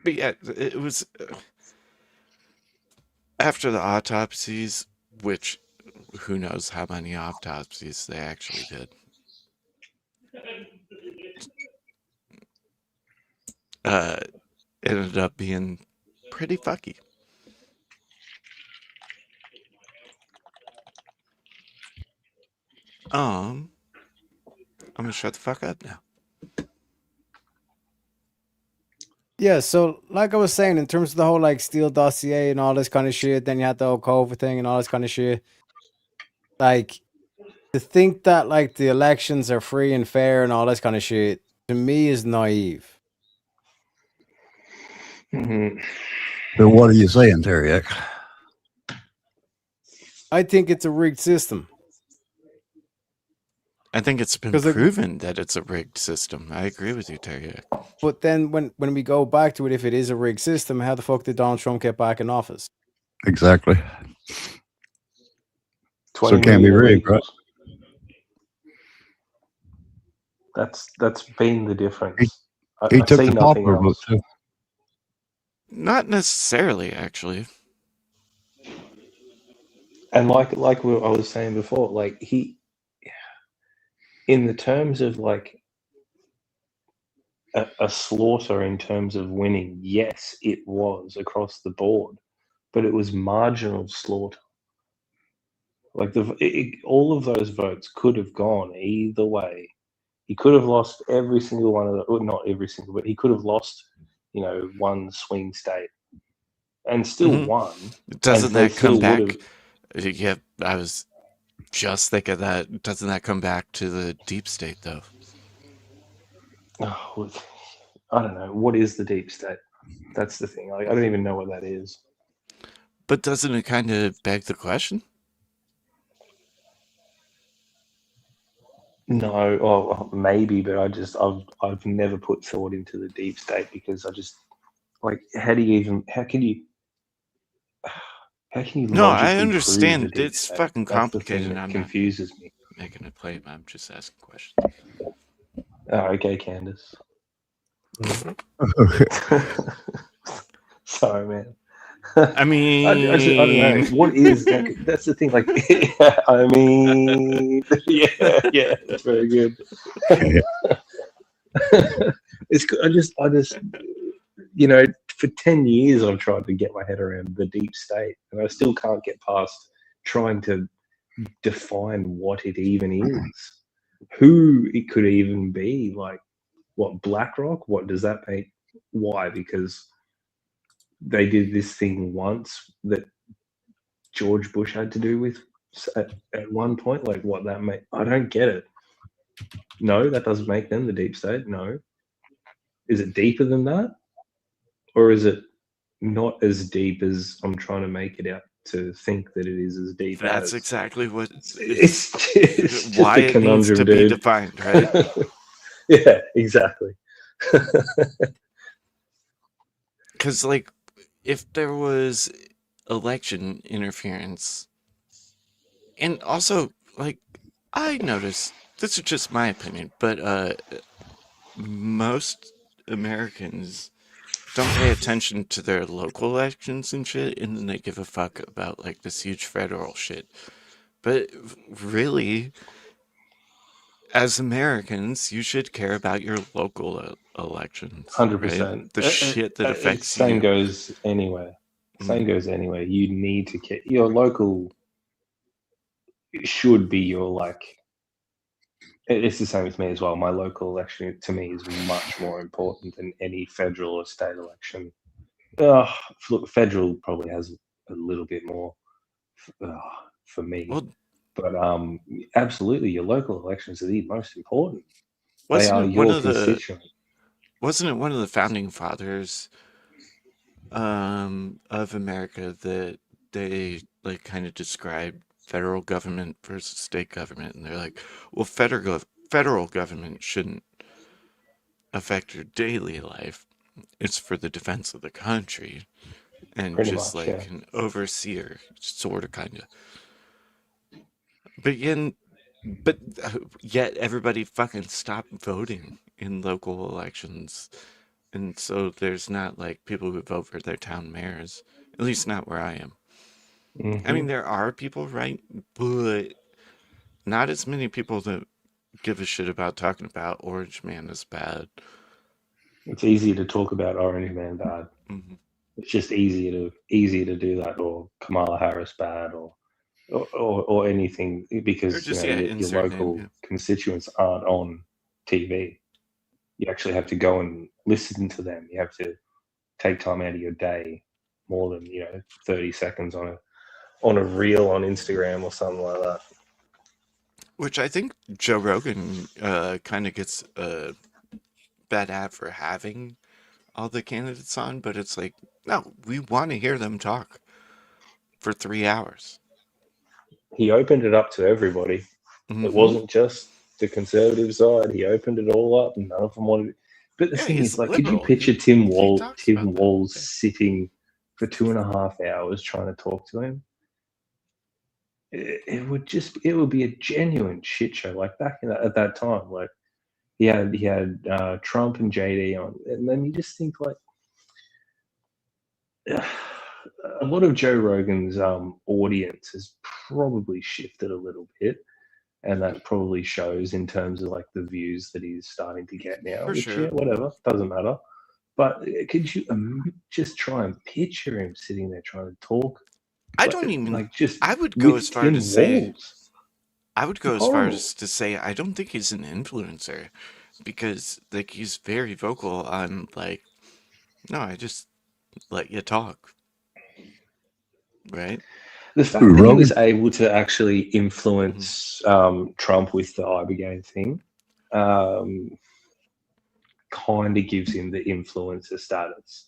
But yeah, it was after the autopsies, which who knows how many autopsies they actually did. Ended up being pretty fucky. I'm gonna shut the fuck up now. Yeah, so like I was saying, in terms of the whole like Steele dossier and all this kind of shit, then you had the whole COVID thing and all this kind of shit. Like, to think that like the elections are free and fair and all this kind of shit, to me is naive. So what are you saying, Terry? I think it's a rigged system. I think it's been 'Cause, like, proven that it's a rigged system. I agree with you, Terry. But then when we go back to it, if it is a rigged system, how the fuck did Donald Trump get back in office? Exactly. So 20 it can't be million rigged, right? That's been the difference. He I took see the nothing popular vote else. too. Not necessarily, actually. And like what I was saying before, like in the terms of like a slaughter in terms of winning, yes, it was across the board, but it was marginal slaughter. Like all of those votes could have gone either way. He could have lost every single one of the, well, not every single, but he could have lost, one swing state and still won. Doesn't and they that come still back? would've- Yeah, I was just thinking that. Doesn't that come back to the deep state, though? Oh, I don't know. What is the deep state? That's the thing. Like, I don't even know what that is. But doesn't it kind of beg the question? No, maybe, but I've never put thought into the deep state because Like, how can you No, I logically prove understand. the deep It's state? fucking That's the thing complicated. that I'm not confuses me. making a claim. I'm just asking questions. Oh, okay, Candace. Sorry, man. I mean, I don't know. What is that? That's the thing. Like, I mean, yeah, that's very good. It's good. I just, for 10 years, I've tried to get my head around the deep state, and I still can't get past trying to define what it even is, who it could even be. Like, what, BlackRock? What does that make? Why? Because they did this thing once that George Bush had to do with at one point. Like, what that make? I don't get it. No, that doesn't make them the deep state. No. Is it deeper than that? Or is it not as deep as I'm trying to make it out to think that it is as deep that's as? exactly what It's just why a it needs to conundrum, be dude. defined, right? Yeah, exactly. Because, like, if there was election interference, and also, like, I noticed, this is just my opinion, but most Americans don't pay attention to their local elections and shit, and then they give a fuck about, like, this huge federal shit. But really, as Americans, you should care about your local elections. 100%. Right? The shit that affects Same you. goes anywhere. Same goes anywhere. You need to care. Your local should be your, like, it's the same with me as well. My local election to me is much more important than any federal or state election. Look, federal probably has a little bit more for me. But absolutely, your local elections are the most important. They are your constituent. Wasn't it one of the founding fathers of America that they, like, kind of described federal government versus state government, and they're like, well, federal government shouldn't affect your daily life. It's for the defense of the country, and Pretty just much, like yeah. an overseer, sort of, kind of. But yet everybody fucking stopped voting in local elections, and so there's not, like, people who vote for their town mayors, at least not where I am. I mean, there are people, right? But not as many people that give a shit about talking about Orange Man is bad. It's easier to talk about Orange Man bad. Mm-hmm. It's just easier to do that, or Kamala Harris bad, or anything, because just, your insert local name, constituents aren't on TV. You actually have to go and listen to them. You have to take time out of your day, more than 30 seconds on a reel on Instagram or something like that. Which I think Joe Rogan kind of gets a bad ad for having all the candidates on, but it's like, no, we want to hear them talk for 3 hours. He opened it up to everybody. Mm-hmm. It wasn't just the conservative side. He opened it all up, and none of them wanted it. But the thing is, like, liberal. could you picture Tim Walz sitting for 2.5 hours trying to talk to him? It would be a genuine shit show. Like, back at that time, like, he had Trump and JD on, and then you just think, like, a lot of Joe Rogan's audience has probably shifted a little bit, and that probably shows in terms of, like, the views that he's starting to get now. For sure. Yeah, whatever, doesn't matter. But could you just try and picture him sitting there trying to talk? I don't even like, just. I would go with as far Tim to say. Walz. I would go as Horrible. far as to say I don't think he's an influencer, because, like, he's very vocal on, like, no, I just let you talk, right? The fact that he was able to actually influence Trump with the Ibogaine thing kind of gives him the influencer status.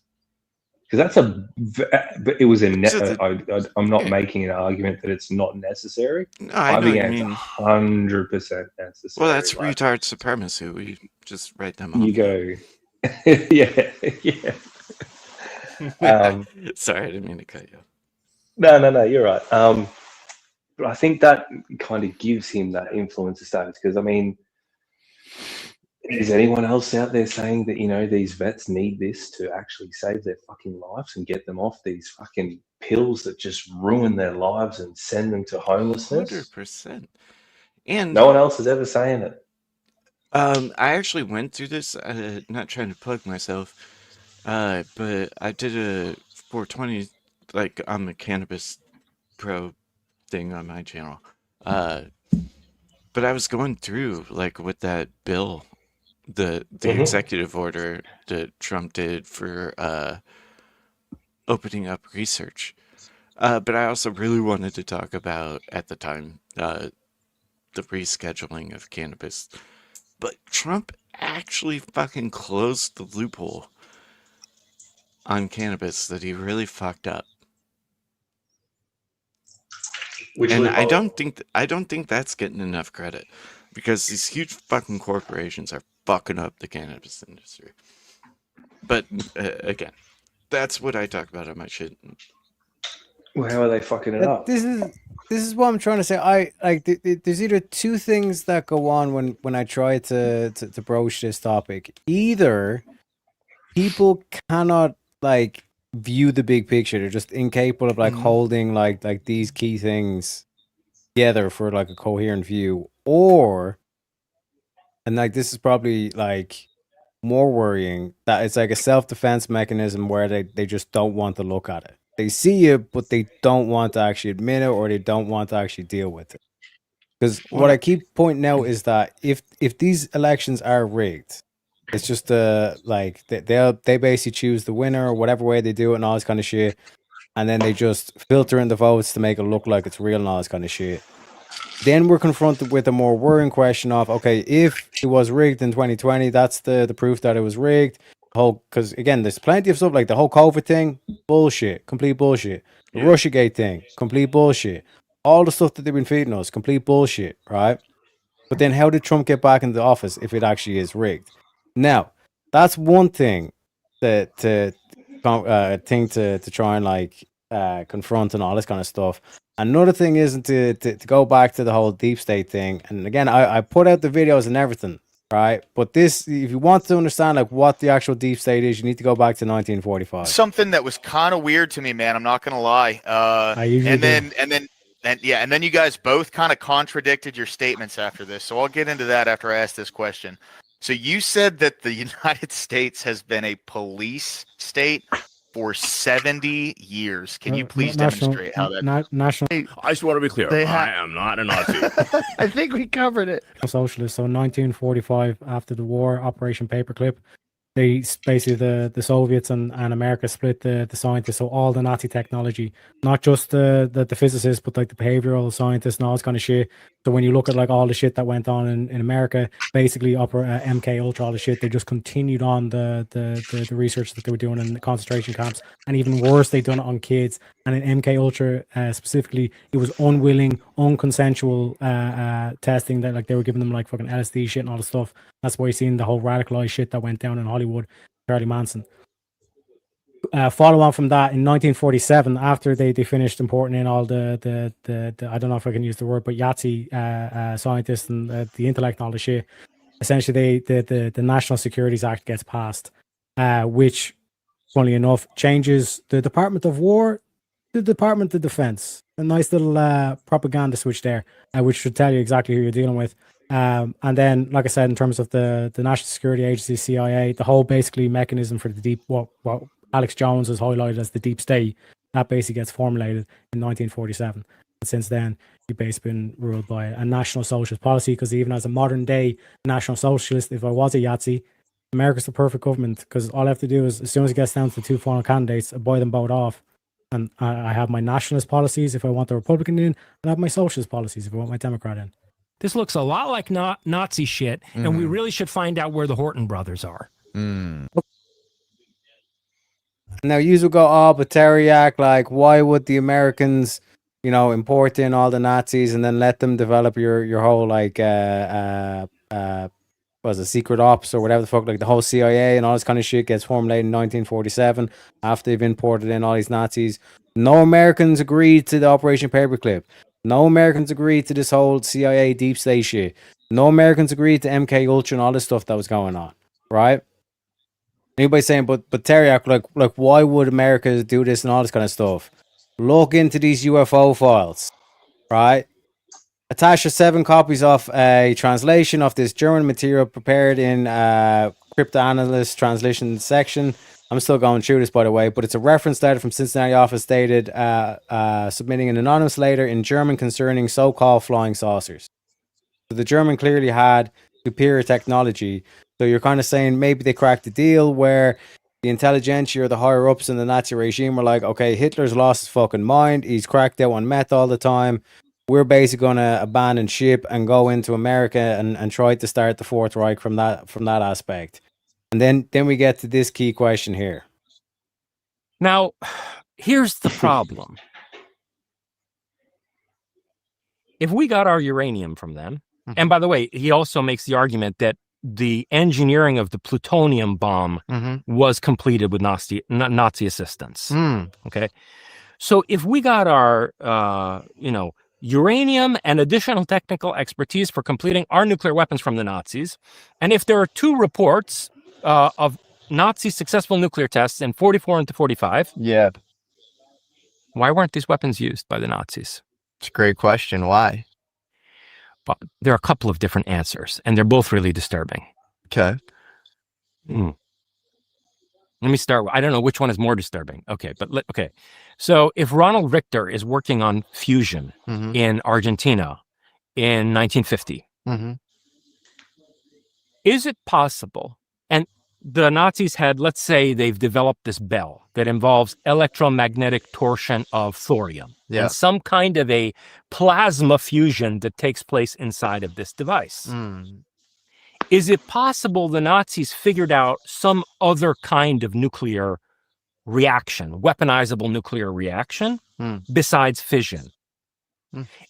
Because but it was I'm not making an argument that it's not necessary. No, I know what you Ibogaine's mean. 100% necessary. Well, that's like, retard supremacy. We just write them off. you go, yeah. Sorry, I didn't mean to cut you. No, you're right. But I think that kind of gives him that influence status because, I mean, is anyone else out there saying that, these vets need this to actually save their fucking lives and get them off these fucking pills that just ruin their lives and send them to homelessness? 100%. And no one else is ever saying it. I actually went through this, not trying to plug myself, but I did a 420, like, on the Cannabis Pro thing on my channel. But I was going through, like, with that bill, the executive order that Trump did for opening up research. But I also really wanted to talk about, at the time, the rescheduling of cannabis. But Trump actually fucking closed the loophole on cannabis that he really fucked up. And I don't think that's getting enough credit because these huge fucking corporations are fucking up the cannabis industry. But again, that's what I talk about on my shit. Well, how are they fucking it up? This is what I'm trying to say. There's either two things that go on when I try to broach this topic. Either people cannot like view the big picture; they're just incapable of like holding like these key things together for like a coherent view, or and like this is probably like more worrying that it's like a self-defense mechanism where they just don't want to look at it. They see it, but they don't want to actually admit it, or they don't want to actually deal with it. Because what I keep pointing out is that if these elections are rigged, it's just like they basically choose the winner or whatever way they do it and all this kind of shit, and then they just filter in the votes to make it look like it's real and all this kind of shit. Then we're confronted with a more worrying question of, okay, if it was rigged in 2020, that's the proof that it was rigged. Because again, there's plenty of stuff like the whole COVID thing, bullshit, complete bullshit. The Russiagate thing, complete bullshit. All the stuff that they've been feeding us, complete bullshit, right? But then how did Trump get back into office if it actually is rigged? Now, that's one thing to try and like confront and all this kind of stuff. Another thing isn't to go back to the whole deep state thing. And again, I put out the videos and everything. Right, but this, if you want to understand like what the actual deep state is, you need to go back to 1945. Something that was kind of weird to me, man. I'm not gonna lie. And then you guys both kind of contradicted your statements after this. So I'll get into that after I ask this question. So you said that the United States has been a police state for 70 years. Can you please demonstrate how that? National. I just want to be clear. I am not a Nazi. I think we covered it. Socialist. So 1945, after the war, Operation Paperclip, they basically the Soviets and America split the scientists. So all the Nazi technology, not just the physicists, but like the behavioral scientists and all this kind of shit. So when you look at like all the shit that went on in America, basically MK Ultra, all the shit, they just continued on the research that they were doing in the concentration camps, and even worse, they done it on kids. And in MK Ultra specifically, it was unwilling, unconsensual testing that like they were giving them like fucking LSD shit and all the stuff. That's why you're seeing the whole radicalized shit that went down in Hollywood, Charlie Manson. Follow on from that, in 1947, after they finished importing in all the I don't know if I can use the word, but Yahtzee scientists and the intellect and all the shit, essentially the National Securities Act gets passed, which, funnily enough, changes the Department of War to the Department of Defense. A nice little propaganda switch there, which should tell you exactly who you're dealing with. And then, like I said, in terms of the National Security Agency, CIA, the whole basically mechanism for the deep, what Alex Jones has highlighted as the deep state, that basically gets formulated in 1947. And since then, you've basically been ruled by a national socialist policy, because even as a modern day national socialist, if I was a Yahtzee, America's the perfect government, because all I have to do is, as soon as it gets down to the two final candidates, I buy them both off. And I have my nationalist policies if I want the Republican in, and I have my socialist policies if I want my Democrat in. This looks a lot like Nazi shit, and we really should find out where the Horton brothers are. Now, you will go, oh, but Teriak, like, why would the Americans, import in all the Nazis and then let them develop your whole, like, was a secret ops or whatever the fuck, like the whole CIA and all this kind of shit gets formulated in 1947 after they've imported in all these Nazis. No Americans agreed to the Operation Paperclip. No Americans agreed to this whole CIA deep state shit. No Americans agreed to MK Ultra and all this stuff that was going on, right? Anybody saying, but Teriak, like, why would America do this and all this kind of stuff? Look into these UFO files, right? Attach 7 copies of a translation of this German material prepared in cryptanalyst translation section. I'm still going through this, by the way, but it's a reference letter from Cincinnati office dated submitting an anonymous letter in German concerning so-called flying saucers. So the German clearly had superior technology. So you're kind of saying maybe they cracked the deal where the intelligentsia or the higher ups in the Nazi regime were like, okay, Hitler's lost his fucking mind. He's cracked out on meth all the time. We're basically going to abandon ship and go into America and try to start the Fourth Reich from that aspect. And then we get to this key question here. Now, here's the problem. If we got our uranium from them, and by the way, he also makes the argument that the engineering of the plutonium bomb was completed with Nazi assistance. Okay. So if we got our, uranium and additional technical expertise for completing our nuclear weapons from the Nazis, and if there are 2 reports of Nazi successful nuclear tests in 44 into 45, why weren't these weapons used by the Nazis? It's a great question. Why? But there are a couple of different answers, and they're both really disturbing. Okay. Let me start. I don't know which one is more disturbing. Okay, okay. So if Ronald Richter is working on fusion in Argentina in 1950, is it possible? And the Nazis had, let's say, they've developed this bell that involves electromagnetic torsion of thorium and some kind of a plasma fusion that takes place inside of this device. Is it possible the Nazis figured out some other kind of nuclear reaction, weaponizable nuclear reaction, besides fission?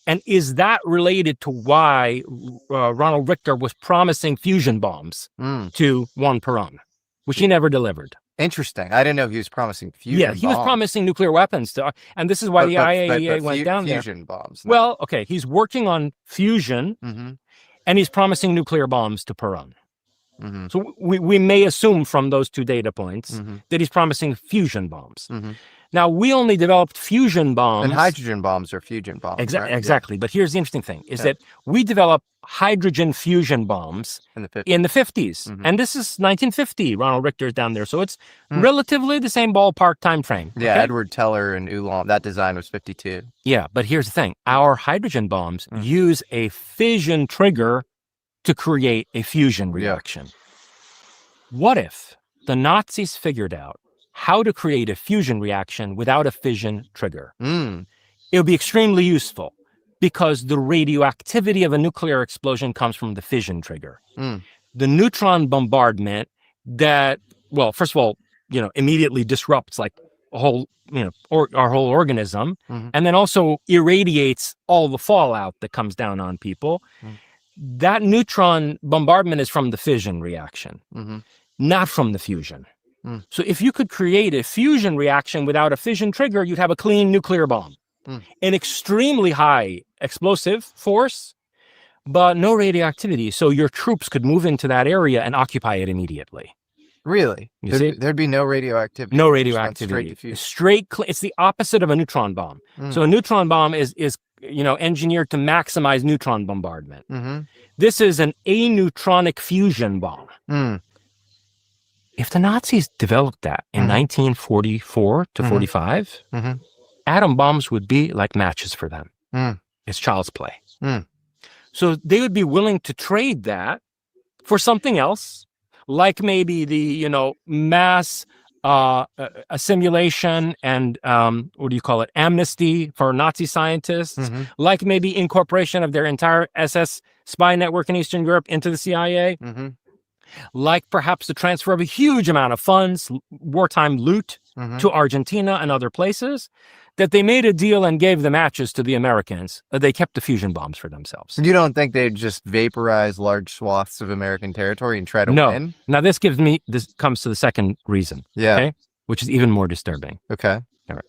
And is that related to why Ronald Richter was promising fusion bombs to Juan Perón, which he never delivered? Interesting. I didn't know he was promising fusion bombs. Yeah, he was promising nuclear weapons to, and this is why the IAEA went down there. Fusion bombs. No. Well, okay, he's working on fusion, and he's promising nuclear bombs to Perón. So we may assume from those 2 data points that he's promising fusion bombs. Now, we only developed fusion bombs. And hydrogen bombs are fusion bombs. Exactly. But here's the interesting thing, is that we developed hydrogen fusion bombs in the 50s. And this is 1950. Ronald Richter's down there. So it's relatively the same ballpark time frame. Yeah, okay? Edward Teller and Ulam, that design was 52. Yeah, but here's the thing. Our hydrogen bombs use a fission trigger to create a fusion reaction. What if the Nazis figured out how to create a fusion reaction without a fission trigger? It would be extremely useful because the radioactivity of a nuclear explosion comes from the fission trigger. The neutron bombardment that, well, first of all, immediately disrupts like a whole, our whole organism, and then also irradiates all the fallout that comes down on people. That neutron bombardment is from the fission reaction, not from the fusion. So if you could create a fusion reaction without a fission trigger, you'd have a clean nuclear bomb. An extremely high explosive force, but no radioactivity. So your troops could move into that area and occupy it immediately. Really? There'd be no radioactivity. No radioactivity. It's the opposite of a neutron bomb. So a neutron bomb is engineered to maximize neutron bombardment. This is an aneutronic fusion bomb. If the Nazis developed that in 1944 to 45, atom bombs would be like matches for them. It's child's play. So they would be willing to trade that for something else, like maybe the, mass assimilation and, amnesty for Nazi scientists, like maybe incorporation of their entire SS spy network in Eastern Europe into the CIA. like perhaps the transfer of a huge amount of funds, wartime loot to Argentina and other places, that they made a deal and gave the matches to the Americans. They kept the fusion bombs for themselves. So you don't think they'd just vaporize large swaths of American territory and try to win? Now this comes to the second reason. Yeah. Okay? Which is even more disturbing. Okay. All right.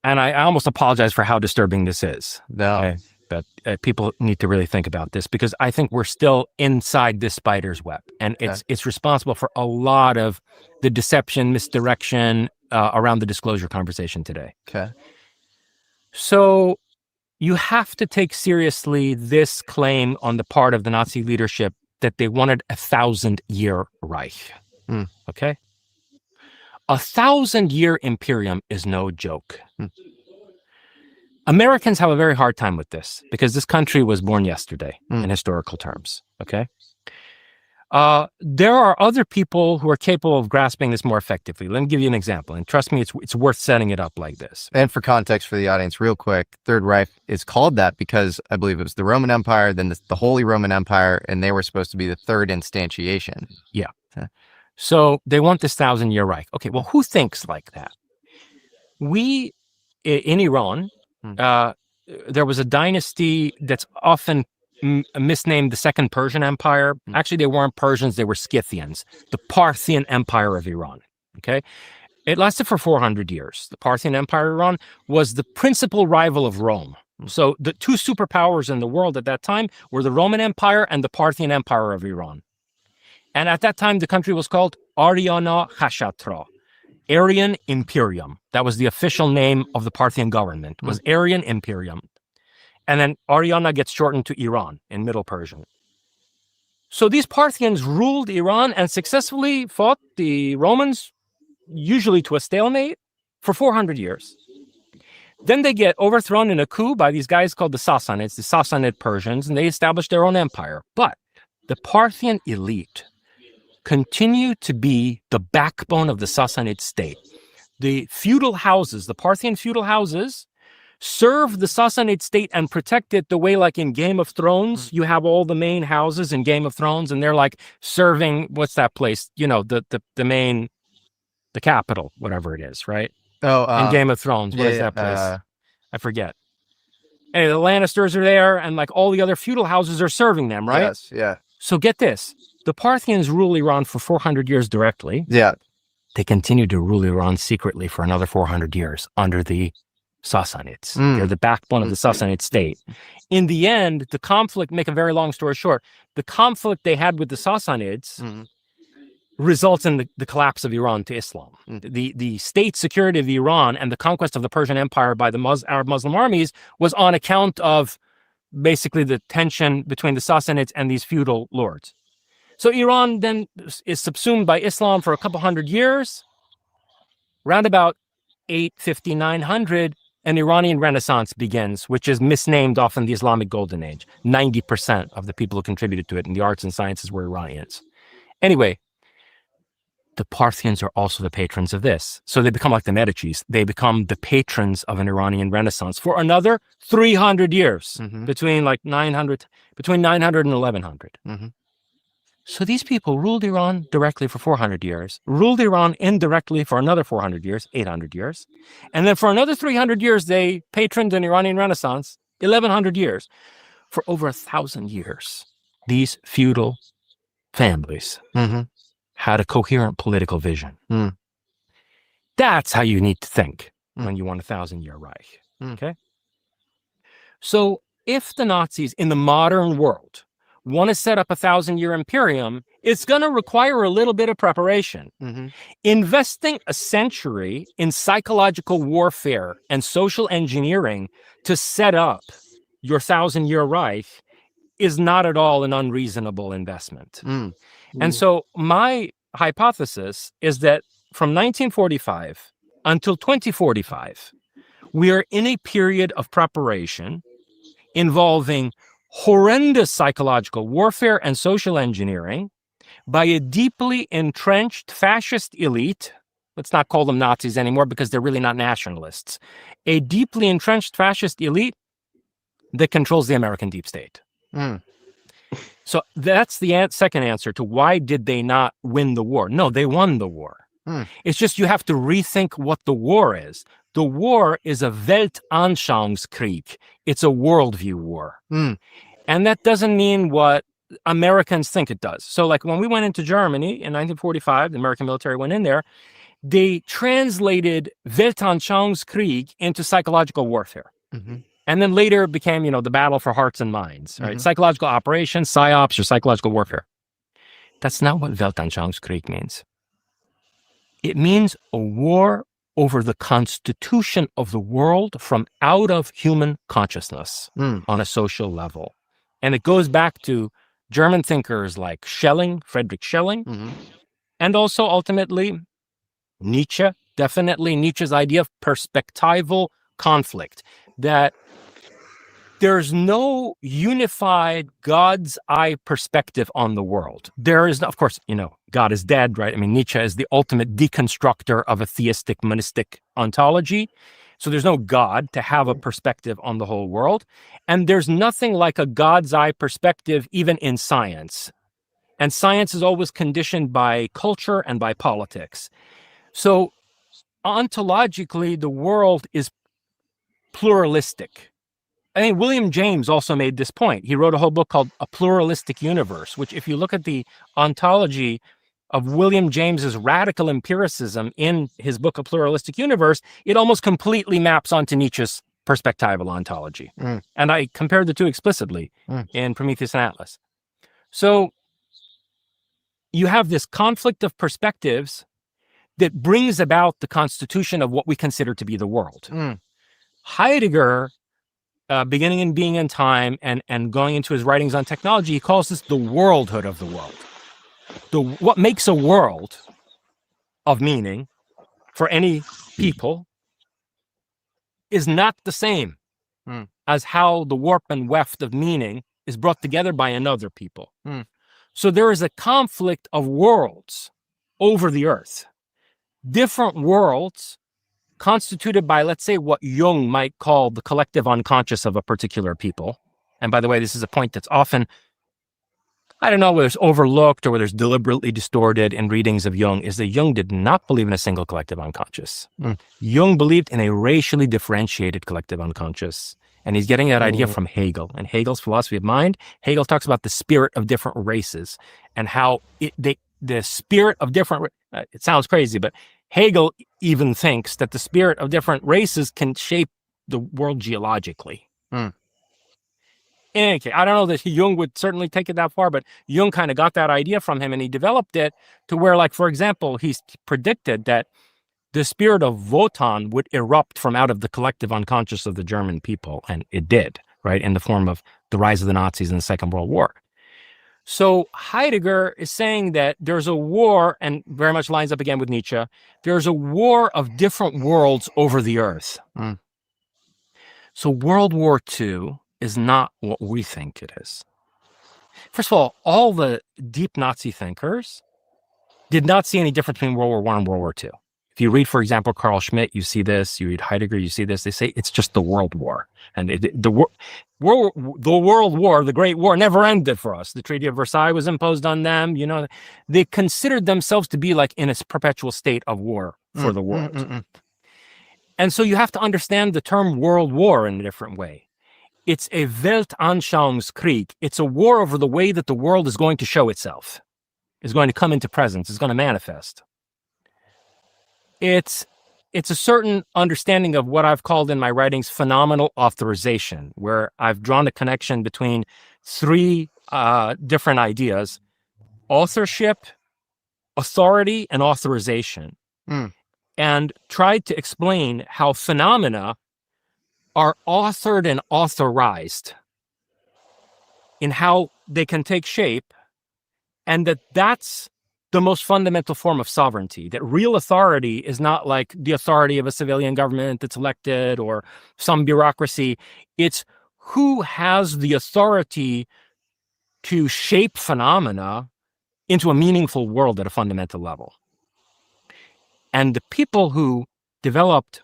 And I almost apologize for how disturbing this is. No. Okay? But people need to really think about this, because I think we're still inside this spider's web, and it's responsible for a lot of the deception, misdirection around the disclosure conversation today. Okay. So you have to take seriously this claim on the part of the Nazi leadership that they wanted 1,000-year Reich. Okay? 1,000-year imperium is no joke. Americans have a very hard time with this because this country was born yesterday in historical terms. Okay. There are other people who are capable of grasping this more effectively. Let me give you an example. And trust me, it's worth setting it up like this. And for context for the audience, real quick, Third Reich is called that because I believe it was the Roman Empire, then the Holy Roman Empire, and they were supposed to be the third instantiation. Yeah. So they want this 1,000-year Reich. Okay. Well, who thinks like that? In Iran, there was a dynasty that's often misnamed the Second Persian Empire. Actually, they weren't Persians, they were Scythians, the Parthian Empire of Iran. Okay. It lasted for 400 years. The Parthian Empire of Iran was the principal rival of Rome. So the two superpowers in the world at that time were the Roman Empire and the Parthian Empire of Iran. And at that time, the country was called Aryana Khashatra. Aryan Imperium. That was the official name of the Parthian government, was Aryan Imperium. And then Aryana gets shortened to Iran in Middle Persian. So these Parthians ruled Iran and successfully fought the Romans, usually to a stalemate, for 400 years. Then they get overthrown in a coup by these guys called the Sassanids, the Sassanid Persians, and they established their own empire. But the Parthian elite continue to be the backbone of the Sassanid state. The feudal houses, the Parthian feudal houses, serve the Sassanid state and protect it the way, like in Game of Thrones, you have all the main houses in Game of Thrones, and they're like serving, what's that place? You know, the capital, whatever it is, right? Oh, in Game of Thrones, what is that place? I forget. Anyway, the Lannisters are there, and like all the other feudal houses are serving them, right? Yes, yeah. So get this. The Parthians rule Iran for 400 years directly. Yeah. They continue to rule Iran secretly for another 400 years under the Sassanids. They're the backbone of the Sassanid state. In the end, the conflict, make a very long story short, the conflict they had with the Sassanids results in the collapse of Iran to Islam. The state security of Iran and the conquest of the Persian Empire by the Arab Muslim armies was on account of basically the tension between the Sassanids and these feudal lords. So Iran then is subsumed by Islam for a couple hundred years. Round about 850, 900, an Iranian Renaissance begins, which is misnamed often the Islamic Golden Age. 90% of the people who contributed to it in the arts and sciences were Iranians. Anyway, the Parthians are also the patrons of this. So they become like the Medicis. They become the patrons of an Iranian Renaissance for another 300 years, between 900 and 1100. So these people ruled Iran directly for 400 years, ruled Iran indirectly for another 400 years, 800 years. And then for another 300 years, they patroned an Iranian Renaissance, 1100 years. For over 1,000 years, these feudal families had a coherent political vision. That's how you need to think when you want a 1,000-year Reich. Okay? So if the Nazis in the modern world want to set up a 1,000-year imperium, it's going to require a little bit of preparation. Investing a century in psychological warfare and social engineering to set up your 1,000-year Reich is not at all an unreasonable investment. And so my hypothesis is that from 1945 until 2045, we are in a period of preparation involving horrendous psychological warfare and social engineering by a deeply entrenched fascist elite. Let's not call them Nazis anymore because they're really not nationalists. A deeply entrenched fascist elite that controls the American deep state. So that's the second answer to why did they not win the war? No, they won the war. It's just you have to rethink what the war is. The war is a Weltanschauungskrieg. It's a worldview war. And that doesn't mean what Americans think it does. So like when we went into Germany in 1945, the American military went in there, they translated Weltanschauungskrieg into psychological warfare. And then later it became, the battle for hearts and minds, right? Psychological operations, psyops, or psychological warfare. That's not what Weltanschauungskrieg means. It means a war over the constitution of the world from out of human consciousness on a social level. And it goes back to German thinkers like Schelling, Friedrich Schelling, and also ultimately Nietzsche, definitely Nietzsche's idea of perspectival conflict, that there's no unified God's eye perspective on the world. There is, of course, God is dead, right? I mean, Nietzsche is the ultimate deconstructor of a theistic, monistic ontology. So there's no God to have a perspective on the whole world. And there's nothing like a God's eye perspective, even in science. And science is always conditioned by culture and by politics. So ontologically, the world is pluralistic. I think William James also made this point. He wrote a whole book called A Pluralistic Universe, which if you look at the ontology of William James's radical empiricism in his book, A Pluralistic Universe, it almost completely maps onto Nietzsche's perspectival ontology. And I compared the two explicitly in Prometheus and Atlas. So you have this conflict of perspectives that brings about the constitution of what we consider to be the world. Heidegger, beginning in Being and Time and going into his writings on technology, he calls this the worldhood of the world. What makes a world of meaning for any people is not the same as how the warp and weft of meaning is brought together by another people. So there is a conflict of worlds over the earth. Different worlds constituted by, let's say, what Jung might call the collective unconscious of a particular people. And by the way, this is a point that's often, I don't know whether it's overlooked or whether it's deliberately distorted in readings of Jung, is that Jung did not believe in a single collective unconscious. Jung believed in a racially differentiated collective unconscious. And he's getting that idea from Hegel. And Hegel's philosophy of mind, Hegel talks about the spirit of different races and how the spirit of different, it sounds crazy, but Hegel even thinks that the spirit of different races can shape the world geologically. In any case, I don't know that Jung would certainly take it that far, but Jung kind of got that idea from him and he developed it to where, like, for example, he's predicted that the spirit of Wotan would erupt from out of the collective unconscious of the German people. And it did, right? In the form of the rise of the Nazis in the Second World War. So Heidegger is saying that there's a war, and very much lines up again with Nietzsche, there's a war of different worlds over the earth. So World War II is not what we think it is. First of all the deep Nazi thinkers did not see any difference between World War I and World War II. If you read, for example, Carl Schmitt, you see this. You read Heidegger, you see this. They say it's just the World War. And the World War, the Great War, never ended for us. The Treaty of Versailles was imposed on them. They considered themselves to be like in a perpetual state of war for the world. And so you have to understand the term World War in a different way. It's a Weltanschauungskrieg. It's a war over the way that the world is going to show itself, is going to come into presence, is going to manifest. It's a certain understanding of what I've called in my writings phenomenal authorization, where I've drawn a connection between three different ideas: authorship, authority, and authorization, and tried to explain how phenomena are authored and authorized in how they can take shape, and that's the most fundamental form of sovereignty, that real authority is not like the authority of a civilian government that's elected or some bureaucracy. It's who has the authority to shape phenomena into a meaningful world at a fundamental level. And the people who developed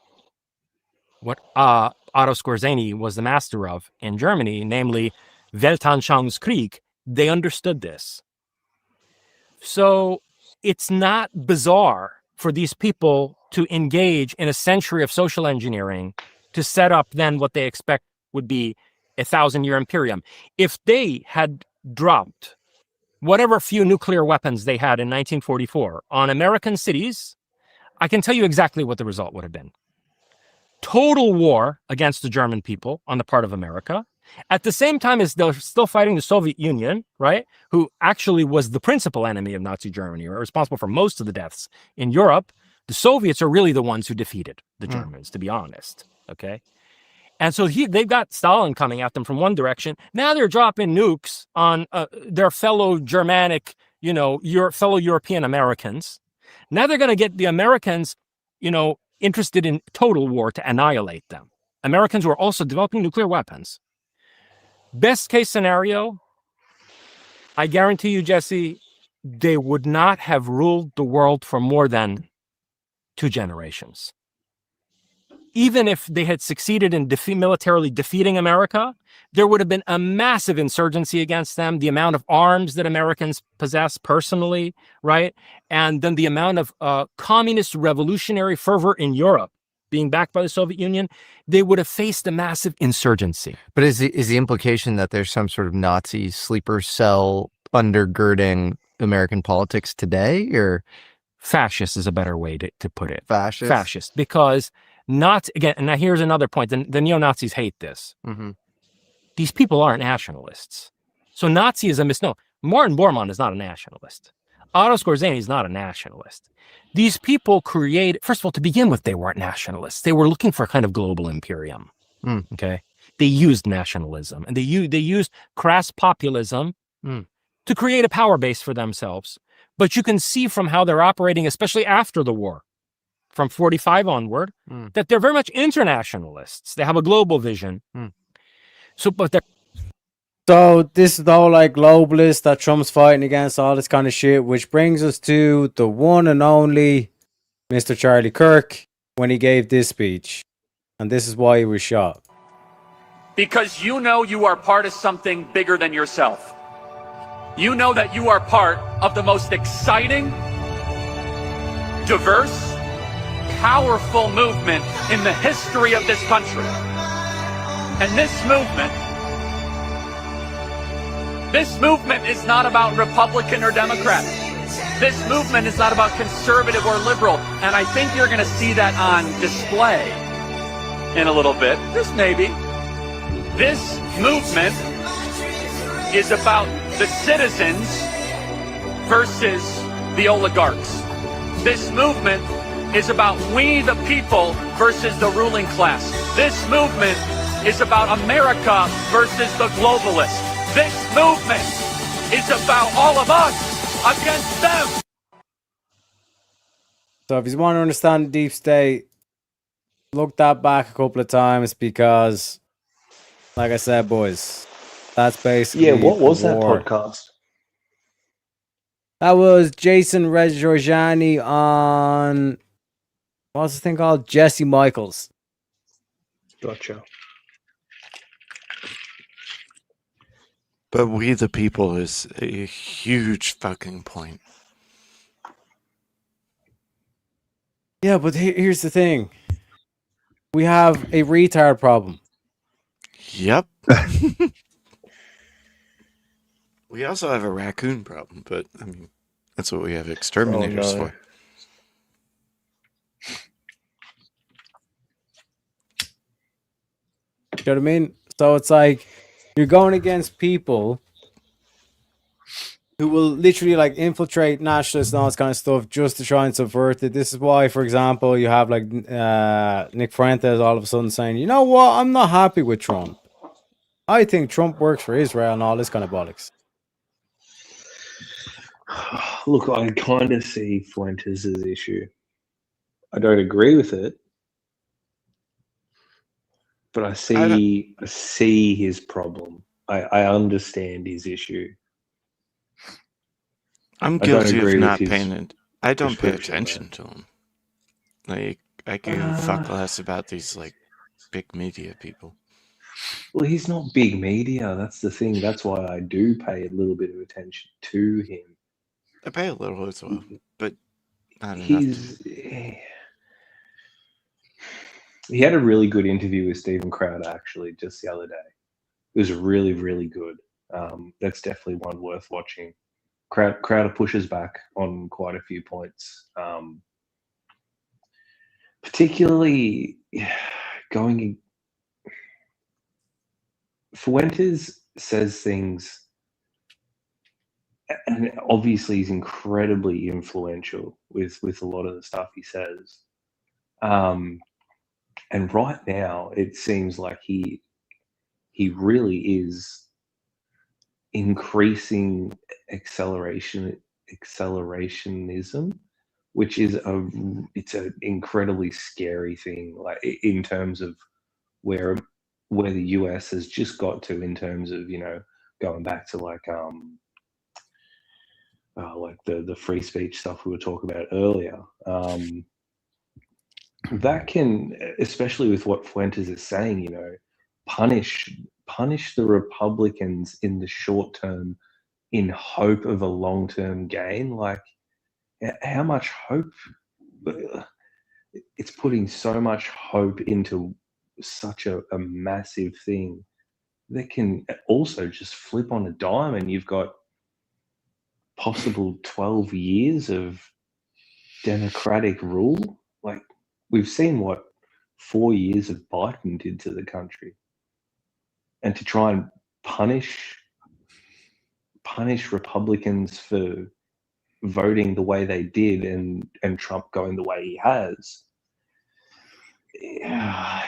what Otto Skorzeny was the master of in Germany, namely Weltanschauungskrieg, They understood this. So it's not bizarre for these people to engage in a century of social engineering to set up then what they expect would be a 1,000-year imperium. If they had dropped whatever few nuclear weapons they had in 1944 on American cities, I can tell you exactly what the result would have been. Total war against the German people on the part of America. At the same time as they're still fighting the Soviet Union, right, who actually was the principal enemy of Nazi Germany, or responsible for most of the deaths in Europe, the Soviets are really the ones who defeated the Germans, to be honest, okay? And so they've got Stalin coming at them from one direction. Now they're dropping nukes on their fellow Germanic, fellow European Americans. Now they're going to get the Americans, interested in total war to annihilate them. Americans who are also developing nuclear weapons. Best case scenario, I guarantee you, Jesse, they would not have ruled the world for more than 2 generations. Even if they had succeeded in militarily defeating America, there would have been a massive insurgency against them, the amount of arms that Americans possess personally, right? And then the amount of communist revolutionary fervor in Europe being backed by the Soviet Union, they would have faced a massive insurgency. But is the implication that there's some sort of Nazi sleeper cell undergirding American politics today, or fascist is a better way to put it? Fascist, because again, and now here's another point. The neo-Nazis hate this. Mm-hmm. These people aren't nationalists. So Nazi is a misnomer. Martin Bormann is not a nationalist. Otto Skorzeny is not a nationalist. These people first of all, to begin with, they weren't nationalists. They were looking for a kind of global imperium. Okay, they used nationalism and they used crass populism to create a power base for themselves. But you can see from how they're operating, especially after the war, from 45 onward, that they're very much internationalists. They have a global vision. So this is the whole globalist that Trump's fighting against, all this kind of shit, which brings us to the one and only Mr. Charlie Kirk when he gave this speech. And this is why he was shot. Because you are part of something bigger than yourself. You know that you are part of the most exciting, diverse, powerful movement in the history of this country. And this movement is not about Republican or Democrat. This movement is not about conservative or liberal. And I think you're going to see that on display in a little bit. Just maybe. This movement is about the citizens versus the oligarchs. This movement is about we the people versus the ruling class. This movement is about America versus the globalists. This movement is about all of us against them. So if you want to understand the deep state, look that back a couple of times because, like I said, boys, that's basically what was that war. podcast? That was Jason Rezorjani on, what's the thing called? Jesse Michaels. Gotcha. But we the people is a huge fucking point. Yeah, but here's the thing. We have a retard problem. Yep. We also have a raccoon problem, but I mean, that's what we have exterminators for. You know what I mean? So it's like you're going against people who will literally infiltrate nationalists and all this kind of stuff just to try and subvert it. This is why, for example, you have Nick Fuentes all of a sudden saying, you know what, I'm not happy with Trump. I think Trump works for Israel and all this kind of bollocks. Look, I kind of see Fuentes' issue. I don't agree with it, but I see his problem. I understand his issue. I'm guilty of not paying it. I don't pay attention to him. I give fuck less about these big media people. Well, he's not big media. That's the thing. That's why I do pay a little bit of attention to him. I pay a little as well, but not enough. He had a really good interview with Stephen Crowder actually just the other day. It was really, really good. That's definitely one worth watching. Crowder pushes back on quite a few points, particularly going. Fuentes says things, and obviously he's incredibly influential with a lot of the stuff he says. And right now, it seems like he really is increasing accelerationism, which is it's an incredibly scary thing. Like in terms of where the US has just got to in terms of going back to like the free speech stuff we were talking about earlier. That can, especially with what Fuentes is saying, punish the Republicans in the short term in hope of a long-term gain. Like, how much hope? It's putting so much hope into such a massive thing that can also just flip on a dime, and you've got possible 12 years of democratic rule. Like, we've seen what 4 years of Biden did to the country, and to try and punish Republicans for voting the way they did and Trump going the way he has.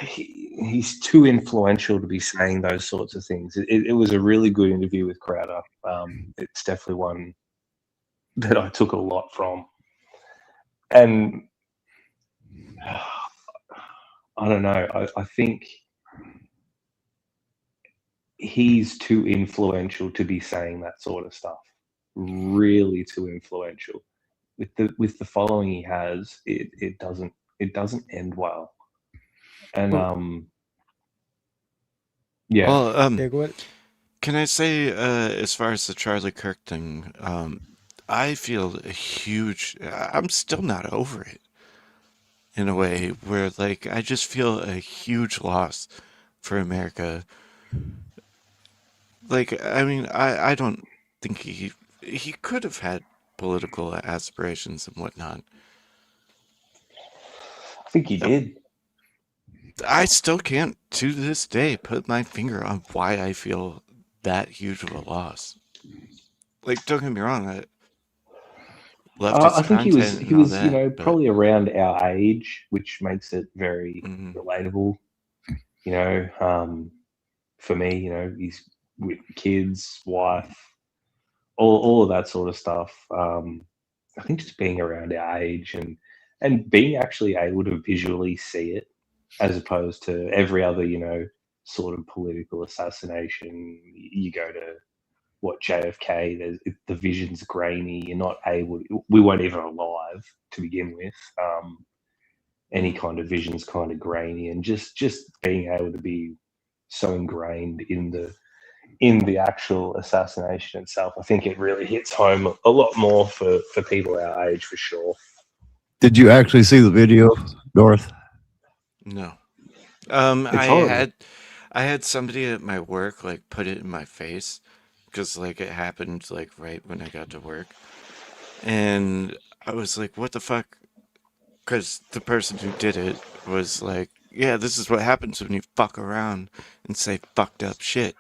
He's too influential to be saying those sorts of things. It was a really good interview with Crowder. It's definitely one that I took a lot from. And I don't know. I think he's too influential to be saying that sort of stuff. Really too influential. With the following he has, it doesn't end well. And yeah. Well, can I say, as far as the Charlie Kirk thing, I feel a huge. I'm still not over it. In a way where, like, I just feel a huge loss for America. Like, I mean, I don't think he could have had political aspirations and whatnot. I think he did. I still can't, to this day, put my finger on why I feel that huge of a loss. Like, don't get me wrong, I loved his I think he was content and all that, but probably around our age, which makes it very relatable. For me, he's with kids, wife, all of that sort of stuff. I think just being around our age and being actually able to visually see it, as opposed to every other, sort of political assassination. You go to JFK, the vision's grainy. You're not able. We weren't even alive to begin with. Any kind of vision's kind of grainy, and just being able to be so ingrained in the actual assassination itself, I think it really hits home a lot more for people our age, for sure. Did you actually see the video, Dorth? no. It's horrible. I had somebody at my work like put it in my face because like it happened like right when I got to work, and I was like, "What the fuck?" Because the person who did it was like, "Yeah, this is what happens when you fuck around and say fucked up shit,"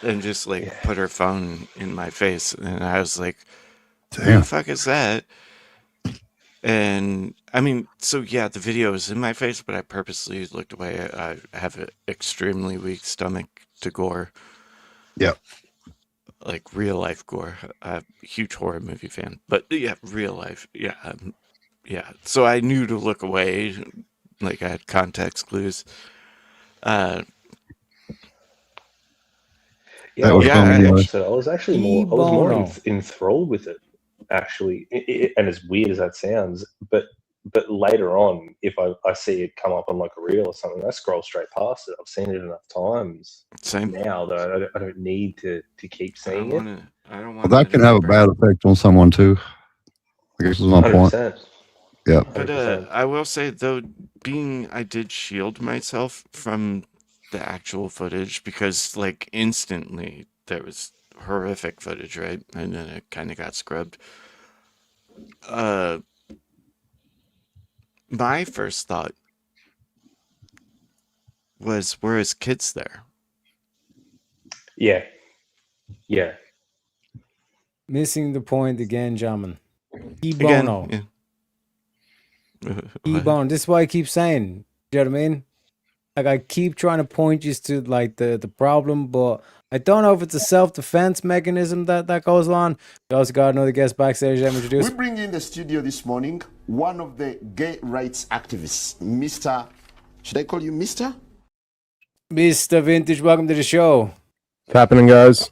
and just like put her phone in my face, and I was like, "Who the fuck is that?" And I mean, so yeah, the video is in my face, but I purposely looked away. I have an extremely weak stomach to gore. Yep. Like real life gore. I'm a huge horror movie fan, but yeah, real life. Yeah. Yeah. So I knew to look away. Like I had context clues. Yeah, I was actually more enthralled with it, actually. And as weird as that sounds, but but later on, if I see it come up on like a reel or something, I scroll straight past it. I've seen it enough times. Same. Now that I don't need to keep seeing it. I don't Well, want that can have a bad effect on someone too. I guess is my point. 100%. Yeah. But I will say though, I did shield myself from the actual footage because like instantly there was horrific footage, right? And then it kind of got scrubbed. My first thought was, were his kids there? Yeah. Yeah. Missing the point again, gentlemen. Again, Bono. yeah. Bono. This is why I keep saying. You know what I mean? Like I keep trying to point you to like the problem, but I don't know if it's a self-defense mechanism that goes on. We also got another guest backstage. Let me introduce. We bring in the studio this morning one of the gay rights activists, Mr. Should I call you Mr.? Mr. Vintage, welcome to the show. What's happening, guys?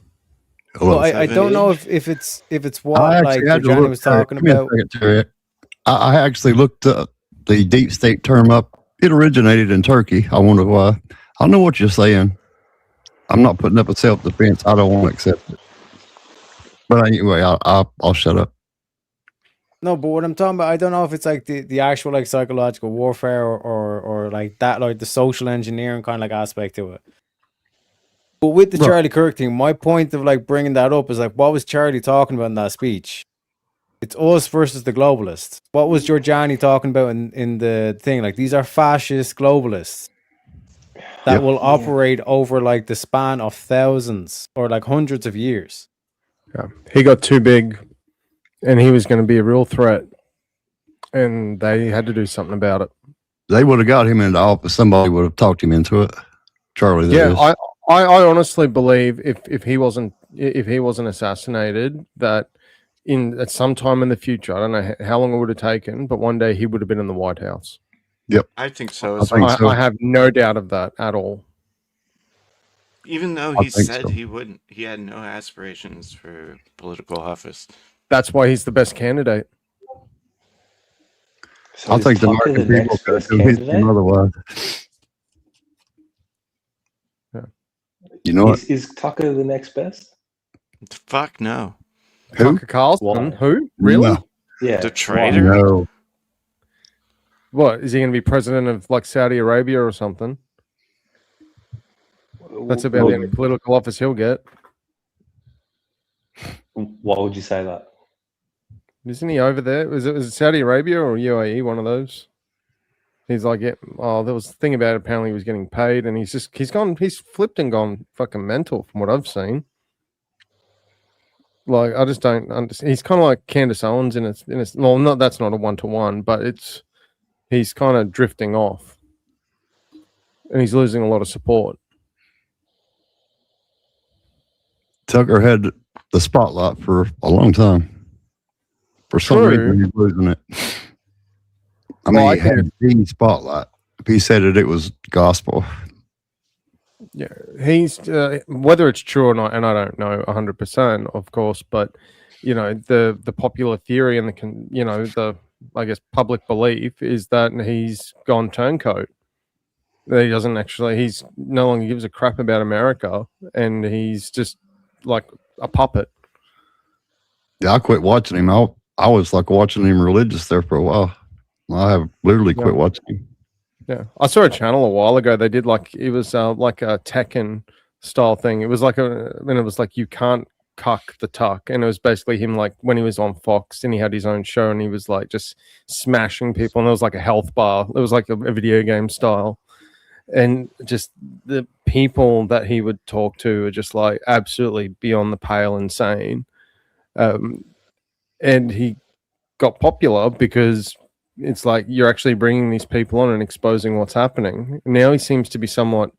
Well, I don't know if it's what I like actually had to Johnny look. was talking Give me a about. second, Terry. I actually looked the deep state term up. It originated in Turkey. I wonder why. I know what you're saying. I'm not putting up a self-defense. I don't want to accept it. But anyway, I'll shut up. No, but what I'm talking about, I don't know if it's like the actual like psychological warfare or like that, like the social engineering kind of like aspect to it. But with the Charlie Kirk thing, my point of like bringing that up is like, what was Charlie talking about in that speech? It's us versus the globalists. What was Giorgiani talking about in the thing? Like, these are fascist globalists that will operate over like the span of thousands or like hundreds of years. Yeah. He got too big and he was going to be a real threat. And they had to do something about it. They would have got him into office. Somebody would have talked him into it. Charlie, that is. I honestly believe if he wasn't assassinated, that at some time in the future, I don't know how long it would have taken, but one day he would have been in the White House. Yep, I think so. I have no doubt of that at all. Even though he said he wouldn't, he had no aspirations for political office. That's why he's the best candidate. So I think the American people could have convinced him otherwise. You know what? Is Tucker the next best? Fuck no. Who? Tucker Carlson? Who? Really? No. Yeah. The traitor? No. What, is he going to be president of like Saudi Arabia or something? That's about the only political office he'll get. Why would you say that? Isn't he over there? Was it Saudi Arabia or UAE? One of those. He's like, there was a thing about it. Apparently, he was getting paid, and he's flipped and gone fucking mental from what I've seen. Like, I just don't understand. He's kind of like Candace Owens in a well, not that's not a 1-to-1, but he's kind of drifting off, and he's losing a lot of support. Tucker had the spotlight for a long time. For some reason, he's losing it. I mean, he had the spotlight. If he said it was gospel. Yeah, he's whether it's true or not, and I don't know 100%, of course, but you know, the popular theory and the I guess public belief is that he's gone turncoat. That he doesn't actually, he's no longer gives a crap about America, and he's just like a puppet. Yeah, I quit watching him. I was like watching him religious there for a while. I have literally quit watching him. Yeah, I saw a channel a while ago. They did like it was like a Tekken style thing. It was like it was like you can't cuck the tuck, and it was basically him like when he was on Fox and he had his own show and he was like just smashing people, and there was like a health bar. It was like a video game style, and just the people that he would talk to are just like absolutely beyond the pale insane. And he got popular because it's like you're actually bringing these people on and exposing what's happening. Now he seems to be somewhat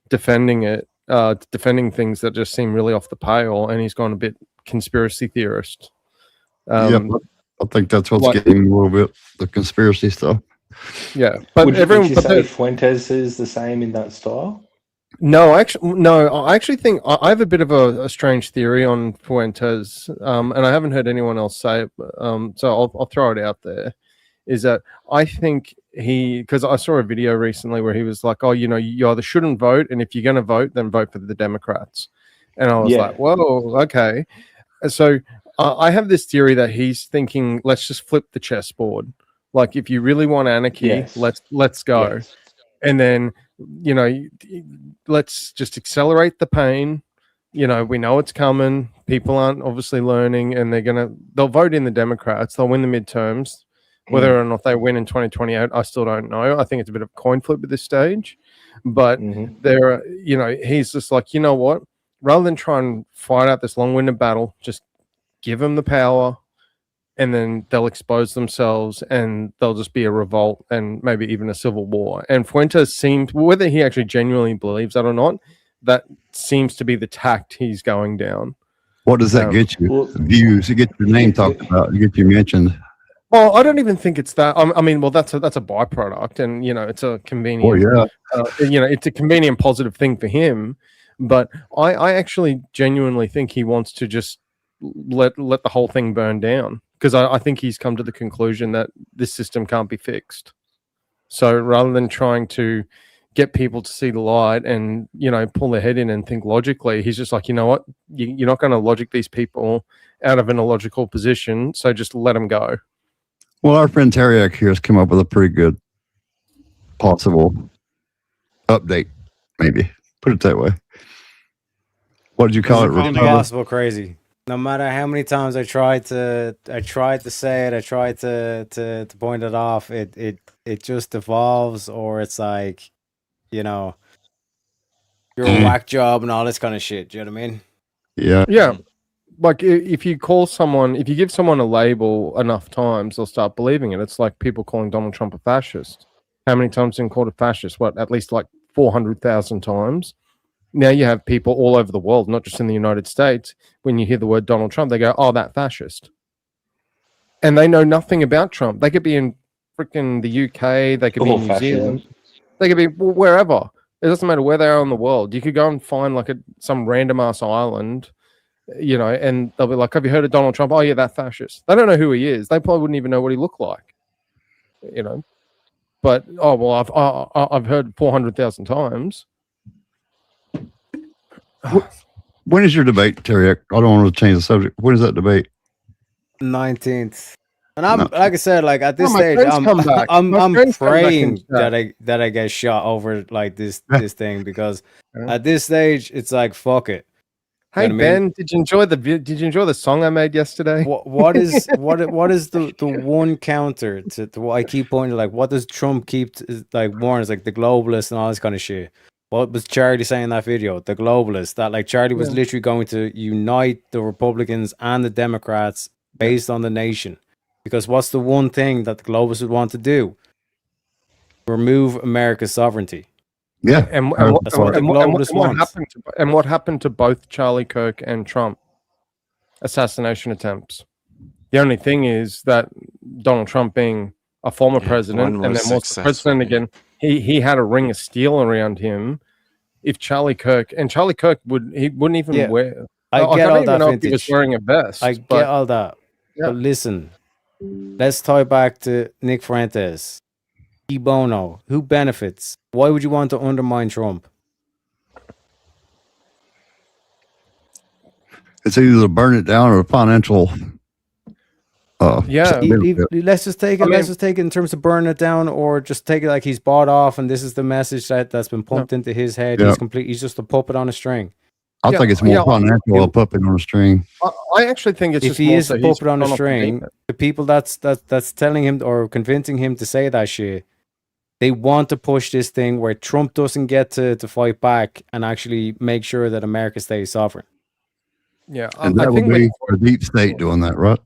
defending things that just seem really off the pale, and he's gone a bit conspiracy theorist. I think that's what's getting him a little bit, the conspiracy stuff. Yeah, but would you say Fuentes is the same in that style? No, I actually think I have a bit of a strange theory on Fuentes, and I haven't heard anyone else say it. So I'll throw it out there. is that I think because I saw a video recently where he was like, oh, you either shouldn't vote, and if you're going to vote, then vote for the Democrats. And I was like, whoa, okay. So I have this theory that he's thinking, let's just flip the chessboard. Like, if you really want anarchy, let's go. Yes. And then, let's just accelerate the pain. We know it's coming. People aren't obviously learning, and they'll vote in the Democrats. They'll win the midterms. Whether or not they win in 2028, I still don't know. I think it's a bit of a coin flip at this stage. But he's just like, you know what? Rather than try and fight out this long-winded battle, just give them the power, and then they'll expose themselves, and there'll just be a revolt and maybe even a civil war. And Fuentes seems, whether he actually genuinely believes that or not, that seems to be the tact he's going down. What does that get you? Views. It gets your name talked about. It gets you mentioned. Well, I don't even think it's that. I mean, well, that's a byproduct, and it's a convenient. It's a convenient positive thing for him. But I actually genuinely think he wants to just let the whole thing burn down, because I think he's come to the conclusion that this system can't be fixed. So rather than trying to get people to see the light and pull their head in and think logically, he's just like, you know what, you're not going to logic these people out of an illogical position, so just let them go. Well, our friend Teriak here has come up with a pretty good possible update, maybe. Put it that way. What did you call it? Impossible crazy. No matter how many times I tried to say it, I tried to point it off, it just evolves, or it's like, you're a whack job and all this kind of shit. Do you know what I mean? Yeah. Yeah. Like, if you give someone a label enough times, they'll start believing it. It's like people calling Donald Trump a fascist. How many times have been called a fascist? What, at least like 400,000 times? Now you have people all over the world, not just in the United States, when you hear the word Donald Trump, they go, oh, that fascist. And they know nothing about Trump. They could be in freaking the UK, they could be in New Zealand, they could be wherever. It doesn't matter where they are in the world. You could go and find like some random ass island, and they'll be like, have you heard of Donald Trump? Oh yeah, that fascist. They don't know who he is. They probably wouldn't even know what he looked like. But I've heard 400,000 times. When is your debate, Terry? I don't want to change the subject. When is that debate? 19th. And like I said, like at this stage, I'm praying that I get shot over like this thing, because at this stage it's like, fuck it. Hey Ben, did you enjoy the song I made yesterday? What is the one counter to what I keep pointing, like, what does Trump keep like warning, like the globalists and all this kind of shit? What was Charlie saying in that video? The globalists, that like Charlie was literally going to unite the Republicans and the Democrats based on the nation. Because what's the one thing that the globalists would want to do? Remove America's sovereignty. Yeah. And what happened to both Charlie Kirk and Trump? Assassination attempts. The only thing is that Donald Trump, being a former president and then was president again, he had a ring of steel around him. If Charlie Kirk wouldn't even wear. I get all that. If he was wearing a vest. I get all that. Yeah. But listen, let's tie back to Nick Fuentes. E Bono. Who benefits? Why would you want to undermine Trump? It's either to burn it down or financial. Let's just take it. Let's just take it in terms of burning it down, or just take it like he's bought off, and this is the message that's been pumped into his head. Yeah. He's just a puppet on a string. I think it's more financial, a puppet on a string. I actually think it's if he is a puppet on a string, the people that's telling him or convincing him to say that shit, they want to push this thing where Trump doesn't get to fight back and actually make sure that America stays sovereign. Yeah, and that would be a deep state doing that, right?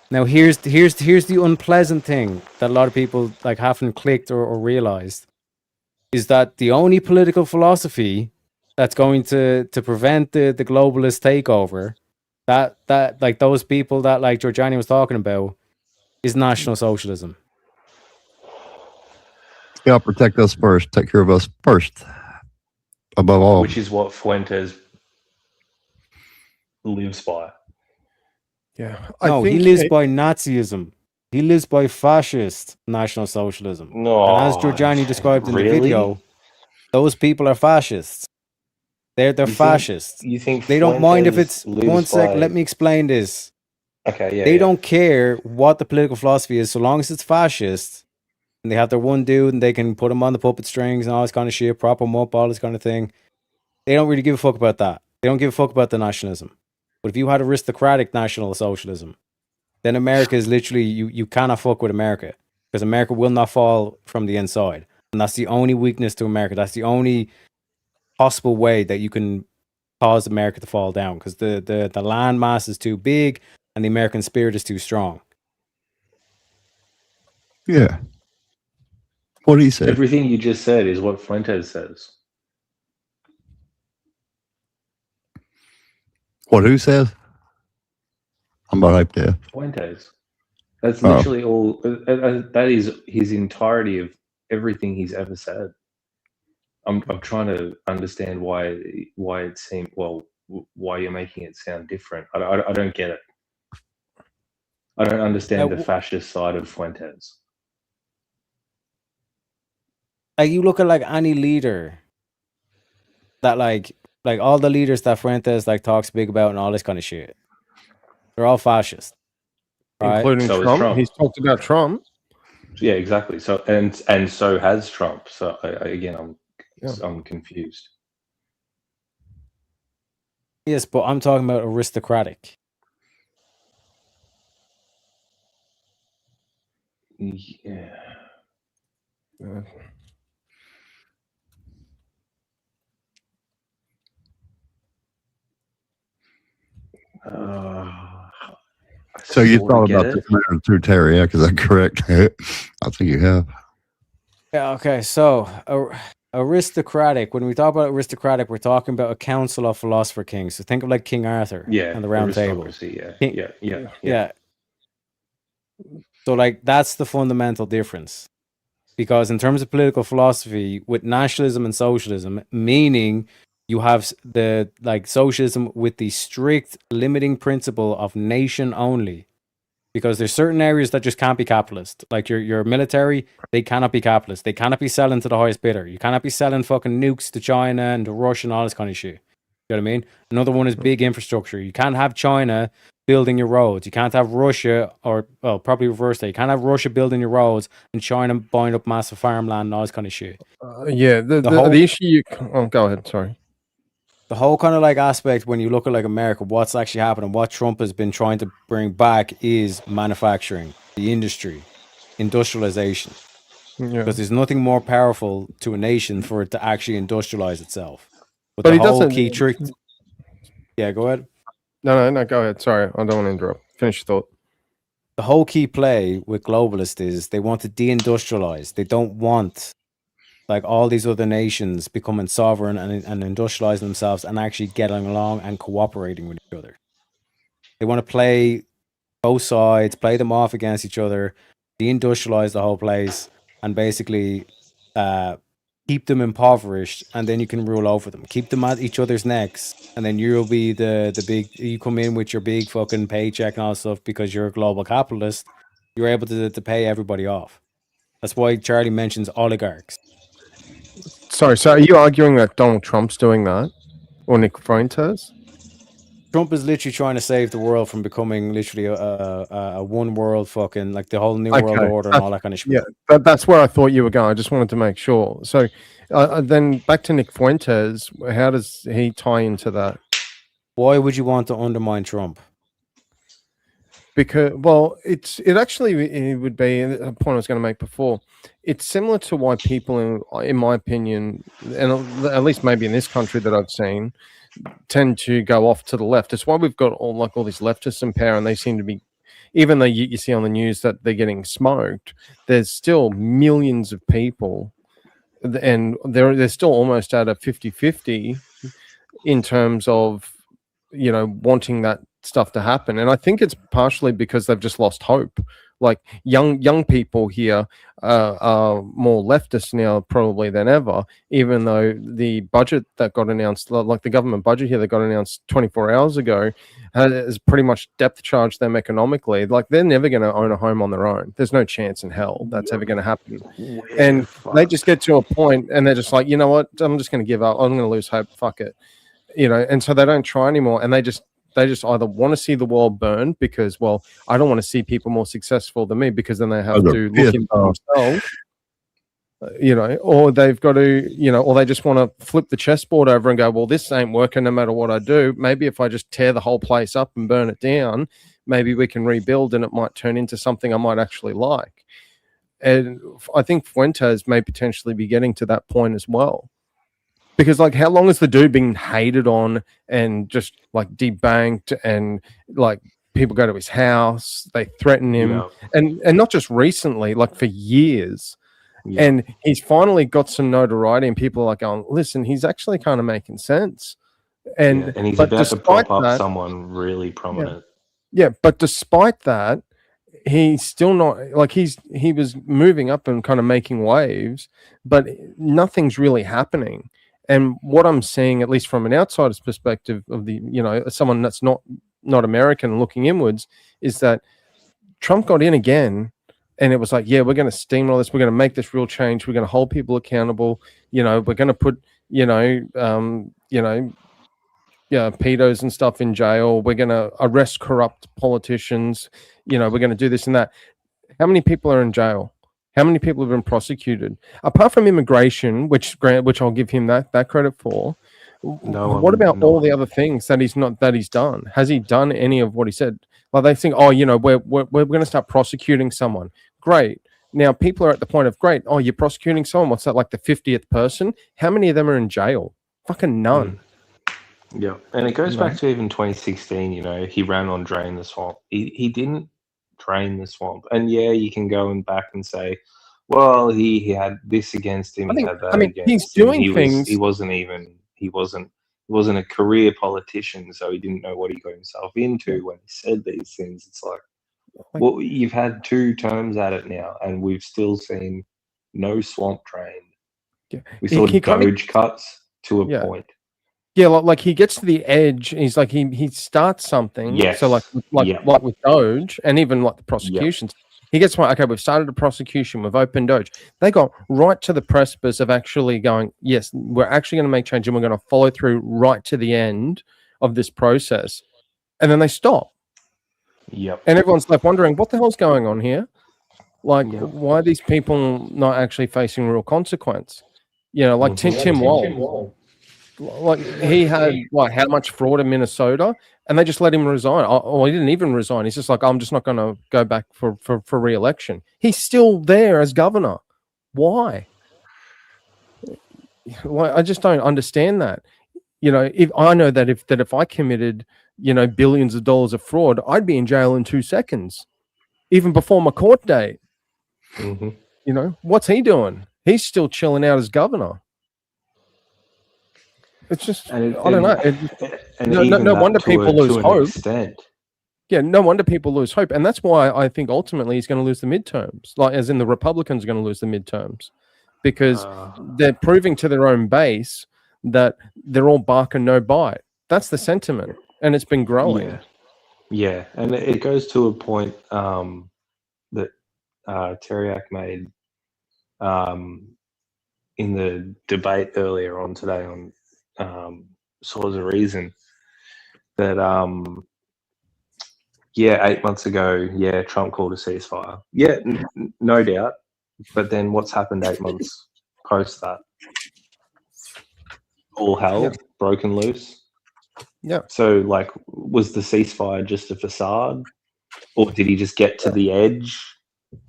Now here's the unpleasant thing that a lot of people like haven't clicked or realized, is that the only political philosophy that's going to prevent the globalist takeover, that like those people that like Giorgiani was talking about, is National Socialism. Yeah, protect us first, take care of us first, above all. Which is what Fuentes lives by. Yeah, he lives by Nazism. He lives by fascist National Socialism. No, And as Giorgiani described in the really? video, those people are fascists. They're fascists. You think They don't mind if it's Fuentes one lives sec. by- Let me explain this. Okay, yeah. They yeah. don't care what the political philosophy is, so long as it's fascist, and they have their one dude, and they can put him on the puppet strings and all this kind of shit, prop him up, all this kind of thing. They don't really give a fuck about that. They don't give a fuck about the nationalism. But if you had aristocratic National Socialism, then America is literally you cannot fuck with America, because America will not fall from the inside, and that's the only weakness to America. That's the only possible way that you can cause America to fall down, because the land mass is too big and the American spirit is too strong. Yeah. What he said. Everything you just said is what Fuentes says. What who says? I'm about hyped there. Fuentes. That's Oh. literally all. That is his entirety of everything he's ever said. I'm trying to understand why it seemed why you're making it sound different. I don't get it. I don't understand the fascist side of Fuentes. Like, you look at like any leader that like all the leaders that Fuentes like talks big about and all this kind of shit, they're all fascist, right? Including So is Trump. Trump. He's talked about Trump. Yeah, exactly. So and so has Trump. So I'm confused. Yes, but I'm talking about aristocratic. Yeah. So you sorta thought get about it. this matter through Terriac, is that correct? I think you have. Yeah, okay. So aristocratic, when we talk about aristocratic, we're talking about a council of philosopher kings. So think of like King Arthur Yeah, and the Round Table. aristocracy, yeah, King- yeah. Yeah. So like that's the fundamental difference. Because in terms of political philosophy, with nationalism and socialism, meaning you have the like socialism with the strict limiting principle of nation only. Because there's certain areas that just can't be capitalist. Like your military, they cannot be capitalist. They cannot be selling to the highest bidder. You cannot be selling fucking nukes to China and to Russia and all this kind of shit. You know what I mean? Another one is big infrastructure. You can't have China building your roads. You can't have Russia, or well, probably reverse that. You can't have Russia building your roads and China buying up massive farmland and all this kind of shit. Yeah, the issue. Go ahead. Sorry. The whole kind of like aspect when you look at like America, what's actually happening, what Trump has been trying to bring back is manufacturing, the industry, industrialization. Yeah. Because there's nothing more powerful to a nation for it to actually industrialize itself. But the he whole doesn't- key trick. Yeah, go ahead. No, go ahead. Sorry, I don't want to interrupt. Finish your thought. The whole key play with globalists is they want to deindustrialize. They don't want like all these other nations becoming sovereign and industrializing themselves and actually getting along and cooperating with each other. They want to play both sides, play them off against each other, deindustrialize the whole place, and basically keep them impoverished, and then you can rule over them. Keep them at each other's necks, and then you'll be the big. You come in with your big fucking paycheck and all that stuff because you're a global capitalist. You're able to pay everybody off. That's why Charlie mentions oligarchs. Sorry, so are you arguing that Donald Trump's doing that, or Nick Fuentes? Trump is literally trying to save the world from becoming literally a one world fucking like the whole new world order and all that kind of shit. Yeah, that's where I thought you were going. I just wanted to make sure. So then back to Nick Fuentes. How does he tie into that? Why would you want to undermine Trump? Because, well, it would be a point I was going to make before. It's similar to why people, in my opinion, and at least maybe in this country that I've seen, tend to go off to the left. It's why we've got all these leftists in power, and they seem to be, even though you see on the news that they're getting smoked, there's still millions of people, and they're still almost at a 50-50 in terms of, wanting that stuff to happen. And I think it's partially because they've just lost hope. Like young people here are more leftist now probably than ever, even though the budget that got announced, like the government budget here that got announced 24 hours ago, has pretty much depth charged them economically. Like they're never going to own a home on their own. There's no chance in hell that's ever going to happen. And they just get to a point and they're just like, you know what, I'm just going to give up. I'm going to lose hope. Fuck it. You know, and so they don't try anymore. And they just either want to see the world burn because, well, I don't want to see people more successful than me because then they have to look into themselves, you know, or they've got to, you know, or they just want to flip the chessboard over and go, well, this ain't working no matter what I do. Maybe if I just tear the whole place up and burn it down, maybe we can rebuild and it might turn into something I might actually like. And I think Fuentes may potentially be getting to that point as well. Because, like, how long has the dude been hated on and just, like, debanked and, like, people go to his house, they threaten him, and not just recently, like, for years. Yeah. And he's finally got some notoriety and people are like going, listen, he's actually kind of making sense. And he's about to prop up someone really prominent. Yeah, but despite that, he's still not, like, he was moving up and kind of making waves, but nothing's really happening. And what I'm seeing, at least from an outsider's perspective of the, you know, someone that's not American looking inwards, is that Trump got in again and it was like, yeah, we're going to steamroll this. We're going to make this real change. We're going to hold people accountable. You know, we're going to put, pedos and stuff in jail. We're going to arrest corrupt politicians. You know, we're going to do this and that. How many people are in jail? How many people have been prosecuted? Apart from immigration, which I'll give him that credit for. What about all the other things that he's done? Has he done any of what he said? Well, they think, oh, you know, we're going to start prosecuting someone. Great. Now people are at the point of, great. Oh, you're prosecuting someone. What's that, like the 50th person? How many of them are in jail? Fucking none. Yeah, and it goes back to even 2016. You know, he ran on Drain the Swamp. He didn't drain the swamp, and yeah, you can go and back and say, well, he had this against him. He's doing things. He wasn't a career politician, so he didn't know what he got himself into when he said these things. It's like, well, you've had 2 terms at it now, and we've still seen no swamp drain. Yeah. We saw Doge cuts to a point. Yeah, like he gets to the edge. He's like he starts something. Yes. So like with Doge and even like the prosecutions, he gets one. Okay, we've started a prosecution. We've opened Doge. They got right to the precipice of actually going, yes, we're actually going to make change and we're going to follow through right to the end of this process, and then they stop. Yep. And everyone's left wondering what the hell's going on here. Like, why are these people not actually facing real consequence? You know, like Tim Walz. Like he had how much fraud in Minnesota, and they just let him resign. Oh, he didn't even resign. He's just like, I'm just not going to go back for re-election. He's still there as governor. Why? Well, I just don't understand that. You know, if I know that if I committed, you know, billions of dollars of fraud, I'd be in jail in 2 seconds, even before my court date. Mm-hmm. You know, what's he doing? He's still chilling out as governor. It's just, I don't know. No wonder people lose hope. Yeah, no wonder people lose hope. And that's why I think ultimately he's going to lose the midterms, like as in the Republicans are going to lose the midterms, because they're proving to their own base that they're all bark and no bite. That's the sentiment. And it's been growing. Yeah. And it goes to a point that Teriak made in the debate earlier on today on Swords of Reason, that 8 months ago, Trump called a ceasefire. Yeah, no doubt. But then what's happened 8 months post that? All hell broken loose. Yeah. So, like, was the ceasefire just a facade, or did he just get to the edge,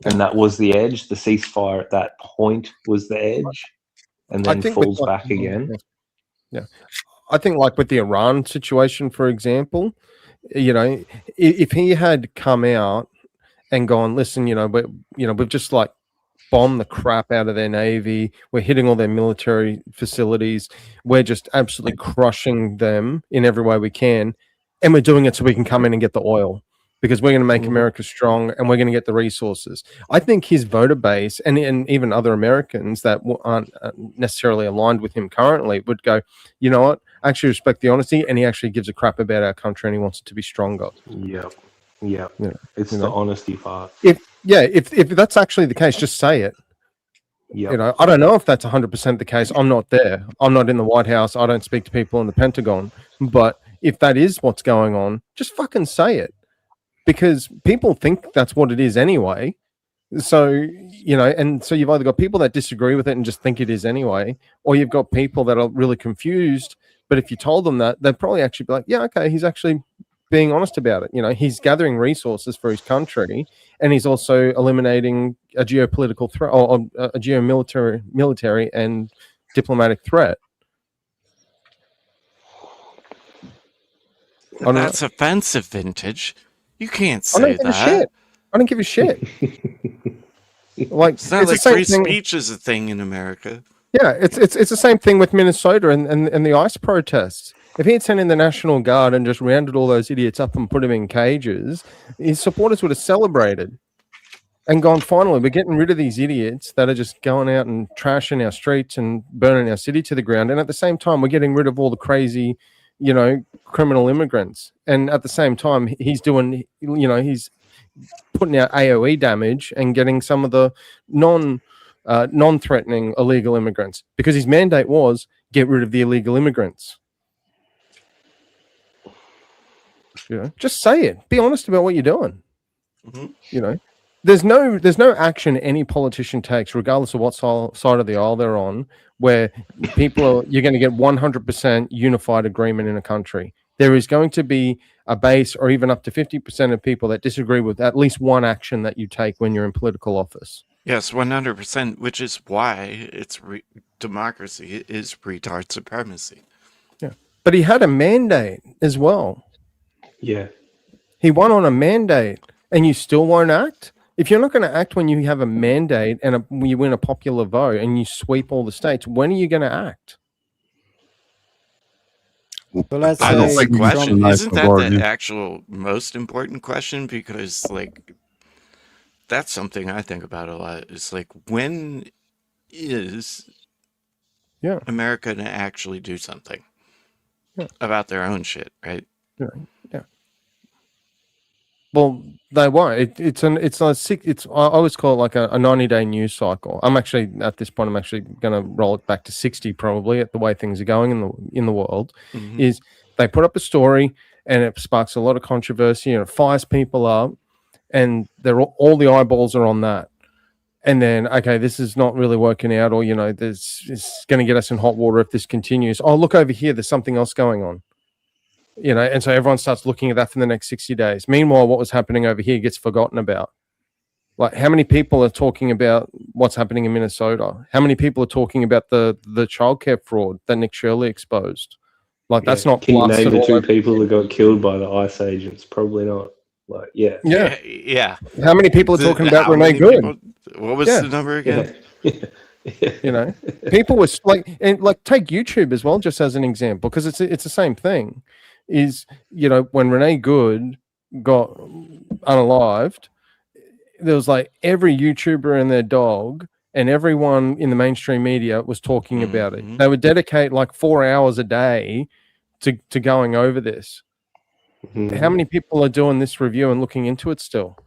and that was the edge? The ceasefire at that point was the edge, and then falls back again. Yeah, I think like with the Iran situation, for example, you know, if he had come out and gone, listen, you know, we've just like bombed the crap out of their navy, we're hitting all their military facilities, we're just absolutely crushing them in every way we can, and we're doing it so we can come in and get the oil because we're going to make America strong and we're going to get the resources. I think his voter base and even other Americans that aren't necessarily aligned with him currently would go, you know what? I actually respect the honesty, and he actually gives a crap about our country and he wants it to be stronger. Yep. Yeah. It's You the know? honesty part. If that's actually the case, just say it. Yep. You know, I don't know if that's 100% the case. I'm not there. I'm not in the White House. I don't speak to people in the Pentagon. But if that is what's going on, just fucking say it, because people think that's what it is anyway. So, you know, and so you've either got people that disagree with it and just think it is anyway, or you've got people that are really confused. But if you told them that, they'd probably actually be like, yeah, okay, he's actually being honest about it. You know, he's gathering resources for his country, and he's also eliminating a geopolitical threat or a military and diplomatic threat. But that's offensive, Vintage. You can't I don't say give a that. shit. I don't give a shit. Like, It's not the like same free thing- speech is a thing in America. Yeah, it's the same thing with Minnesota and the ICE protests. If he had sent in the National Guard and just rounded all those idiots up and put them in cages, his supporters would have celebrated and gone, finally, we're getting rid of these idiots that are just going out and trashing our streets and burning our city to the ground. And at the same time, we're getting rid of all the crazy, you know, criminal immigrants. And at the same time, he's doing, you know, he's putting out AOE damage and getting some of the non-threatening illegal immigrants, because his mandate was get rid of the illegal immigrants. You know, just say it. Be honest about what you're doing. You know, there's no action any politician takes, regardless of what side of the aisle they're on, where you're going to get 100% unified agreement in a country. There is going to be a base, or even up to 50% of people that disagree with at least one action that you take when you're in political office. Yes, 100%, which is why democracy is retard supremacy. Yeah, but he had a mandate as well. Yeah. He won on a mandate, and you still won't act? If you're not going to act when you have a mandate and you win a popular vote and you sweep all the states, when are you going to act? But let's I don't say like question. Trump- Isn't that the actual most important question? Because like that's something I think about a lot. It's like, when is America to actually do something about their own shit, right? Yeah. Well, they won't. I always call it like a 90-day news cycle. I'm actually at this point, I'm actually going to roll it back to 60 probably, at the way things are going in the world. Mhm. Is they put up a story and it sparks a lot of controversy and it fires people up, and all the eyeballs are on that. And then, okay, this is not really working out, or, you know, it's going to get us in hot water if this continues. Oh, look over here, there's something else going on. You know, and so everyone starts looking at that for the next 60 days. Meanwhile, what was happening over here gets forgotten about. Like, how many people are talking about what's happening in Minnesota? How many people are talking about the childcare fraud that Nick Shirley exposed? Like, that's not Can you name plastered the all two over. people that got killed by the ICE agents? Probably not. Like, yeah. Yeah. How many people are talking about how Renee many Good? people- what was Yeah. the number again? You know, people was like, and like, take YouTube as well, just as an example, because it's the same thing. Is, you know, when Renee Good got unalived, there was like every YouTuber and their dog and everyone in the mainstream media was talking about it. They would dedicate like 4 hours a day to going over this. How many people are doing this review and looking into it still?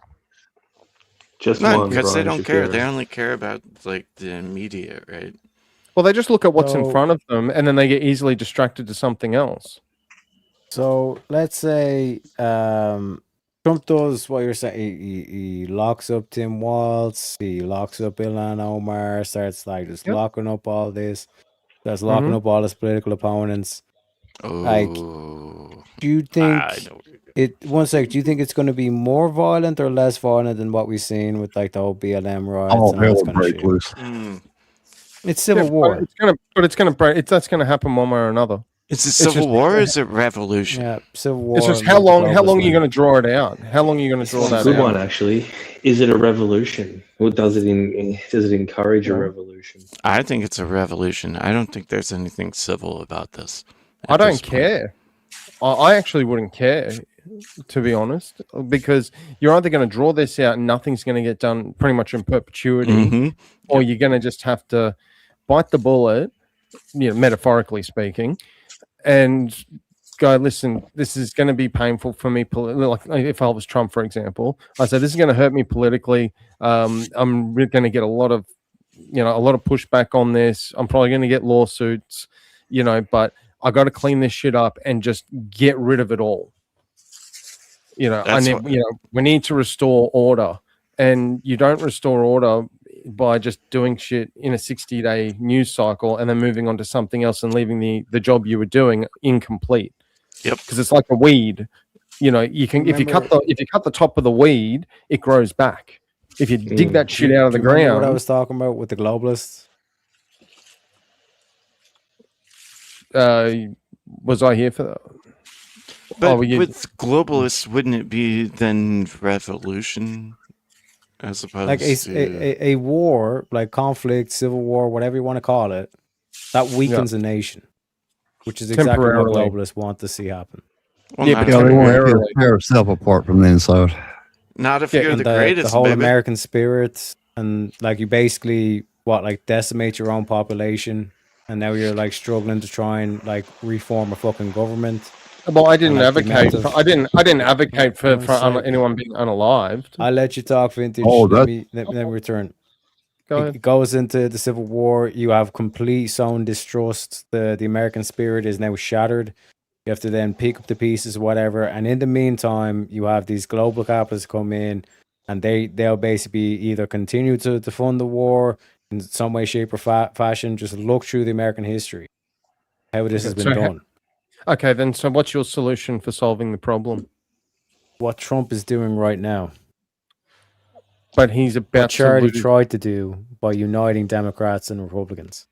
Just No, one, because they Brian don't care. Shapiro. They only care about like the immediate, right? Well, they just look at what's in So- front of them, and then they get easily distracted to something else. So let's say Trump does what you're saying. He locks up Tim Walz. He locks up Ilhan Omar. Starts like just locking up all this. Starts locking Mhm. up all his political opponents. Like, Oh, do you think I know. One sec, do you think it's going to be more violent or less violent than what we've seen with like the whole BLM riots Oh, and all hell this will kind of break shit? loose. It's civil Yeah, war. That's gonna happen one way or another. Is it It's civil just- war or is it revolution? Yeah, civil war. It's just and how long are globalism. you going to draw it out? How long are you going to draw It's a that good out? one, actually. Is it a revolution? Or does it encourage a revolution? I think it's a revolution. I don't think there's anything civil about this. I at don't this point. care. I actually wouldn't care, to be honest, because you're either going to draw this out and nothing's going to get done pretty much in perpetuity, Mhm. or you're going to just have to bite the bullet, metaphorically speaking, and go, listen, this is going to be painful for me. Like if I was Trump, for example, I said, this is going to hurt me politically. I'm going to get a lot of pushback on this. I'm probably going to get lawsuits, but I got to clean this shit up and just get rid of it all. We need to restore order, and you don't restore order by just doing shit in a 60-day news cycle and then moving on to something else and leaving the job you were doing incomplete. Yep. Because it's like a weed. You can if you cut the top of the weed, it grows back. If you dig that shit out of the Do you remember ground. what I was talking about with the globalists? Was I here for that? But with globalists, wouldn't it be then revolution as opposed Like to a war, like conflict, civil war, whatever you want to call it, that weakens a nation, which is exactly what Temporarily. globalists want to see happen. Well, Yeah, not but Yeah, they want to temporarily. tear itself apart from the inside. Not if you're And the the greatest, whole baby. American spirit, and like you basically decimate your own population, and now you're like struggling to try and like reform a fucking government. Well, I didn't And, like, the advocate. amount I didn't advocate for One sec. anyone being unalived. I'll let you talk, Vintage. Oh, let that- me return. Go ahead. It goes into the Civil War. You have complete sound distrust. The American spirit is now shattered. You have to then pick up the pieces, whatever. And in the meantime, you have these global capitalists come in, and they'll basically either continue to fund the war in some way, shape, or fashion. Just look through the American history, how this has been So done. Okay, then. So, what's your solution for solving the problem? What Trump is doing right now, But he's what about to Charlie lose. tried to do by uniting Democrats and Republicans.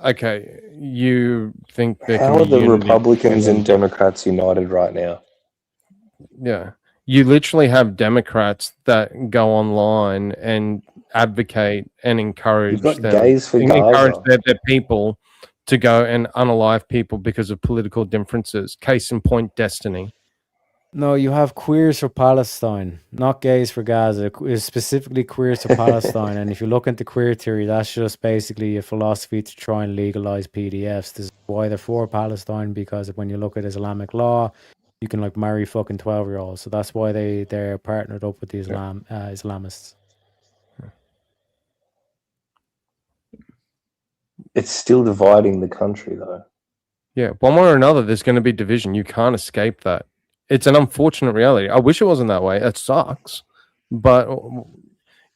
Okay, you think there How can are be the unity? Republicans and Democrats united right now? Yeah, you literally have Democrats that go online and advocate and encourage You've got them, gays for encourage Gaza. their people to go and unalive people because of political differences. Case in point, Destiny. No, you have queers for Palestine, not gays for Gaza. It's specifically queers for Palestine. And if you look into queer theory, that's just basically a philosophy to try and legalize PDFs. This is why they're for Palestine, because when you look at Islamic law, you can like marry fucking 12-year-olds. So that's why they're partnered up with the Islamists. It's still dividing the country, though. Yeah, one way or another, there's going to be division. You can't escape that. It's an unfortunate reality. I wish it wasn't that way. It sucks, but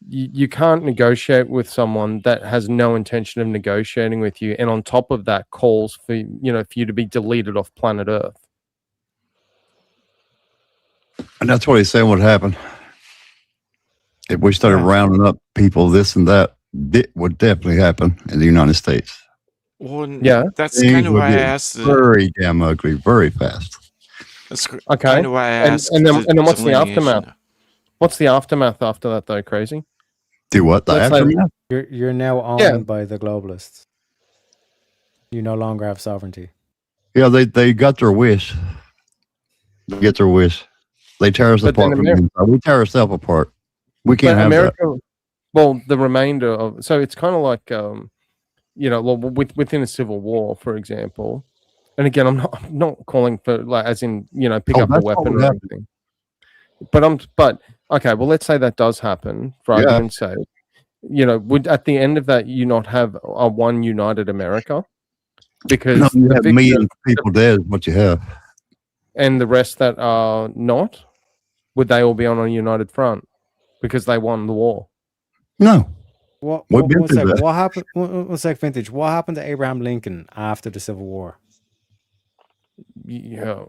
you can't negotiate with someone that has no intention of negotiating with you, and on top of that, calls for for you to be deleted off planet Earth. And that's what he's saying would happen. If we started rounding up people, this and that, it would definitely happen in the United States. Well, Yeah. that's Things kind of would why I get asked. very damn ugly, very fast. That's Okay, kind of why I asked. and then what's the delineation. aftermath? What's the aftermath after that, though? Crazy. Do what? The Let's say- aftermath? You're now owned Yeah. by the globalists. You no longer have sovereignty. Yeah, they got their wish. They get their wish. They tear us But then apart from the inside. We tear ourselves apart. We can't But have America, well, the remainder of so it's kind of like within a civil war, for example. And again, I'm not calling for like as in pick Oh, up a that's what weapon would or happen. anything. But okay, well, let's say that does happen for Yeah. argument's sake. Would at the end of that you not have a one united America? Because that. No, you the have victor- millions of people dead. Is what you have. and the rest that are not, would they all be on a united front because they won the war? No. What? We've been One through sec. that. What happened? One sec, Vintage. What happened to Abraham Lincoln after the Civil War? Yeah.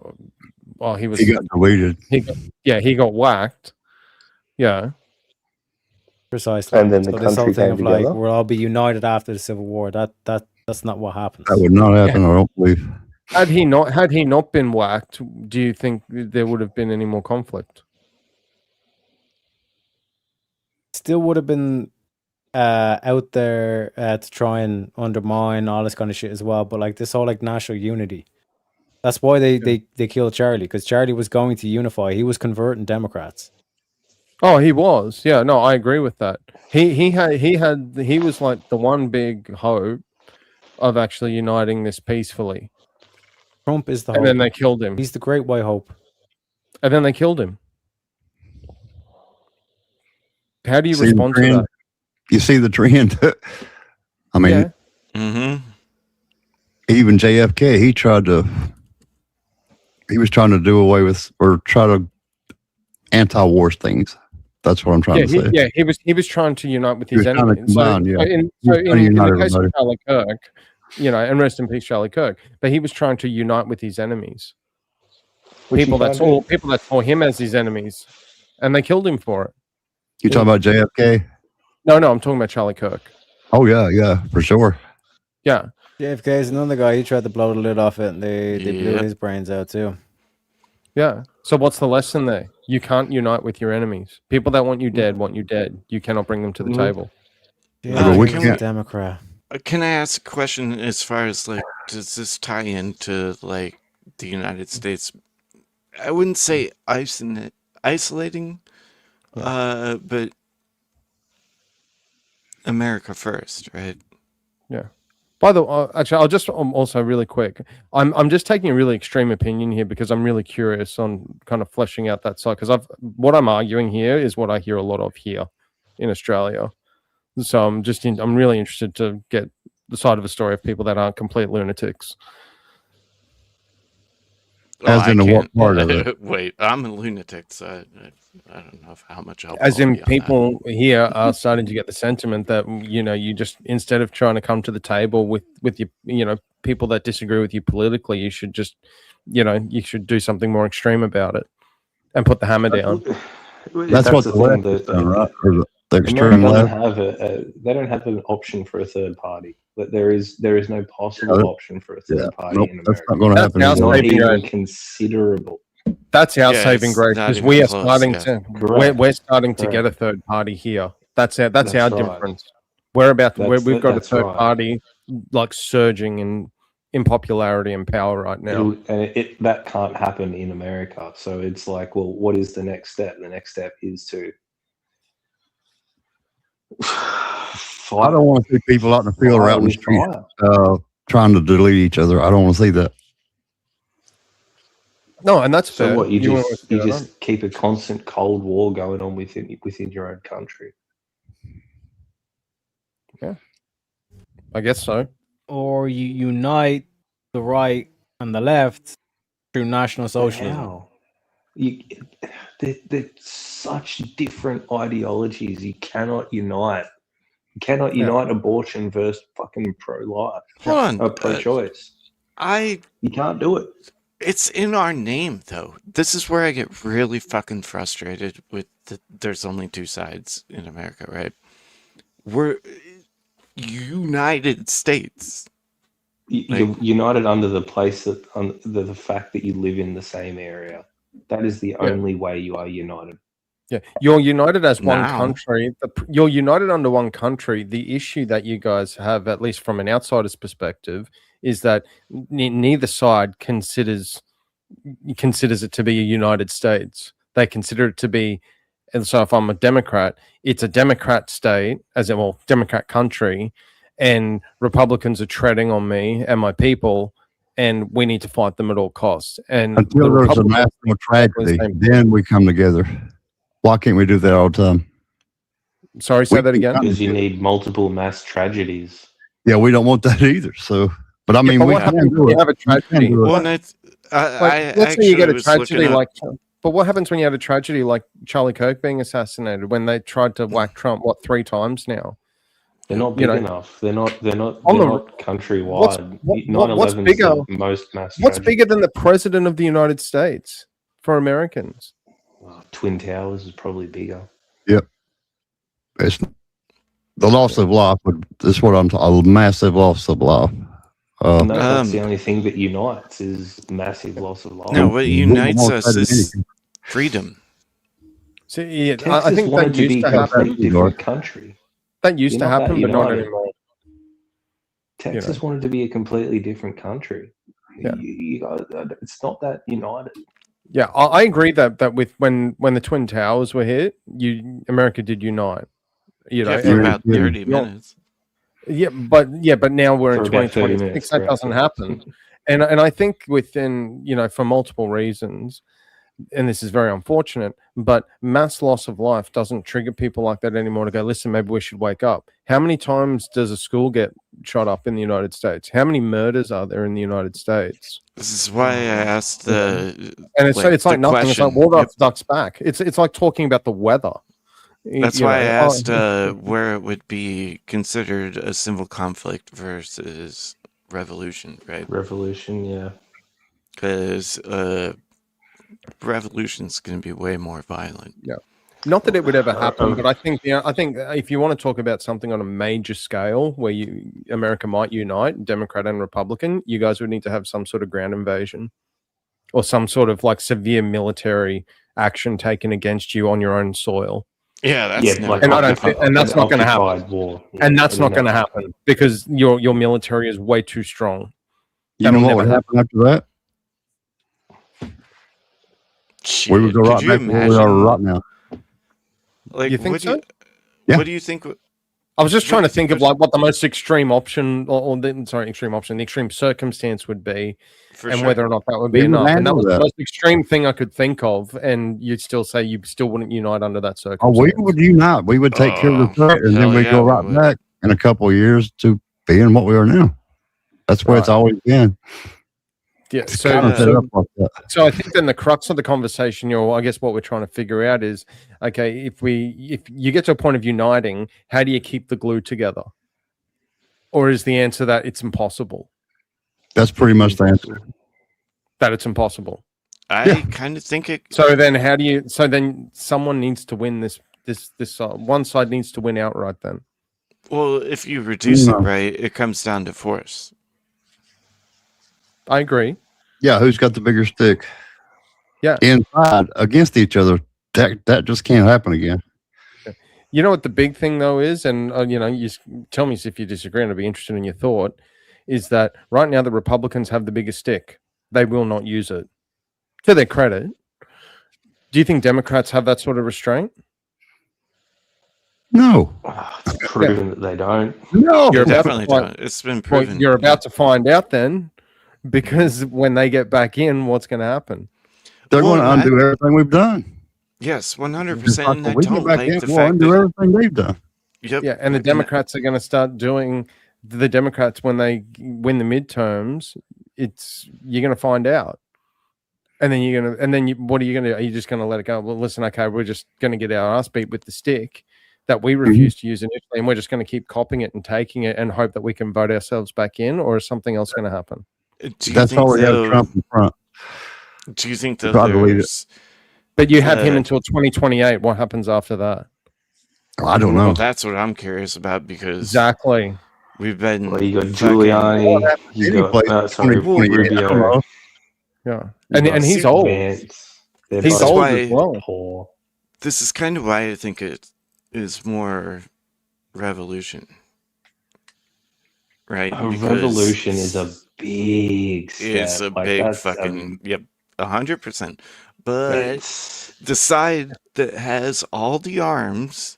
Well, he was. He got deleted. He got whacked. Yeah. Precisely. And then the So this whole country thing came of like together? we'll all be united after the Civil War. That's not what happens. That would not happen. I don't believe. Had he not been whacked, do you think there would have been any more conflict? Still would have been out there to try and undermine all this kind of shit as well. But like this whole like national unity, That's why they killed Charlie, because Charlie was going to unify. He was converting Democrats. Oh, he was. Yeah, no, I agree with that. He was like the one big hope of actually uniting this peacefully. Trump is the and hope. then they killed him. He's the great white hope. And then they killed him. How do you respond to that? You see the trend. I mean, even JFK, he was trying to do away with or try to anti-war things. That's what I'm trying to say. He was trying to unite with He his was trying to enemies. combine, In the case of Charlie Kirk, and rest in peace, Charlie Kirk. But he was trying to unite with his enemies. People that saw him as his enemies, and they killed him for it. You talking about JFK? No, I'm talking about Charlie Kirk. Oh yeah, for sure. Yeah. JFK is another guy. He tried to blow the lid off it, and they blew his brains out too. Yeah. So what's the lesson there? You can't unite with your enemies. People that want you dead want you dead. You cannot bring them to the table. Democrat. Can I ask a question as far as like, does this tie into like the United States? I wouldn't say isolating, but America first, right? Yeah. By the way, actually, I'll just also really quick. I'm just taking a really extreme opinion here because I'm really curious on kind of fleshing out that side. Because what I'm arguing here is what I hear a lot of here in Australia. So I'm really interested to get the side of the story of people that aren't complete lunatics. As in what part of it? Wait, I'm a lunatic, so I don't know how much I'll. As in, people here are starting to get the sentiment that you just, instead of trying to come to the table with your people that disagree with you politically, you should just you should do something more extreme about it and put the hammer down. That's what the left has done, right? Or the extreme left. They don't have an option for a third party. But there is no possible option for a third party in America. That's not going to happen. Not even considerable. That's our saving grace, because we are starting to we're starting to get a third party here. That's our difference. We've got a third party like surging in popularity and power right now. That can't happen in America. So it's like, well, what is the next step? The next step is to I don't want to see people out in the field or out in the street trying to delete each other. I don't want to see that. No, and that's so fair. What you just keep a constant Cold War going on within your own country. Yeah, I guess so. Or you unite the right and the left through National Socialism. They're such different ideologies. You cannot unite. You cannot unite abortion versus fucking pro-life. Hold on, pro-choice. You can't do it. It's in our name, though. This is where I get really fucking frustrated with there's only two sides in America, right? We're United States. You're united under the the fact that you live in the same area. That is the only way you are united. Yeah, you're united as one country. You're united under one country. The issue that you guys have, at least from an outsider's perspective, is that neither side considers it to be a United States. They consider it to be, and so if I'm a Democrat, it's a Democrat state, Democrat country, and Republicans are treading on me and my people, and we need to fight them at all costs. And until there's a national tragedy, then we come together. Why can't we do that all the time? Sorry, say that again. Because you need multiple mass tragedies. Yeah, we don't want that either. So, but I mean, we can do it. You have a tragedy. Let's say you get a tragedy but what happens when you have a tragedy like Charlie Kirk being assassinated? When they tried to whack Trump, 3 times now? They're not big enough. They're not countrywide. What's bigger? Most mass. What's bigger than the president of the United States for Americans? Twin Towers is probably bigger. Yep. It's the loss of life. That's what a massive loss of life. That's the only thing that unites is massive loss of life. No, what unites us is freedom. See, I think that used to happen. Different country. That used to happen, but not anymore. Texas wanted to be a completely different country. It's not that united. Yeah, I agree that with when the Twin Towers were hit, America did unite. For about 30 minutes. Yeah, but now we're in For about 30 2026. minutes, That yeah. doesn't happen, and I think within for multiple reasons, and this is very unfortunate, but mass loss of life doesn't trigger people like that anymore to go, listen, maybe we should wake up. How many times does a school get shot up in the United States? How many murders are there in the United States? This is why I asked and it's like nothing. question. It's like water off duck's back. It's like talking about the weather. That's why I asked where it would be considered a civil conflict versus revolution, right? Revolution, yeah. Because revolution's going to be way more violent. Yeah. Not that it would ever happen, but I think if you want to talk about something on a major scale where America might unite, Democrat and Republican, you guys would need to have some sort of ground invasion or some sort of like severe military action taken against you on your own soil. Yeah, that's and that's not going to happen. War. And that's not going to happen because your military is way too strong. You know what would happen after that? Shit, We would go right back where we are right now. Like, You think what so? Do Yeah. what do you think? I was just trying to think of like what the most extreme option, the extreme circumstance would be, For and sure. whether or not that would be We would enough. And that handle was the that. most extreme thing I could think of, and you'd still say you still wouldn't unite under that Oh, circumstance. we would unite. We would take care of the threat, and then hell we yeah, go we right would. back in a couple of years to being what we are now. That's where it's Right. always been. Yeah. It's kind of set up like that. So I think then the crux of the conversation, I guess what we're trying to figure out is, okay, if you get to a point of uniting, how do you keep the glue together? Or is the answer that it's impossible? That's pretty much the answer. That it's impossible. I kind of think it. So then how do you? So then someone needs to win this. One side needs to win outright. Then. Well, if you reduce No. it right, it comes down to force. I agree. Yeah, who's got the bigger stick? Yeah. Inside against each other. That just can't happen again. You know what the big thing though is, and you tell me if you disagree, and I'd be interested in your thought. Is that right now the Republicans have the biggest stick? They will not use it. To their credit, do you think Democrats have that sort of restraint? No. It's proven that they don't. No. They You're about to definitely find- don't. It's been Well, proven. you're about to find out then, because when they get back in, what's going to happen? They're Well, going to undo everything we've done. Yes, 100%. Just And I like we get don't back like in, the we'll fact undo that. everything they've done. Yep. Yeah, and the Democrats are going to start doing the Democrats when they win the midterms. You're going to find out, and then what are you going to do? Are you just going to let it go? Well, listen, okay, we're just going to get our ass beat with the stick that we refused to use initially, and we're just going to keep copying it and taking it and hope that we can vote ourselves back in, or is something else going to happen? Do you That's think all we have though- Trump in front. Do you think that Try to believe it. there's? But you have him Uh, until 2028. What happens after that? I don't know. Well, that's what I'm curious about because Exactly. we've been. Well, you got fucking- Giuliani. You Any place got sorry, 2028, I don't know. Rubio. Yeah, You and got he's old. Vance. They're He's both That's old why- as well. poor. This is kind of why I think it is more revolution, right? A Because revolution is a big step. It's a Like, big that's, fucking yep, 100%. But it's- the side that has all the arms,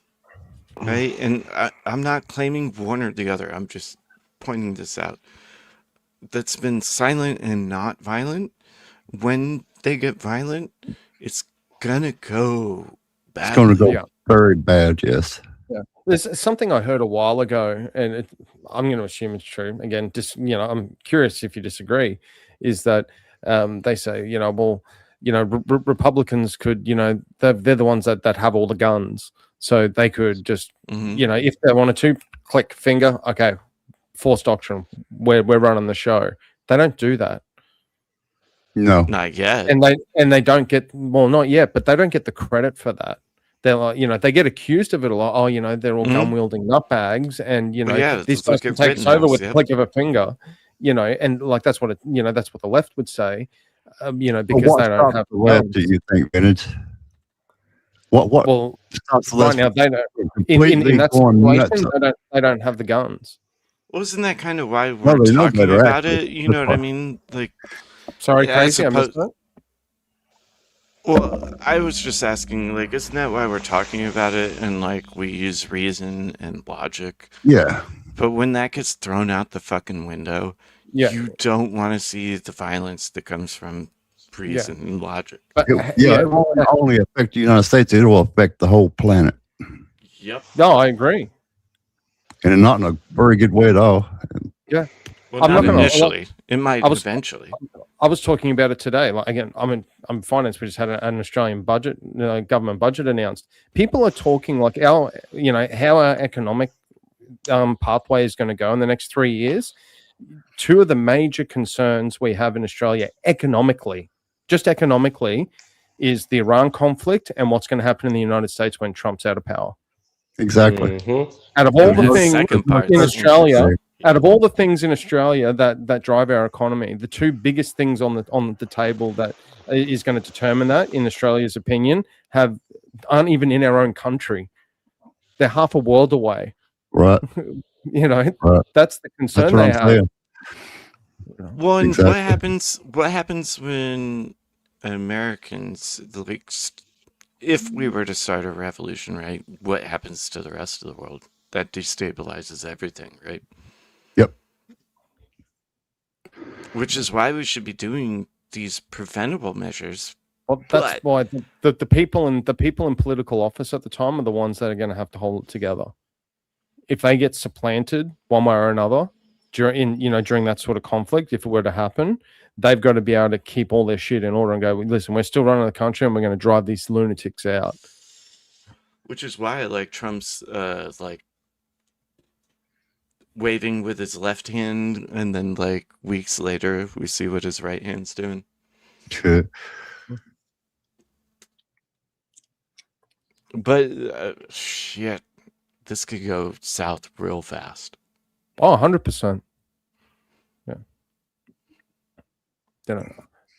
right? And I'm not claiming one or the other. I'm just pointing this out. That's been silent and not violent. When they get violent, it's gonna go bad. It's going to go Yeah. very bad, yes. Yeah. There's something I heard a while ago, and I'm going to assume it's true. Again, I'm curious if you disagree. Is that they say, Republicans could, they're the ones that have all the guns, so they could just, if they wanted to, click finger, okay, force doctrine, we're running the show. They don't do that. No. Not yet. And they don't get, well, not yet, but they don't get the credit for that. They're like, they get accused of it a lot. Oh, they're all gun wielding nutbags, and Well, yeah, this that's what person gets takes written over now, with the yep. click of a finger, and like that's what that's what the left would say, because what they don't stops have the left, guns. do you think, Vintage? What Well, stops the right left now from they don't. In completely that going nuts? situation, they don't have the guns. Wasn't that kind of why No, we're they know talking better, about actually. it? You know what I mean? Like, Sorry, as Casey, I missed opposed- that. Well, I was just asking, like, isn't that why we're talking about it? And like, we use reason and logic. Yeah. But when that gets thrown out the fucking window, Yeah. you don't want to see the violence that comes from reason and logic. It won't only affect the United States, it will affect the whole planet. Yep. No, I agree. And not in a very good way at all. Yeah. Well, not initially. It might eventually. I was talking about it today. Like again, I'm finance. We just had an Australian budget, government budget announced. People are talking like how our economic pathway is going to go in the next 3 years. Two of the major concerns we have in Australia economically, is the Iran conflict and what's going to happen in the United States when Trump's out of power. Exactly. Out of all the things in Australia, that drive our economy, the two biggest things on the table that is going to determine that, in Australia's opinion, aren't even in our own country. They're half a world away. Right. Right. That's the concern they have. Saying. Well, and Exactly. what happens when Americans, if we were to start a revolution, right? What happens to the rest of the world? That destabilizes everything, right? Yep. Which is why we should be doing these preventable measures. Well, that's why the people in political office at the time are the ones that are going to have to hold it together. If they get supplanted one way or another during that sort of conflict, if it were to happen, they've got to be able to keep all their shit in order and go, listen, we're still running the country and we're going to drive these lunatics out. Which is why I like Trump's waving with his left hand, and then like weeks later we see what his right hand's doing. Sure. But shit, this could go south real fast. Oh, 100%. Yeah.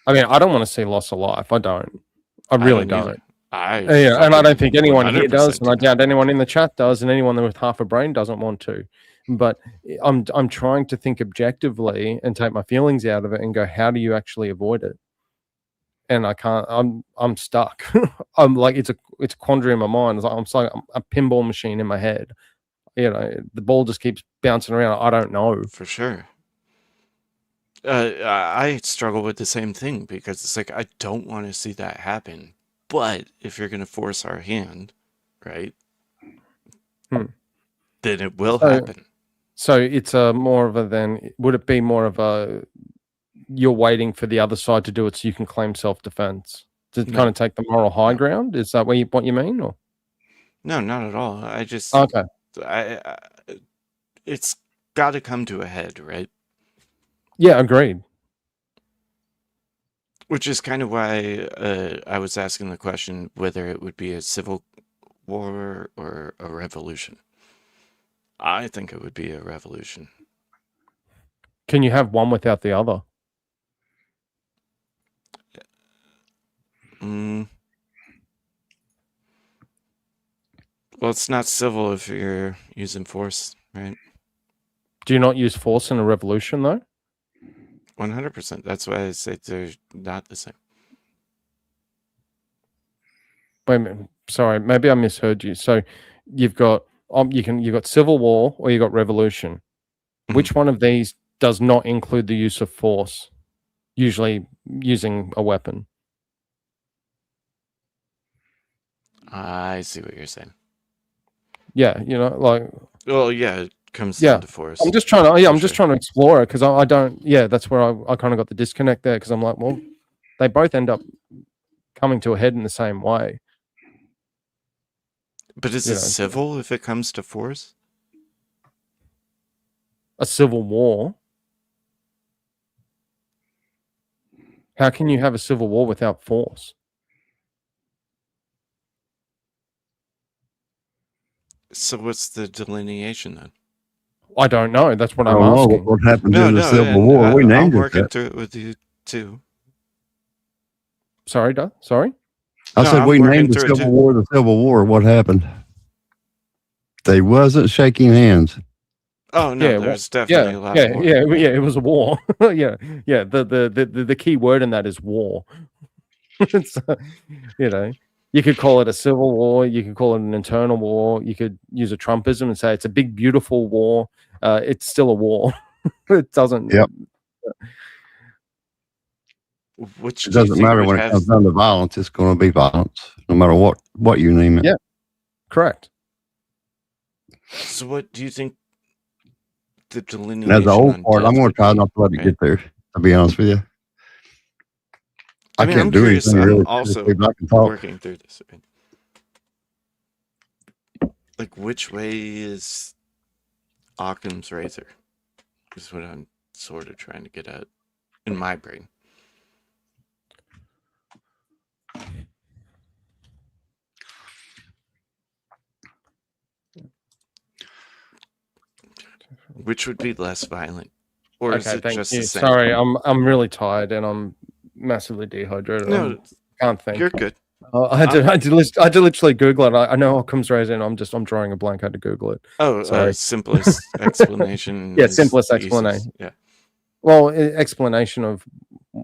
I mean, I don't want to see loss of life. I don't. I really don't. And I don't think anyone here does, and I doubt anyone in the chat does, and anyone with half a brain doesn't want to. But I'm trying to think objectively and take my feelings out of it and go, how do you actually avoid it? And I can't. I'm stuck. I'm like, it's a quandary in my mind. It's like I'm a pinball machine in my head. The ball just keeps bouncing around. I don't know. For sure. I struggle with the same thing because it's like I don't want to see that happen. But if you're going to force our hand, right, then it will happen. So it's more of a then. Would it be more of a you're waiting for the other side to do it so you can claim self-defense to kind of take the moral high ground? Is that what you mean? Or No, not at all. I just okay. It's got to come to a head, right? Yeah, agreed. Which is kind of why I was asking the question whether it would be a civil war or a revolution. I think it would be a revolution. Can you have one without the other? Well, it's not civil if you're using force, right? Do you not use force in a revolution, though? 100%. That's why I say they're not the same. Wait a minute. Sorry, maybe I misheard you. So you've got you've got civil war or you got revolution. Which one of these does not include the use of force? Usually using a weapon. I see what you're saying. Yeah, like. Well, yeah, it comes down to force. I'm just trying to. Yeah, I'm just trying to explore it because I don't. Yeah, that's where I kind of got the disconnect there because I'm like, well, they both end up coming to a head in the same way. But is it civil if it comes to force? A civil war? How can you have a civil war without force? So what's the delineation then? I don't know. That's what I'm asking. What happened in the Civil War? We named I'm it working that. through it with you too. Sorry, Sorry? I said we named the Civil War. What happened? They wasn't shaking hands. Oh no, Yeah, there's definitely a lot more. yeah. It was a war. yeah. The key word in that is war. It's, you know, you could call it a civil war. You could call it an internal war. You could use a Trumpism and say it's a big, beautiful war. It's still a war. It doesn't. Yep. Which It doesn't matter when it comes down to violence. It's going to be violence, no matter what you name it. Yeah, correct. So, what do you think the And delineation? as the whole on part, I'm death going would to try be, not to let it right? get there. To be honest with you, I mean, can't I'm do curious. anything I'm really. also But I can talk. working through this. Right? Like, which way is Occam's razor? Is what I'm sort of trying to get at in my brain. Which would be less violent, or is Okay, it thank just you. the same? Sorry, I'm really tired and I'm massively dehydrated. No, Can't think. you're good. I had to literally Google it. I know Occam's razor, and I'm drawing a blank. I had to Google it. Oh, Sorry. simplest explanation. Yeah, is simplest the easiest. explanation. Yeah. Well, explanation of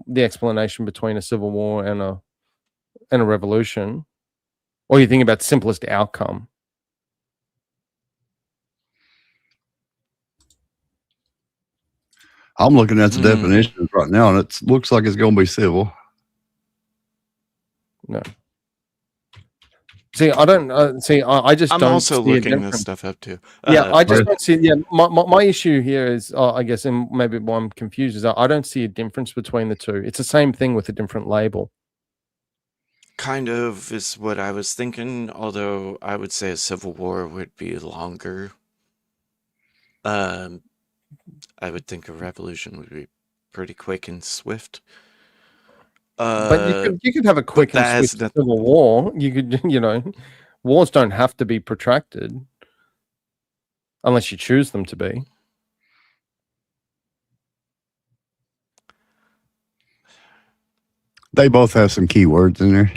the explanation between a civil war and a revolution, or you think about simplest outcome. I'm looking at the definitions right now, and it looks like it's going to be civil. No. See, I don't see. I just I'm don't. also see a looking this difference. stuff up too. Yeah, I just Right. don't see. Yeah, my issue here is, I guess, and maybe why I'm confused is I don't see a difference between the two. It's the same thing with a different label. Kind of is what I was thinking, although I would say a civil war would be longer. I would think a revolution would be pretty quick and swift. But you could have a quick that and has swift civil war. You could, wars don't have to be protracted unless you choose them to be. They both have some keywords in there.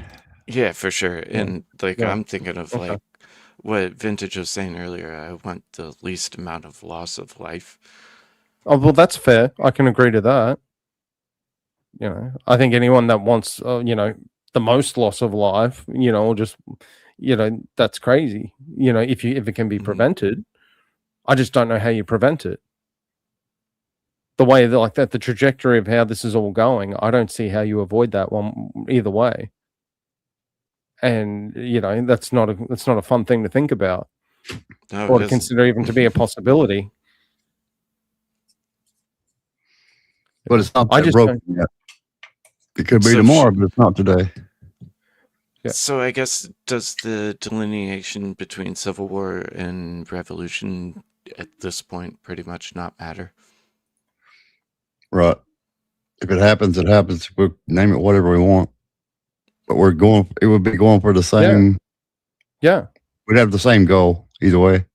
Yeah, for sure. And like Yeah. I'm thinking of Okay. like what Vintage was saying earlier. I want the least amount of loss of life. Oh, well, that's fair. I can agree to that. I think anyone that wants, the most loss of life, or just, that's crazy. If it can be prevented, I just don't know how you prevent it. The way that the trajectory of how this is all going, I don't see how you avoid that one either way. And that's not a fun thing to think about No, or it to isn't. consider even to be a possibility. But it's not I that just broken yet. It could be So tomorrow, but it's not today. Yeah. So I guess does the delineation between civil war and revolution at this point pretty much not matter? Right. If it happens, it happens. We'll name it whatever we want. But it would be going for the same. Yeah. We'd have the same goal either way. If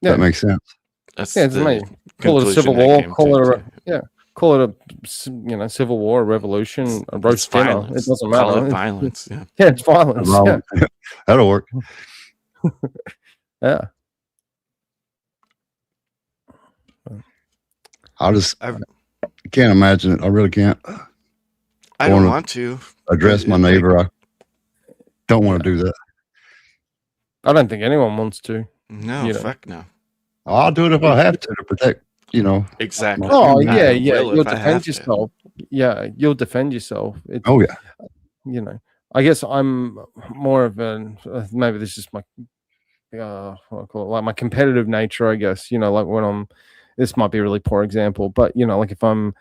Yeah. that makes sense. That's Yeah, it's the amazing. Call it a civil conclusion I war. came Call to, it call it a civil war, a revolution, a roast dinner. violence. It doesn't Call matter. it violence. Yeah. Yeah, it's violence. Yeah. That'll work. Yeah. I can't imagine it. I really can't. I Going don't to want to address my like- neighbor. I don't want to do that. I don't think anyone wants to. No, fuck no. I'll do it if I have to protect. Exactly. Oh, I yeah, yeah. will You'll if I have defend to. yourself. Yeah, you'll defend yourself. Oh yeah. I guess I'm more of maybe this is my what I call it, like my competitive nature, I guess. Like when this might be a really poor example, but like if I'm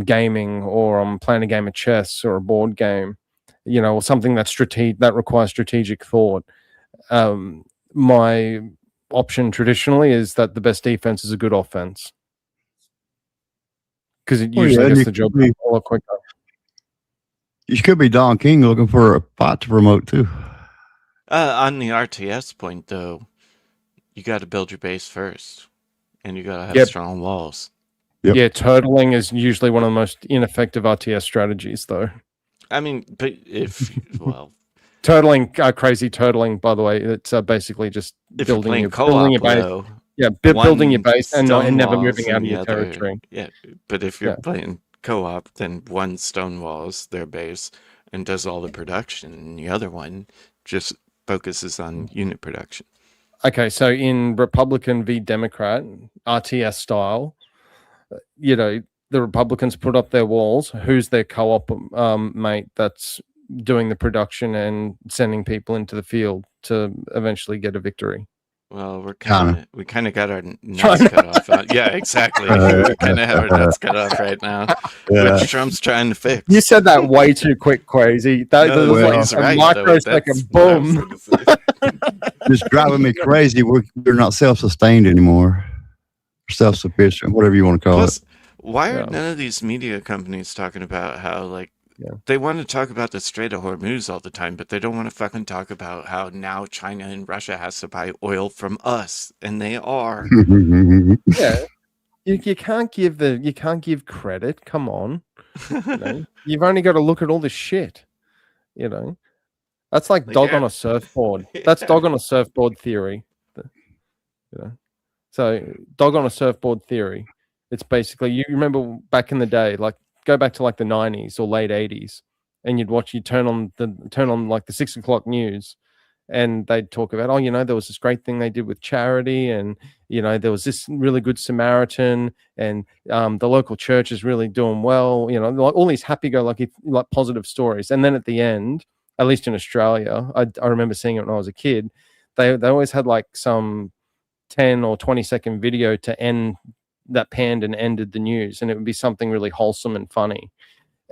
gaming or I'm playing a game of chess or a board game, or something that requires strategic thought, my option traditionally is that the best defense is a good offense because it usually gets the job done a lot quicker. You could be Don King looking for a fight to promote too. On the RTS point, though, you got to build your base first, and you got to have Yep. strong walls. Yep. Yeah, turtling is usually one of the most ineffective RTS strategies, though. I mean, but if Turtling, crazy turtling, by the way, it's basically just If you're building playing your base. co-op, though, building your base and stone never walls moving out and of the your other- territory. Yeah, but if you're Yeah. playing co-op, then one stone walls their base and does all the production, and the other one just focuses on unit production. Okay, so in Republican v Democrat, RTS style, you know, the Republicans put up their walls. Who's their co-op mate that's doing the production and sending people into the field to eventually get a victory? Well, we China. kind of got our nuts cut off. Yeah, exactly. We kind of have our nuts cut off right now, Yeah. which Trump's trying to fix. You said that way too quick, Crazy. That No, was well, like he's a right, though. microsecond That's what I was boom. It's driving me crazy. We're not self-sustained anymore. Self-sufficient, whatever you want to call Plus, it. why are none of these media companies talking about how, like, they want to talk about the Strait of Hormuz all the time, but they don't want to fucking talk about how now China and Russia has to buy oil from us, and they are. Yeah, you can't give credit. Come on, you know? You've only got to look at all this shit. You know, that's like dog on a surfboard. That's dog on a surfboard theory. You know, so dog on a surfboard theory. It's basically, you remember back in the day, like go back to like the 90s or late 80s, and you'd turn on like the 6 o'clock news, and they'd talk about, oh, you know, there was this great thing they did with charity, and you know, there was this really good Samaritan, and the local church is really doing well, you know, like all these happy-go-lucky, like positive stories. And then at the end, at least in Australia, I remember seeing it when I was a kid, they always had like some 10 or 20-second video to end that panned and ended the news, and it would be something really wholesome and funny.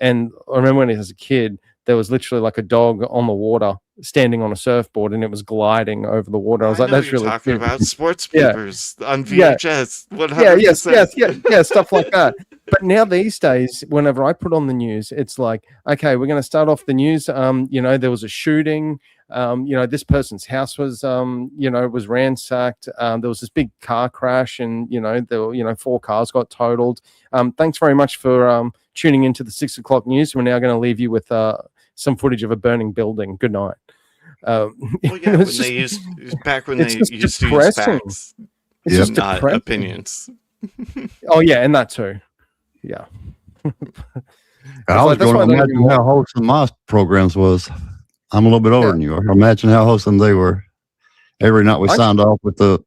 And I remember when I was a kid, there was literally like a dog on the water standing on a surfboard, and it was gliding over the water. I was like, know that's you're really talking cute. about sports Yeah. papers on Yeah. VHS. Yeah, yes, 100%. stuff like that. But now these days, whenever I put on the news, it's like, okay, we're going to start off the news. You know, there was a shooting. You know, this person's house was, you know, was ransacked. There was this big car crash, and you know, there were, you know, 4 cars got totaled. Thanks very much for tuning into the 6 o'clock news. We're now going to leave you with some footage of a burning building. Good night. Well, yeah, when they used back when they used to use facts, It's just not depressing. opinions. Oh yeah, and that too. Yeah. I was That's why going I to don't imagine how wholesome my programs was. I'm a little bit older than you are. Imagine how wholesome they were. Every night we signed off with the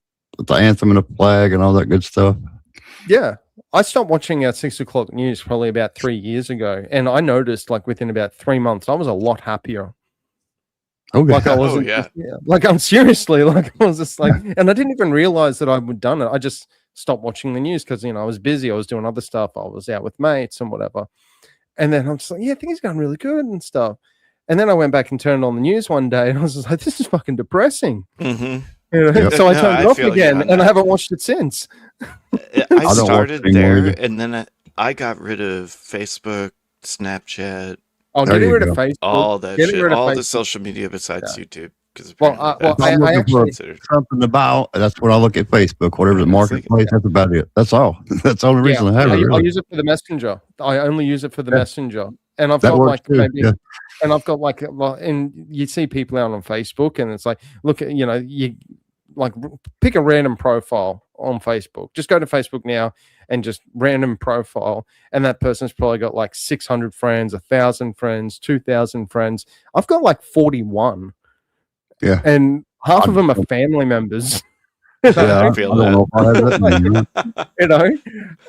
anthem and the flag and all that good stuff. Yeah. I stopped watching 6 o'clock news probably about 3 years ago, and I noticed like within about 3 months I was a lot happier. Okay. Like I wasn't, like I'm seriously, like I was just like, and I didn't even realize that I would done it. I just stopped watching the news because, you know, I was busy. I was doing other stuff. I was out with mates and whatever. And then I'm just like, yeah, things are going really good and stuff. And then I went back and turned on the news one day, and I was just like, this is fucking depressing. Mm-hmm. You know? Yep. So I No, turned I it off feel you again, on and I that. haven't watched it since. I started anymore there, either. and then I got rid of Facebook, Snapchat. Oh, There getting you rid of go. Facebook. All that Getting shit, rid of all the Facebook. social media besides YouTube. Because Well, apparently well, that's I'm I looking for considered. something about. That's what I look at Facebook. Whatever the marketplace. That's about it. That's all. That's the only reason I have it. I Really. use it for the messenger. I only use it for the Yeah. messenger, and I've That got works like too, maybe, yeah. and I've got like, well, and you see people out on Facebook, and it's like, look at, you know, you like pick a random profile on Facebook. Just go to Facebook now and just random profile, and that person's probably got like 600 friends, 1,000 friends, 2,000 friends. I've got like 41. Yeah. And half of them are family members. Yeah, I don't know if I have that many, man. You know,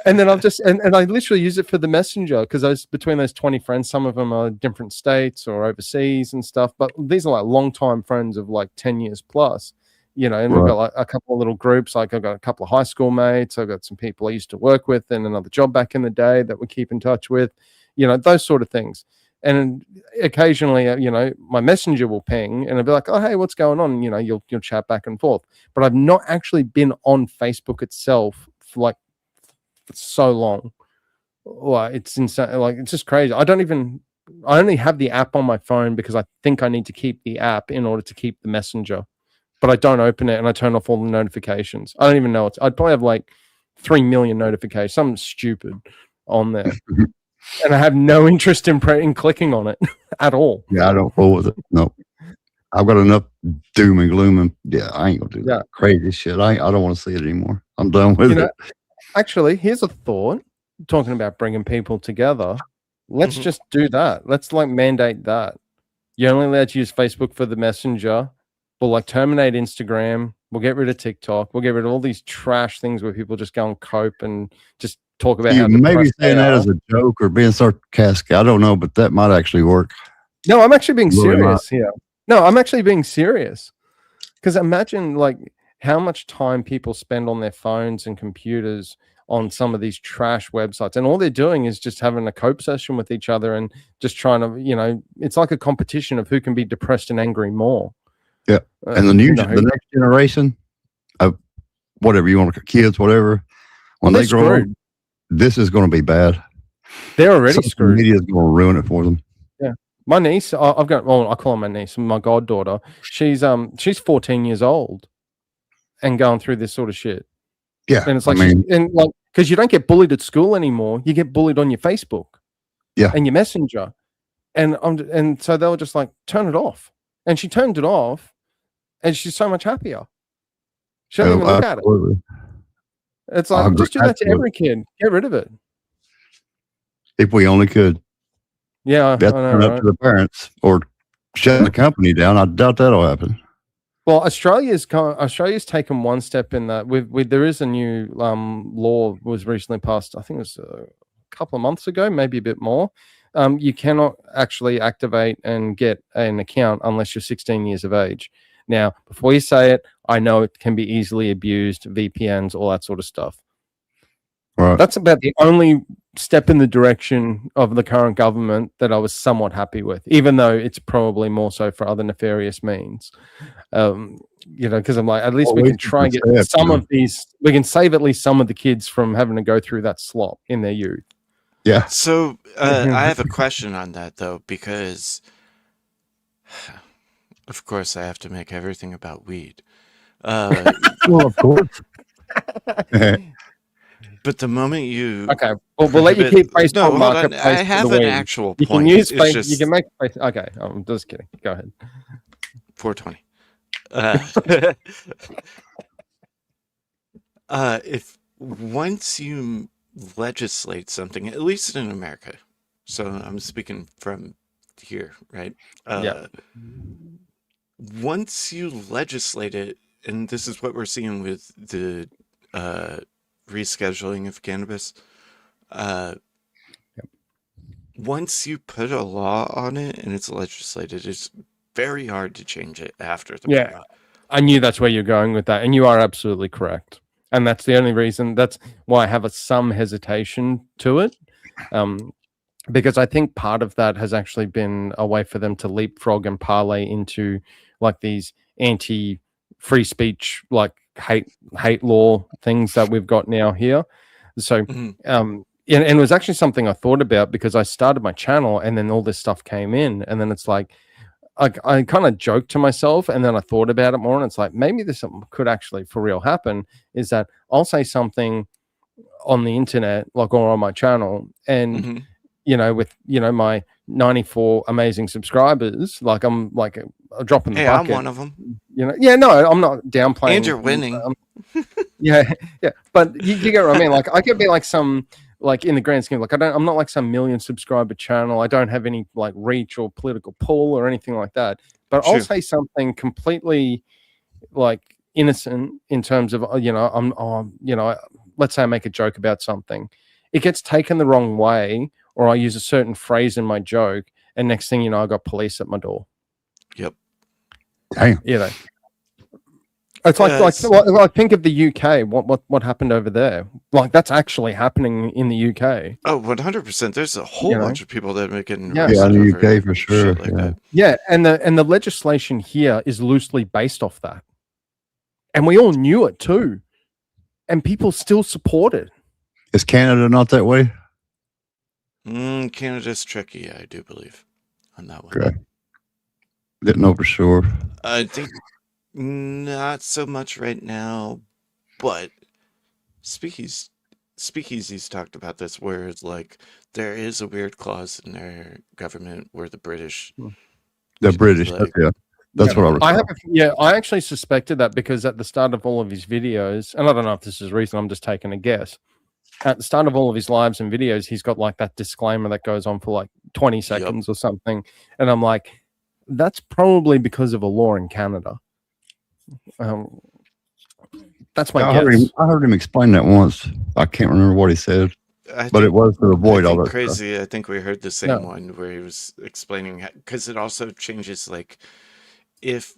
and then I've just and I literally use it for the messenger because those between those 20 friends, some of them are different states or overseas and stuff, but these are like longtime friends of like 10 years plus, you know, and we've got like a couple of little groups. Like I've got a couple of high school mates, I've got some people I used to work with and another job back in the day that we keep in touch with, you know, those sort of things. And occasionally, you know, my messenger will ping and I'll be like, oh, hey, what's going on? You know, you'll chat back and forth. But I've not actually been on Facebook itself for so long. Like, it's insane. Like, it's just crazy. I only have the app on my phone because I think I need to keep the app in order to keep the messenger. But I don't open it and I turn off all the notifications. I don't even know. I'd probably have like 3 million notifications, something stupid on there. And I have no interest in clicking on it at all. Yeah, I don't fool with it. No, I've got enough doom and gloom, and yeah, I ain't gonna do that crazy shit. I don't want to see it anymore. I'm done with it. Actually, here's a thought. Talking about bringing people together, let's just do that. Let's like mandate that. You're only allowed to use Facebook for the messenger. We'll like terminate Instagram. We'll get rid of TikTok. We'll get rid of all these trash things where people just go and cope and just talk about how maybe saying that as a joke or being sarcastic. I don't know, but that might actually work. No, I'm actually being Really serious here. No, I'm actually being serious. Because imagine like how much time people spend on their phones and computers on some of these trash websites, and all they're doing is just having a cope session with each other and just trying to, you know, it's like a competition of who can be depressed and angry more. Yeah, and the the next generation of whatever you want to, kids, whatever, when they grow up, this is going to be bad. They're already screwed. Media is going to ruin it for them. Yeah, my niece, I've got. Well, I call her my niece, my goddaughter. She's 14 years old, and going through this sort of shit. Yeah, and it's like, because you don't get bullied at school anymore, you get bullied on your Facebook, and your Messenger, and so they were just like, turn it off, and she turned it off, and she's so much happier. She doesn't even look at it. It's like, just do that to every kid. Get rid of it. If we only could. Yeah, that's up to the parents or shutting the company down. I doubt that'll happen. Well, Australia's taken one step in that. There is a new law was recently passed. I think it was a couple of months ago, maybe a bit more. You cannot actually activate and get an account unless you're 16 years of age. Now, before you say it, I know it can be easily abused, VPNs, all that sort of stuff. Right. That's about the only step in the direction of the current government that I was somewhat happy with, even though it's probably more so for other nefarious means. You know, because I'm like, at least we can try and get some of these, we can save at least some of the kids from having to go through that slop in their youth. Yeah. So I have a question on that though, because of course I have to make everything about weed. Well, of course. But the moment you we'll let you keep Facebook no, hold on. Marketplace. I have an actual You point. can use It's Facebook. just You can make Facebook. Okay, I'm just kidding. Go ahead. 420. If once you legislate something, at least in America, so I'm speaking from here, right? Once you legislate it, and this is what we're seeing with the rescheduling of cannabis, once you put a law on it and it's legislated, it's very hard to change it after the fact. I knew that's where you're going with that, and you are absolutely correct. And that's the only reason. That's why I have some hesitation to it, because I think part of that has actually been a way for them to leapfrog and parlay into like these anti-free speech, like hate law things that we've got now here. So, and it was actually something I thought about because I started my channel, and then all this stuff came in, and then it's like, I kind of joked to myself, and then I thought about it more, and it's like, maybe this could actually for real happen, is that I'll say something on the internet, like, or on my channel, and you know, with, you know, my 94 amazing subscribers, like, I'm like a drop in the bucket. I'm one of them. You know, yeah, no, I'm not downplaying. And you're winning. Yeah, but you get what I mean. Like, I could be like some, like, in the grand scheme, like, I'm not like some million subscriber channel. I don't have any like reach or political pull or anything like that. But I'll say something completely like innocent in terms of, you know, you know, let's say I make a joke about something, it gets taken the wrong way, or I use a certain phrase in my joke, and next thing you know, I got police at my door. Yep. Damn. You know, it's like think of the UK. What happened over there? Like, that's actually happening in the UK. Oh, 100%. There's a whole bunch of people that are getting in the UK for sure. Like yeah, and the legislation here is loosely based off that, and we all knew it too, and people still support it. Is Canada not that way? Canada's tricky, I do believe, on that one. Okay. Didn't know for sure. I think not so much right now, but Speakeasy's talked about this, where it's like there is a weird clause in their government where the British, like, That's what I recall. I actually suspected that because at the start of all of his videos, and I don't know if this is recent, I'm just taking a guess. At the start of all of his lives and videos, he's got like that disclaimer that goes on for like 20 seconds or something. And I'm like, that's probably because of a law in Canada. That's my guess. I heard him explain that once. I can't remember what he said, but it was to avoid all that crazy. stuff. I think we heard the same one where he was explaining, because it also changes, like, if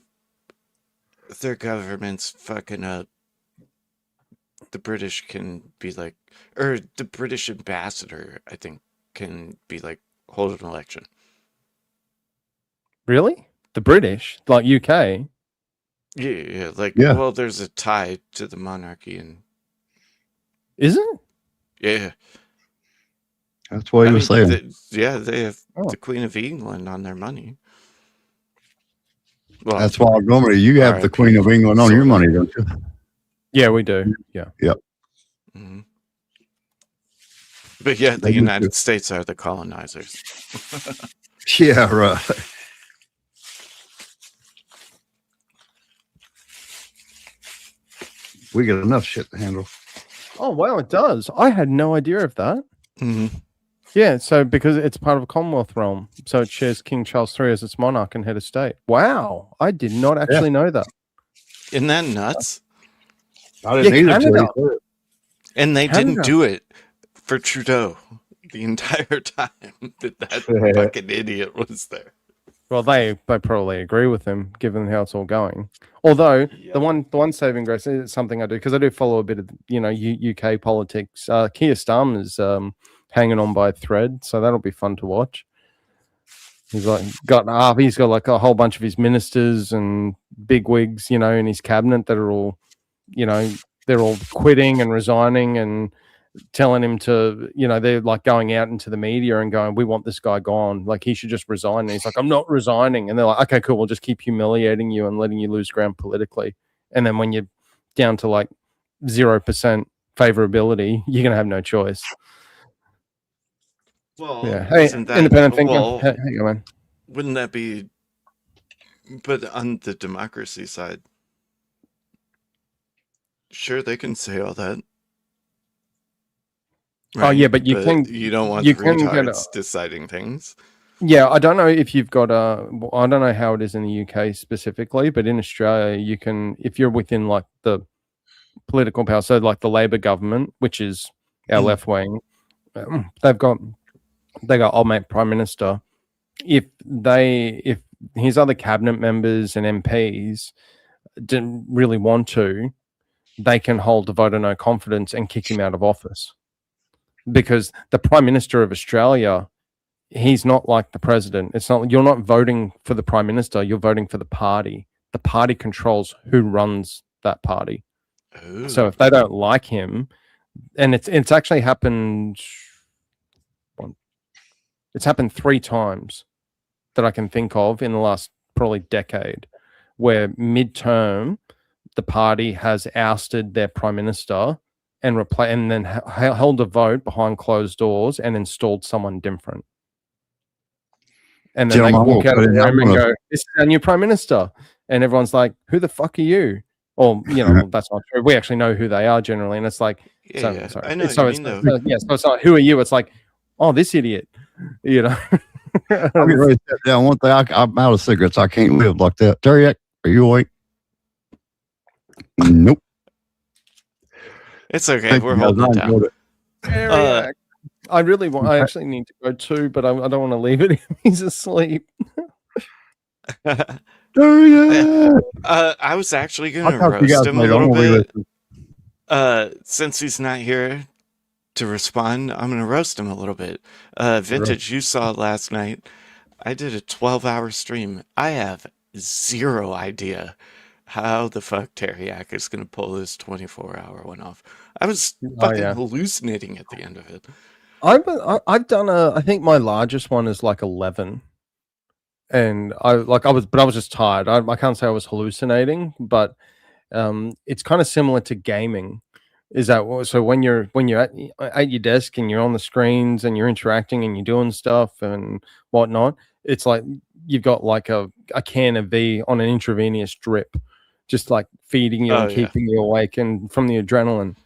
their government's fucking up, the British can be like, or the British ambassador, I think, can be like, hold an election. Really? The British? Like UK? Yeah. Well, there's a tie to the monarchy, and is it? Yeah. That's what he was saying. They have the Queen of England on their money. Well, That's why normally you have the Queen of England on your money, don't you? Yeah, we do. Yeah. Yep. Mm-hmm. But yeah, the United States are the colonizers. Yeah, right. We get enough shit to handle. Oh, wow, it does. I had no idea of that. Mm-hmm. Yeah, so because it's part of a Commonwealth realm, so it shares King Charles III as its monarch and head of state. Wow, I did not actually know that. Isn't that nuts? I didn't either. And they didn't do it for Trudeau the entire time that fucking idiot was there. Well, they probably agree with him, given how it's all going. Although the one saving grace is something I do, because I do follow a bit of UK politics. Keir Starmer's hanging on by a thread, so that'll be fun to watch. He's got like a whole bunch of his ministers and bigwigs, in his cabinet that are all, they're all quitting and resigning and telling him to, they're like going out into the media and going, we want this guy gone. Like he should just resign. And he's like, I'm not resigning. And they're like, okay, cool. We'll just keep humiliating you and letting you lose ground politically. And then when you're down to like 0% favorability, you're going to have no choice. Well, yeah. Hey, independent thinking. Hey, man. Wouldn't that be, but on the democracy side, sure, they can say all that. Right? Oh yeah, but you don't want retards deciding things. Yeah, I don't know if you've got I don't know how it is in the UK specifically, but in Australia, you can, if you're within like the political power, so like the Labor government, which is our left wing, they got old mate Prime Minister. If his other cabinet members and MPs didn't really want to, they can hold a vote of no confidence and kick him out of office. Because the Prime Minister of Australia, he's not like the president. It's not, you're not voting for the Prime Minister, you're voting for the party. The party controls who runs that party. Ooh. So if they don't like him, and it's actually happened, it's happened 3 times that I can think of in the last probably decade, where midterm the party has ousted their Prime Minister and then held a vote behind closed doors and installed someone different. And then they walk out of the room and go, this is our new Prime Minister. And everyone's like, who the fuck are you? Or, that's not true. We actually know who they are generally. And it's like, sorry. I know so what it's, you mean, though. so it's like, who are you? It's like, oh, this idiot. I'll be ready to step down. One thing, I'm out of cigarettes. I can't live like that. Terry, are you awake? Nope. It's okay. We're holding it down. I actually need to go too, but I don't want to leave it. He's asleep. I was actually going to roast him a little bit. Since he's not here to respond, I'm going to roast him a little bit. Vintage, you saw last night. I did a 12-hour stream. I have zero idea how the fuck Teriak is going to pull this 24-hour one off. I was fucking hallucinating at the end of it. I've done I think my largest one is like 11. And I was just tired. I can't say I was hallucinating, but it's kind of similar to gaming. Is that so? When you're at your desk and you're on the screens and you're interacting and you're doing stuff and whatnot, it's like you've got like a can of V on an intravenous drip, just like feeding you and keeping you awake and from the adrenaline.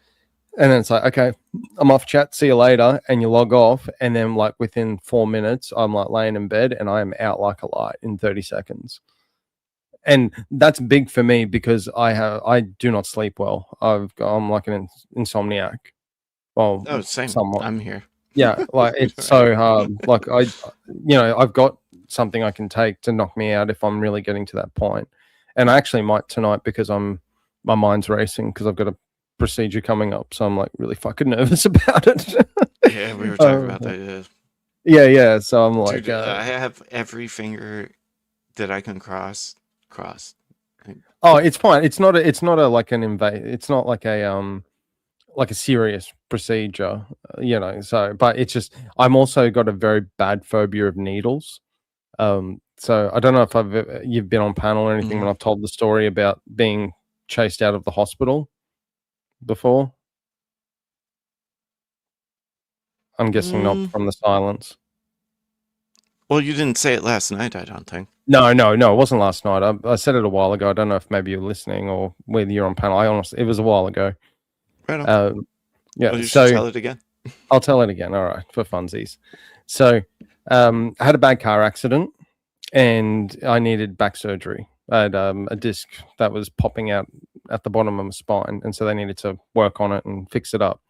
And then it's like, okay, I'm off chat, see you later. And you log off. And then like within 4 minutes, I'm like laying in bed and I am out like a light in 30 seconds. And that's big for me because I do not sleep well. I'm like an insomniac. Well, same. Somewhat. I'm here. Yeah, like it's so hard. Like I've got something I can take to knock me out if I'm really getting to that point. And I actually might tonight because my mind's racing because I've got a procedure coming up, so I'm like really fucking nervous about it. Yeah, we were talking about that. Yeah. So I'm like, dude, I have every finger that I can crossed. Oh, it's fine. It's not a like an invade. It's not like a serious procedure, So, but it's just I'm also got a very bad phobia of needles. So I don't know if you've been on panel or anything when I've told the story about being chased out of the hospital before. I'm guessing not from the silence. Well, you didn't say it last night, I don't think. No, it wasn't last night. I said it a while ago. I don't know if maybe you're listening or whether you're on panel. It was a while ago. Right on. Yeah, well, you should tell it again. I'll tell it again. All right, for funsies. So, I had a bad car accident, and I needed back surgery. I had a disc that was popping out at the bottom of my spine, and so they needed to work on it and fix it up.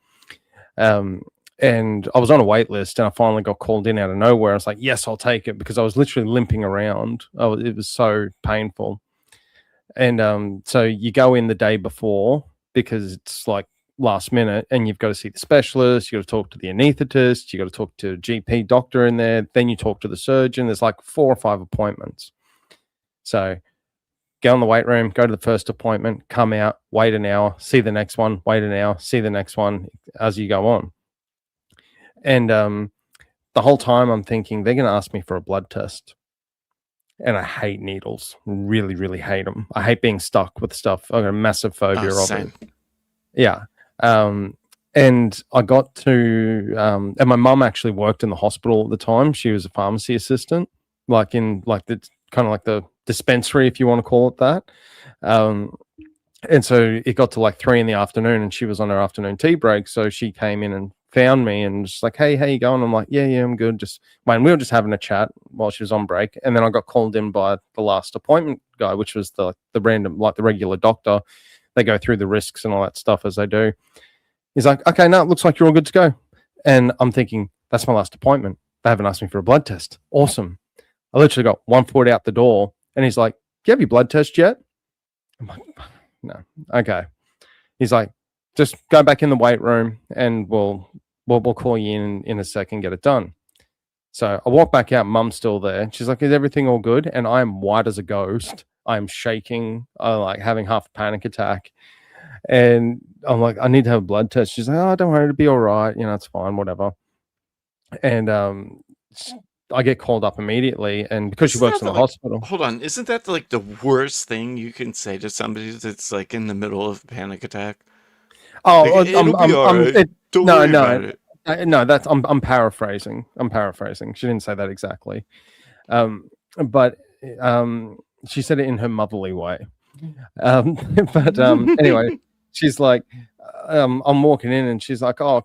And I was on a wait list, and I finally got called in out of nowhere. I was like, yes, I'll take it, because I was literally limping around. It was so painful. And so you go in the day before because it's like last minute, and you've got to see the specialist, you got to talk to the anaesthetist, you got to talk to a GP doctor in there, then you talk to the surgeon. There's like 4 or 5 appointments. So go in the wait room, go to the first appointment, come out, wait an hour, see the next one, wait an hour, see the next one as you go on. And the whole time I'm thinking they're going to ask me for a blood test. And I hate needles. Really, really hate them. I hate being stuck with stuff. I've got a massive phobia of it. Yeah. And I got to, and my mum actually worked in the hospital at the time. She was a pharmacy assistant, like in like the kind of like the dispensary, if you want to call it that. And so it got to like 3 p.m, and she was on her afternoon tea break. So she came in and found me and was like, hey, how you going? I'm like, yeah, I'm good. We were just having a chat while she was on break. And then I got called in by the last appointment guy, which was the random, like the regular doctor. They go through the risks and all that stuff as they do. He's like, okay, no, it looks like you're all good to go. And I'm thinking, that's my last appointment. They haven't asked me for a blood test. Awesome. I literally got 1 foot out the door, and he's like, do you have your blood test yet? I'm like, no. Okay. He's like, just go back in the weight room and we'll call you in a second, get it done. So I walk back out, mum's still there. She's like, is everything all good? And I am white as a ghost. I'm shaking. I'm like having half a panic attack. And I'm like, I need to have a blood test. She's like, oh, don't worry, it'll be all right. It's fine, whatever. And I get called up immediately. And because she works in the hospital. Hold on. Isn't that like the worst thing you can say to somebody that's like in the middle of a panic attack? Oh, like, no, that's I'm paraphrasing. She didn't say that exactly, but she said it in her motherly way. But anyway, she's like, I'm walking in, and she's like, oh,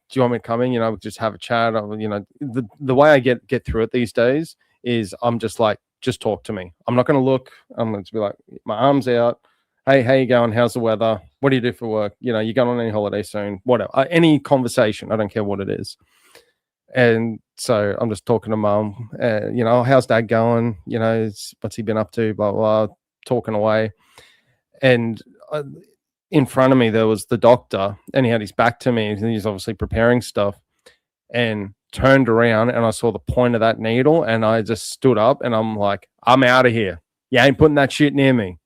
do you want me to come in? We just have a chat. The way I get through it these days is I'm just like, just talk to me. I'm not going to look. I'm going to be like, my arms out. Hey, how you going? How's the weather? What do you do for work? You going on any holiday soon? Whatever. Any conversation. I don't care what it is. And so I'm just talking to mum. How's dad going? What's he been up to? Blah, blah, blah. Talking away. And in front of me, there was the doctor, and he had his back to me. And he's obviously preparing stuff. And turned around, and I saw the point of that needle. And I just stood up, and I'm like, I'm out of here. You ain't putting that shit near me.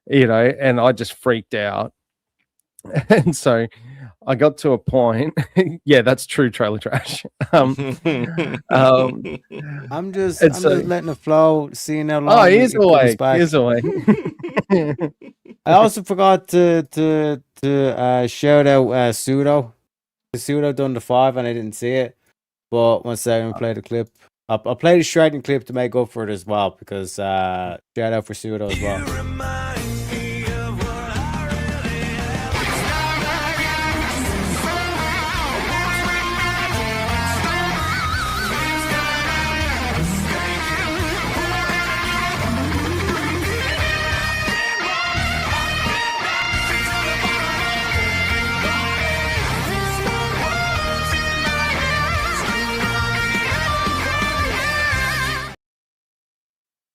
And I just freaked out. And so I got to a point. Yeah, that's true, trailer trash. I'm just letting it flow, seeing how long. Oh, he's away. He's away. I also forgot to shout out Pseudo. Pseudo done the 5, and I didn't see it. But 1 second, play the clip. I'll play the shredding clip to make up for it as well, because shout out for Pseudo as well.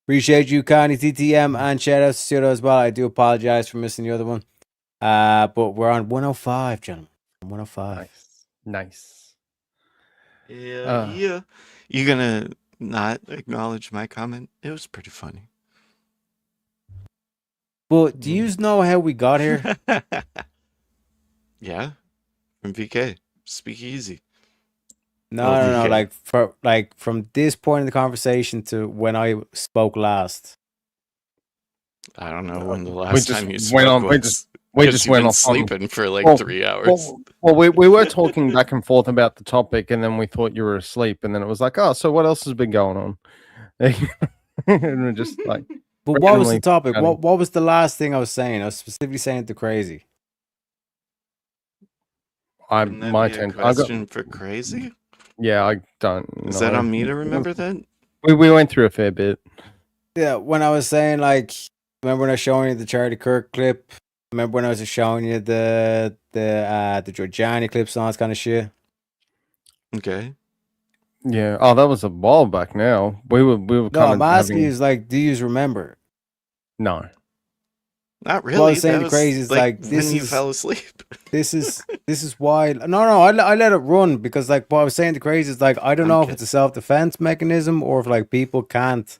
Appreciate you, Connie, TTM, and shout out to Pseudo as well. I do apologize for missing the other one. But we're on 105, gentlemen. 105. Nice. Yeah, yeah. You gonna not acknowledge my comment? It was pretty funny. Well, do you know how we got here? Yeah, from VK. Speak easy. No. Like from this point in the conversation to when I spoke last. I don't know when the last time you spoke went on. was. We 'cause just you've went been off on- sleeping for like 3 hours. Well, we were talking back and forth about the topic, and then we thought you were asleep, and then it was like, oh, so what else has been going on? And we're just like, But what was the randomly topic? chatting. What was the last thing I was saying? I was specifically saying to Crazy. Wouldn't that my be a turn. I got, question for Crazy? yeah, I don't know. Is that on me to remember that? We went through a fair bit. Yeah, when I was saying, like, remember when I was showing you the Charlie Kirk clip? Remember when I was showing you the Giuliani clips and all that kind of shit? Okay. Yeah. Oh, that was a while back now. We were No, kind I'm of asking having... you, is like, do you remember? No. Not really. What I was saying That to was, Crazy is like, when this you is fell asleep. this is why. No, I let it run because like what I was saying to Crazy is like I don't know if it's a self-defense mechanism or if like people can't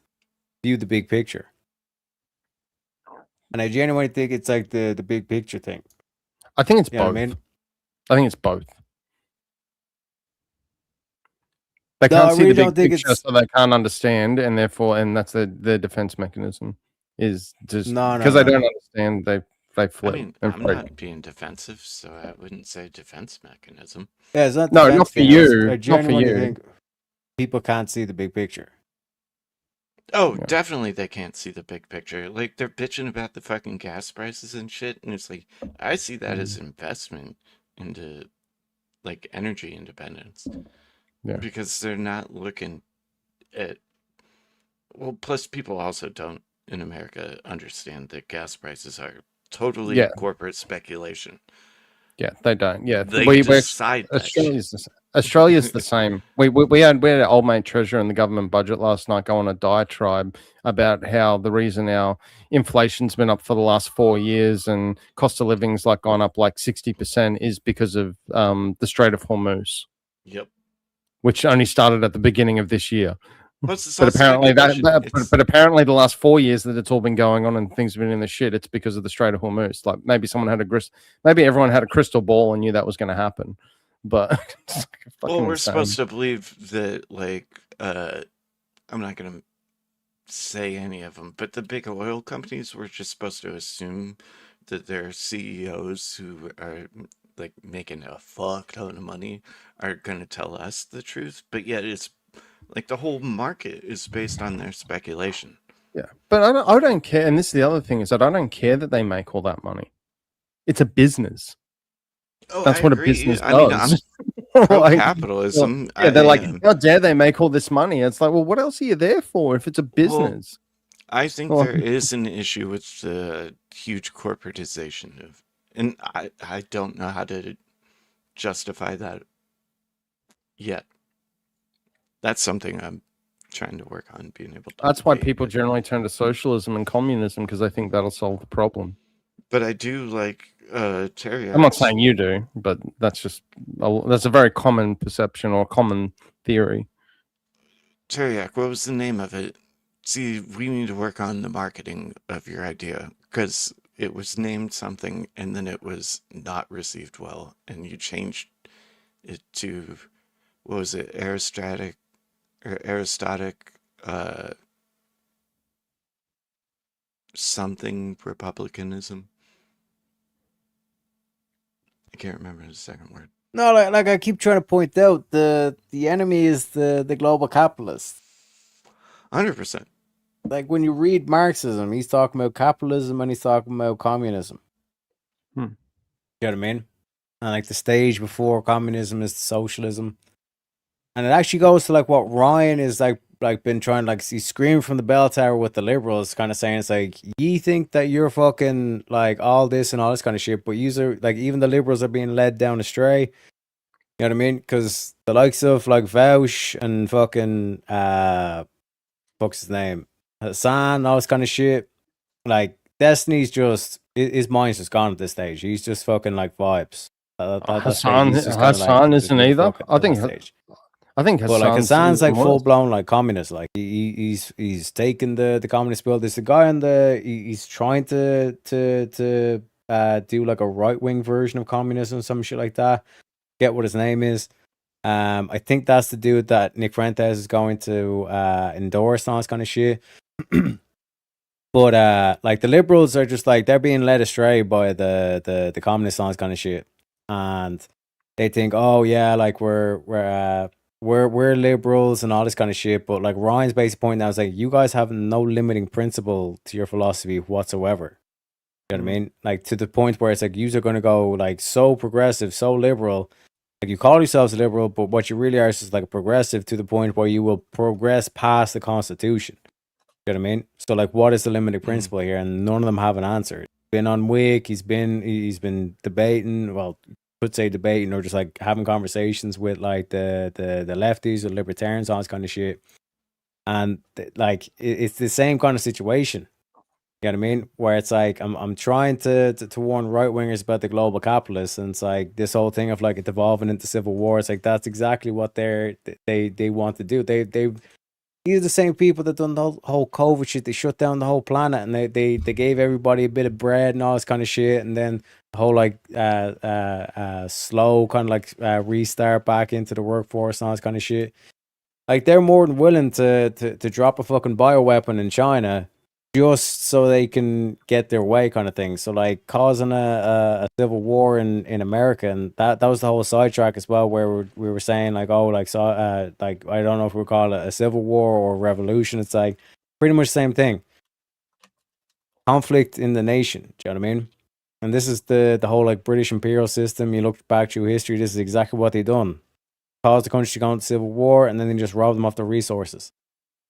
view the big picture. And I genuinely think it's like the big picture thing. I think it's You know both. what I mean? I think it's both. They No, can't I see really the don't big think picture, so they can't understand, and therefore, and that's their defense mechanism is just No, because they don't understand. They I flip mean, and I'm freak. not being defensive, so I wouldn't say defense mechanism. Yeah, it's not No, defense not for thing. I you. Not for genuinely you. think people can't see the big picture. Oh, definitely they can't see the big picture. Like they're bitching about the fucking gas prices and shit, and it's like I see that as investment into like energy independence. Yeah. Because they're not looking at well, plus people also don't in America understand that gas prices are totally Yeah. corporate speculation. Yeah, they don't. Yeah, They decide that Australia's the same. We had an old mate treasurer in the government budget last night go on a diatribe about how the reason our inflation's been up for the last 4 years and cost of living's like gone up like 60% is because of the Strait of Hormuz. Yep. Which only started at the beginning of this year. Plus it's But also apparently regulation. but apparently the last 4 years that it's all been going on and things have been in the shit, it's because of the Strait of Hormuz. Like maybe maybe everyone had a crystal ball and knew that was going to happen. But it's like Well, we're insane. supposed to believe that, like, I'm not going to say any of them, but the big oil companies were just supposed to assume that their CEOs who are, like, making a fuck ton of money are going to tell us the truth. But yet it's, like, the whole market is based on their speculation. Yeah, but I don't care. And this is the other thing is that I don't care that they make all that money. It's a business. Oh, That's I what agree. a business I mean, does. I'm pro-capitalism. Yeah, they're I like, am. how dare they make all this money? It's like, well, what else are you there for if it's a Well, business? I think Well- there is an issue with the huge corporatization of, and I don't know how to justify that yet. That's something I'm trying to work on being able to. That's why people generally turn to socialism and communism because they think that'll solve the problem. But I do like Terry. I'm not saying you do, but that's just that's a very common perception or common theory. Teriak, what was the name of it? See, we need to work on the marketing of your idea because it was named something and then it was not received well, and you changed it to what was it? Aristotic something republicanism. I can't remember the second word. No, like I keep trying to point out, the enemy is the global capitalist. 100%. Like when you read Marxism, he's talking about capitalism and he's talking about communism. Hmm. You know what I mean? And like the stage before communism is socialism. And it actually goes to like what Ryan is like been trying, like he's screaming from the bell tower with the liberals, kind of saying it's like, ye think that you're fucking like all this and all this kind of shit, but you are like, even the liberals are being led down astray. You know what I mean? Because the likes of like Vaush and fucking what's his name, Hassan, all this kind of shit. Like Destiny's just his mind's just gone at this stage. He's just fucking like vibes. Hassan isn't either. I think but like Hassan's Hassan's like more- full blown like communist. Like he's taken the communist bill. There's a guy on he's trying to do like a right wing version of communism, some shit like that. Get what his name is. I think that's the dude that Nick Fuentes is going to endorse and all this kind of shit. But like the liberals are just like, they're being led astray by the communists and all this kind of shit, and they think, oh yeah, like we're liberals and all this kind of shit. But like Ryan's basic point now is like, you guys have no limiting principle to your philosophy whatsoever. You know what I mean? Like to the point where it's like, yous are going to go like so progressive, so liberal. Like you call yourselves a liberal, but what you really are is just like a progressive to the point where you will progress past the Constitution. You know what I mean? So like, what is the limiting principle here? And none of them have an answer. Been on Wick, he's been debating. Well, could say debating or just like having conversations with like the lefties or libertarians, all this kind of shit. And like it's the same kind of situation. You know what I mean? Where it's like I'm trying to warn right wingers about the global capitalists, and it's like this whole thing of like it devolving into civil war. It's like that's exactly what they want to do. These are the same people that done the whole COVID shit. They shut down the whole planet, and they gave everybody a bit of bread and all this kind of shit, and then the whole like slow kind of like restart back into the workforce and all this kind of shit. Like they're more than willing to drop a fucking bioweapon in China just so they can get their way, kind of thing. So like causing a civil war in America, and that was the whole sidetrack as well, where we were saying like, oh, like so like I don't know if we call it a civil war or a revolution. It's like pretty much the same thing. Conflict in the nation. Do you know what I mean? And this is the whole like British imperial system. You look back through history, this is exactly what they done. Caused the country to go into civil war, and then they just robbed them of their resources.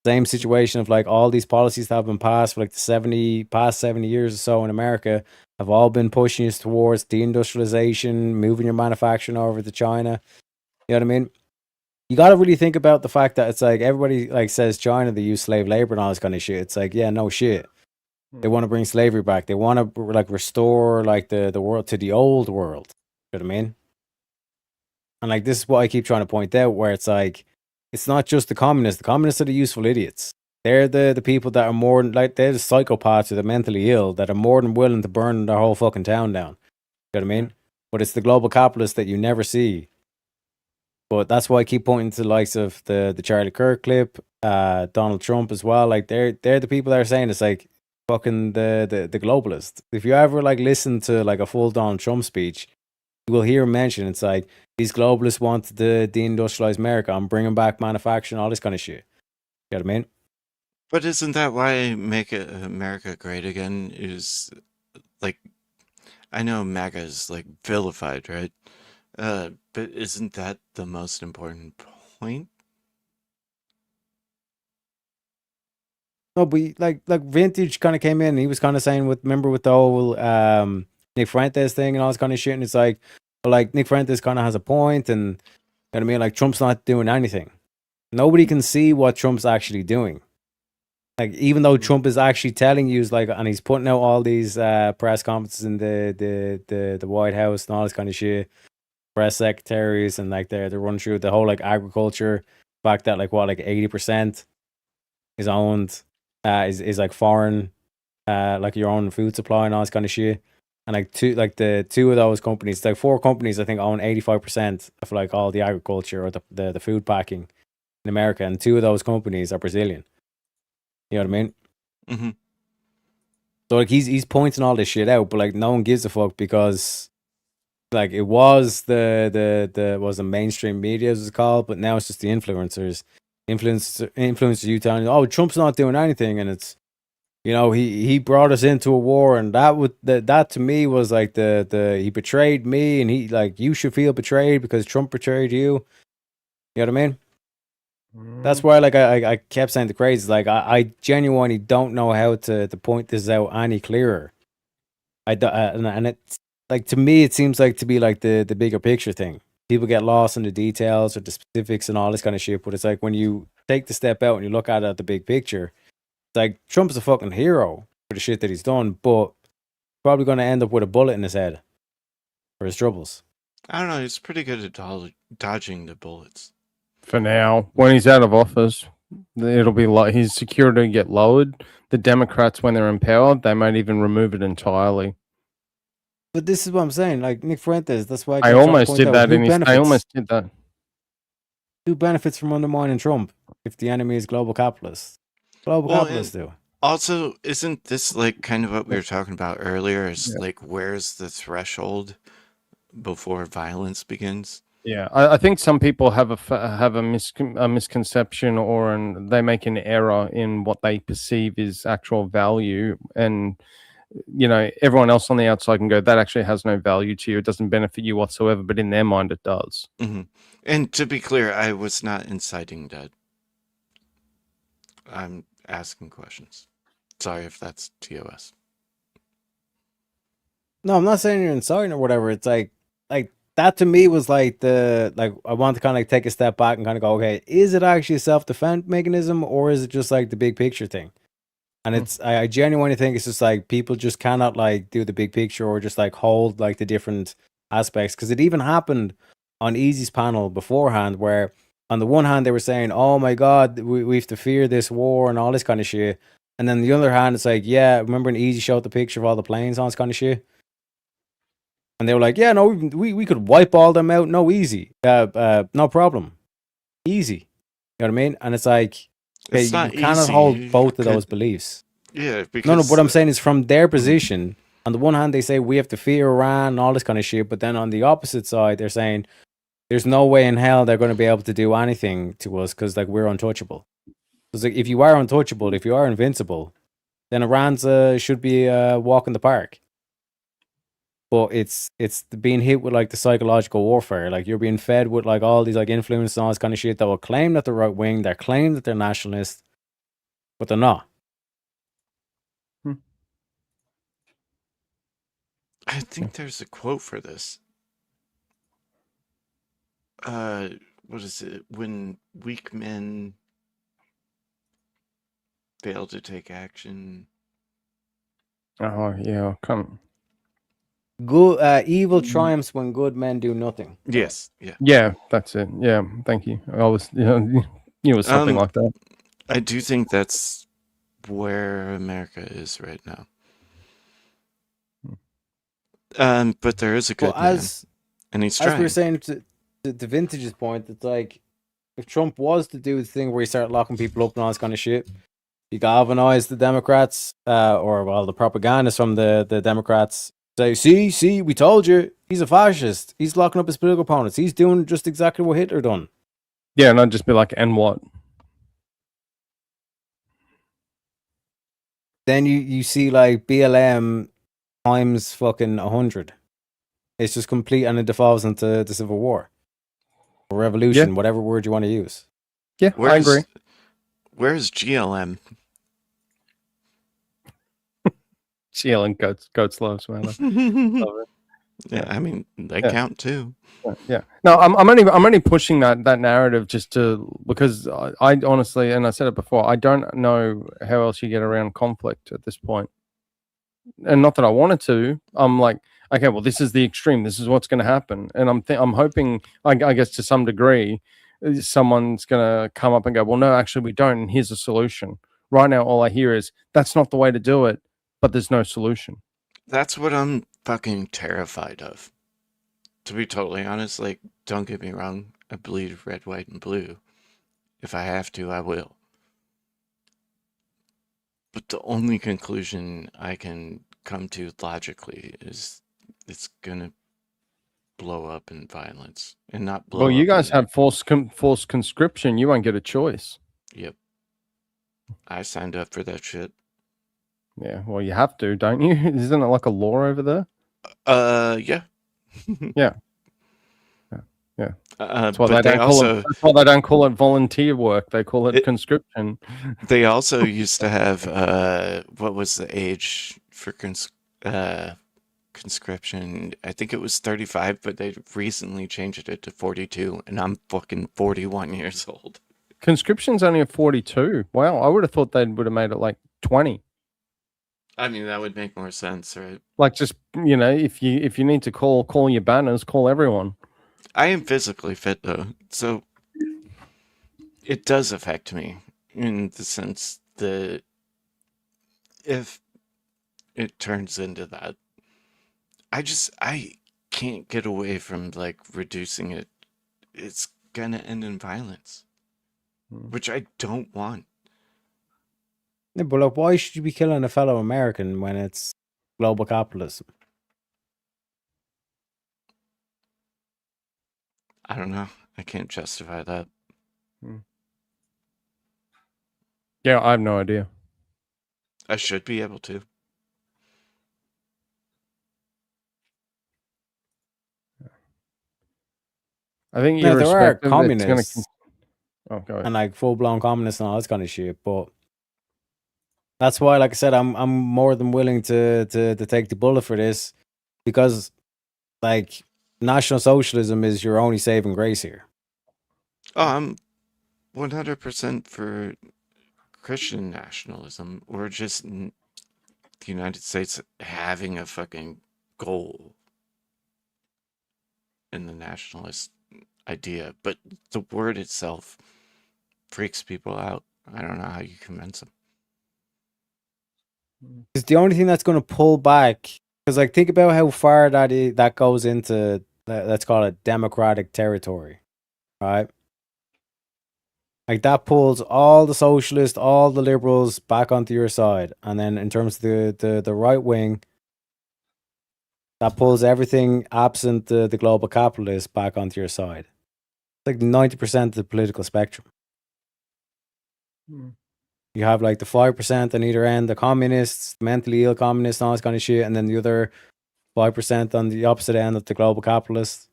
Same situation of like all these policies that have been passed for like the past 70 years or so in America have all been pushing us towards deindustrialization, moving your manufacturing over to China. You know what I mean? You got to really think about the fact that it's like everybody like says China, they use slave labor and all this kind of shit. It's like, yeah, no shit. They want to bring slavery back. They want to like restore like the world to the old world. You know what I mean? And like this is what I keep trying to point out, where it's like, it's not just the communists. The communists are the useful idiots. They're the people that are more like, they're the psychopaths or the mentally ill that are more than willing to burn their whole fucking town down. You know what I mean? But it's the global capitalists that you never see. But that's why I keep pointing to the likes of the Charlie Kirk clip, Donald Trump as well. Like they're the people that are saying it's like fucking the globalists. If you ever like listen to like a full Donald Trump speech, you will hear him mention it's like these globalists want to deindustrialize America. I'm bringing back manufacturing, all this kind of shit. You know what I mean? But isn't that why Make America Great Again is like, I know MAGA is like vilified, right? But isn't that the most important point? No, but like Vintage kind of came in and he was kind of saying remember with the whole Nick Fuentes thing and all this kind of shit, and it's like, well, like Nick Fuentes kind of has a point, and you know what I mean, like Trump's not doing anything. Nobody can see what Trump's actually doing. Like even though Trump is actually telling you, like, and he's putting out all these press conferences in the White House and all this kind of shit, press secretaries, and like they're running through the whole like agriculture fact that like 80% is owned is like foreign, like your own food supply and all this kind of shit. And like two of those companies, like 4 companies, I think own 85% of like all the agriculture or the food packing in America, and 2 of those companies are Brazilian. You know what I mean? Mm-hmm. So like he's pointing all this shit out, but like no one gives a fuck because like it was the mainstream media as it's called, but now it's just the influencers influences you telling you, oh, Trump's not doing anything, and it's, you know, he brought us into a war, and that to me was like the he betrayed me, and he like, you should feel betrayed because Trump betrayed you. You know what I mean? That's why, like, I kept saying the crazy. Like, I genuinely don't know how to point this out any clearer. And it's like, to me, it seems like to be like the bigger picture thing. People get lost in the details or the specifics and all this kind of shit. But it's like when you take the step out and you look at it at the big picture, it's like Trump's a fucking hero for the shit that he's done, but probably going to end up with a bullet in his head for his troubles. I don't know. He's pretty good at dodging the bullets. For now, when he's out of office, it'll be like his security get lowered. The Democrats, when they're in power, they might even remove it entirely. But this is what I'm saying. Like Nick Fuentes, that's why I almost did that. I almost did that. Who benefits from undermining Trump if the enemy is global capitalists? Global capitalists do. Also, isn't this like kind of what we were talking about earlier? Is like, where's the threshold before violence begins? Yeah, I think some people have a misconception, or they make an error in what they perceive is actual value, and you know, everyone else on the outside can go, that actually has no value to you. It doesn't benefit you whatsoever, but in their mind, it does. Mm-hmm. And to be clear, I was not inciting that. I'm asking questions. Sorry if that's TOS. No, I'm not saying you're inciting or whatever. It's like that to me was like I want to kind of like take a step back and kind of go, okay, is it actually a self-defense mechanism, or is it just like the big picture thing? And it's I genuinely think it's just like people just cannot like do the big picture or just like hold like the different aspects, because it even happened on Easy's panel beforehand, where on the one hand they were saying, oh my god, we have to fear this war and all this kind of shit, and then on the other hand it's like, yeah, remember when Easy showed the picture of all the planes on this kind of shit? And they were like, yeah, no, we could wipe all them out. No, easy. No problem. Easy. You know what I mean? And it's like, okay, you cannot hold both of those beliefs. Yeah, because... No, what I'm saying is from their position, on the one hand, they say we have to fear Iran and all this kind of shit. But then on the opposite side, they're saying there's no way in hell they're going to be able to do anything to us because like we're untouchable. Because like, if you are untouchable, if you are invincible, then Iran's should be a walk in the park. But it's being hit with like the psychological warfare. Like you're being fed with like all these like influences and all this kind of shit that will claim that they're right wing, they're claim that they're nationalist, but they're not. I think there's a quote for this. What is it? When weak men fail to take action. Oh yeah, come. Good, evil triumphs when good men do nothing. Yes, yeah. Yeah, that's it. Yeah, thank you. I was, it was something like that. I do think that's where America is right now. But there is a good man, and he's trying. As we were saying to Vintage's point, it's like if Trump was to do the thing where he started locking people up and all this kind of shit, he galvanized the Democrats, or well, the propagandists from the Democrats. Say, see, we told you, he's a fascist. He's locking up his political opponents. He's doing just exactly what Hitler done. Yeah, and I'd just be like, and what? Then you see like BLM times fucking 100. It's just complete, and it devolves into the Civil War. Or revolution, whatever word you want to use. Yeah, I agree. Where's GLM? GLM goats loves, man. Love it. Yeah, I mean they count too. Yeah. No, I'm only pushing that narrative just because I honestly, and I said it before, I don't know how else you get around conflict at this point. And not that I wanted to. I'm like, okay, well, this is the extreme. This is what's going to happen, and I'm hoping, I guess, to some degree, someone's going to come up and go, well, no, actually, we don't. And here's a solution. Right now, all I hear is that's not the way to do it, but there's no solution. That's what I'm fucking terrified of. To be totally honest, like, don't get me wrong, I bleed red, white, and blue. If I have to, I will. But the only conclusion I can come to logically is it's gonna blow up in violence and not blow Well, you up guys in- have forced conscription. You won't get a choice. Yep. I signed up for that shit. Yeah, well, you have to, don't you? Isn't it like a law over there? Yeah. Yeah. Yeah. That's why but they they don't call also- it. That's why they don't call it volunteer work. They call it conscription. They also used to have what was the age for conscription? I think it was 35, but they recently changed it to 42, and I'm fucking 41 years old. Conscription's only at 42. Wow, I would have thought they would have made it like 20. I mean, that would make more sense, right? Like just if you need to call your banners, call everyone. I am physically fit though, so it does affect me in the sense that if it turns into that, I can't get away from like reducing it. It's gonna end in violence, which I don't want. Yeah, but look, why should you be killing a fellow American when it's global capitalism? I don't know. I can't justify that. Yeah, I have no idea. I should be able to. I think Now, there are irrespective, it's communists Oh, go ahead. and like full blown communists and all this kind of shit, but that's why, like I said, I'm more than willing to take the bullet for this, because like National Socialism is your only saving grace here. Oh, I'm 100% for Christian nationalism, or just the United States having a fucking goal in the nationalist idea. But the word itself freaks people out. I don't know how you convince them. It's the only thing that's going to pull back, because like think about how far that goes into let's call it democratic territory, right? Like that pulls all the socialists, all the liberals back onto your side, and then in terms of the right wing, that pulls everything absent the global capitalists back onto your side. It's like 90% of the political spectrum. You have like the 5% on either end, the communists, mentally ill communists, and all this kind of shit, and then the other 5% on the opposite end of the global capitalists.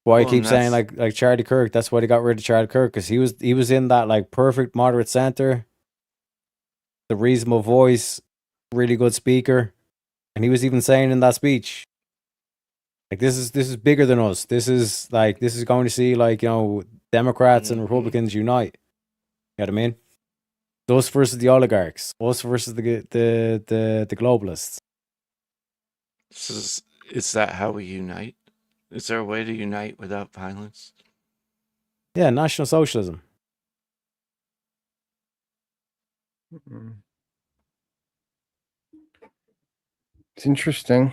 Why I Well, keep and saying that's- like Charlie Kirk, that's why they got rid of Charlie Kirk, because he was in that like perfect moderate center, the reasonable voice, really good speaker, and he was even saying in that speech, like this is bigger than us. This is going to see like Democrats and Republicans unite. You know what I mean? Us versus the oligarchs, us versus the globalists. Is that how we unite? Is there a way to unite without violence? Yeah, National Socialism. It's interesting.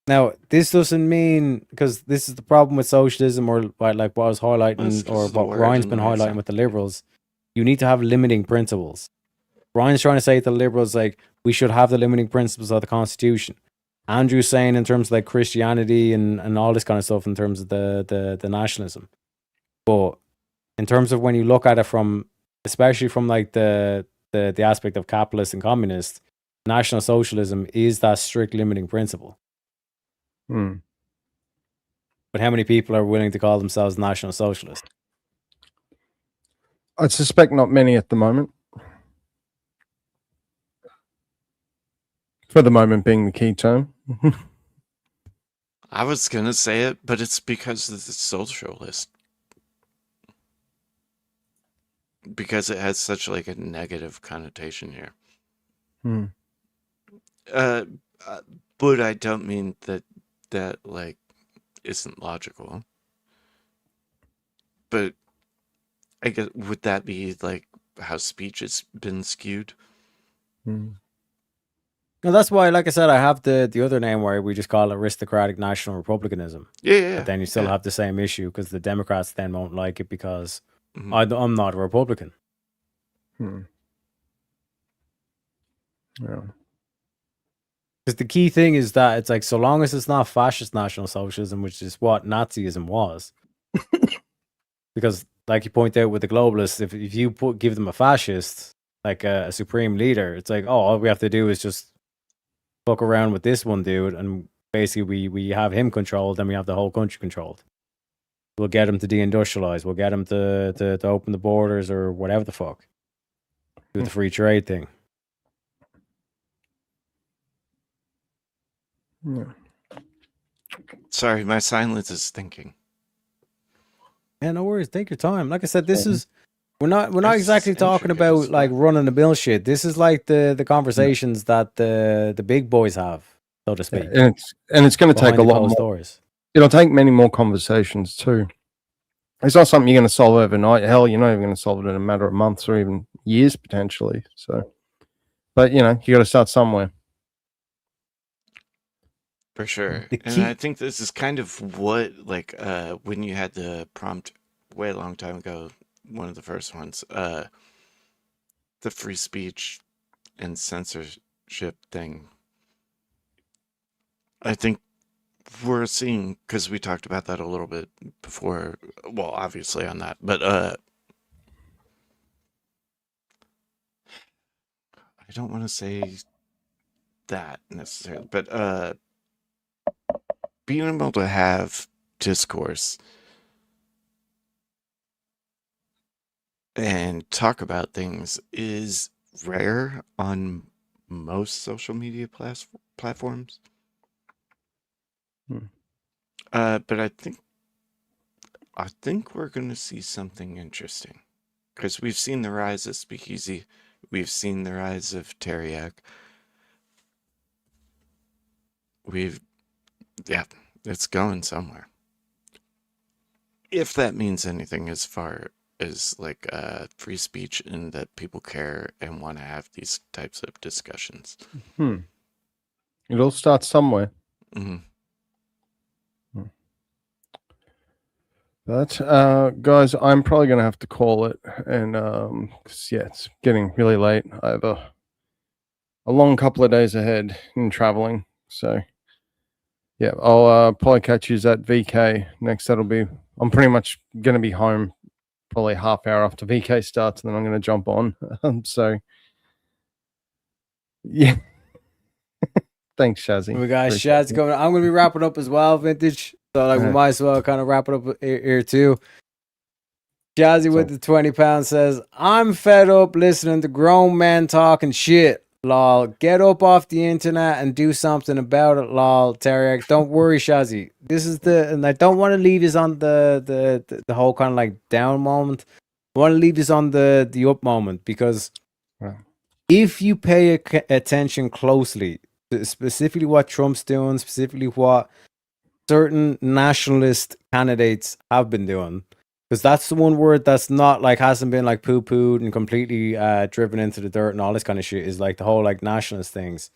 Now, this doesn't mean, because this is the problem with socialism, or like what I was Well, it's highlighting, 'cause or of the what word Ryan's and been the way it highlighting sounds. with the liberals. You need to have limiting principles. Ryan's trying to say to the liberals, like, we should have the limiting principles of the Constitution. Andrew's saying in terms of like Christianity and all this kind of stuff in terms of the nationalism. But in terms of when you look at it from, especially from like the aspect of capitalist and communist, National Socialism is that strict limiting principle. Hmm. But how many people are willing to call themselves National Socialists? I suspect not many at the moment. For the moment being the key term. I was gonna say it, but it's because of the socialist. Because it has such like a negative connotation here. Hmm. But I don't mean that like isn't logical. But I guess, would that be like how speech has been skewed? No, that's why, like I said, I have the other name where we just call it aristocratic national republicanism. Yeah. But then you still yeah. have the same issue, because the Democrats then won't like it because Mhm. I'm not a Republican. Hmm. Yeah. Because the key thing is that it's like, so long as it's not fascist National Socialism, which is what Nazism was. Because, like you point out with the globalists, if you give them a fascist, like a supreme leader, it's like, oh, all we have to do is just fuck around with this one dude, and basically we have him controlled, then we have the whole country controlled. We'll get him to deindustrialize. We'll get him to open the borders or whatever the fuck. Do the free trade thing. Yeah. Sorry, my silence is thinking. Yeah, no worries. Take your time. Like I said, this is we're not exactly talking about like running the mill shit. This is like the conversations that the big boys have, so to speak. And it's going to take a lot more. Doors. It'll take many more conversations too. It's not something you're going to solve overnight. Hell, you're not even going to solve it in a matter of months or even years potentially. So, but you got to start somewhere. For sure. And I think this is kind of what, like, when you had the prompt way a long time ago, one of the first ones, the free speech and censorship thing. I think we're seeing, because we talked about that a little bit before, well, obviously on that, but I don't want to say that necessarily, but being able to have discourse and talk about things is rare on most social media platforms. But I think we're going to see something interesting, because we've seen the rise of Speakeasy, we've seen the rise of Teriak. Yeah, it's going somewhere. If that means anything as far as like free speech and that people care and want to have these types of discussions. It all starts somewhere. Mm-hmm. But guys, I'm probably going to have to call it, and 'cause, yeah, it's getting really late. I have a long couple of days ahead in traveling, so yeah, I'll probably catch you at VK next. I'm pretty much going to be home probably half hour after VK starts, and then I'm going to jump on. So yeah, thanks, Shazzy. We got Appreciate Shaz it. going. I'm going to be wrapping up as well, Vintage. So like we might as well kind of wrap it up here too. Jazzy with the £20 says, I'm fed up listening to grown men talking shit. Lol. Get up off the internet and do something about it, lol. Teriak. Don't worry, Shazzy. This is and I don't want to leave this on the whole kind of like down moment. I want to leave this on the up moment, because if you pay attention closely to specifically what Trump's doing, specifically what certain nationalist candidates have been doing, because that's the one word that's not like hasn't been like poo-pooed and completely driven into the dirt and all this kind of shit, is like the whole like nationalist things.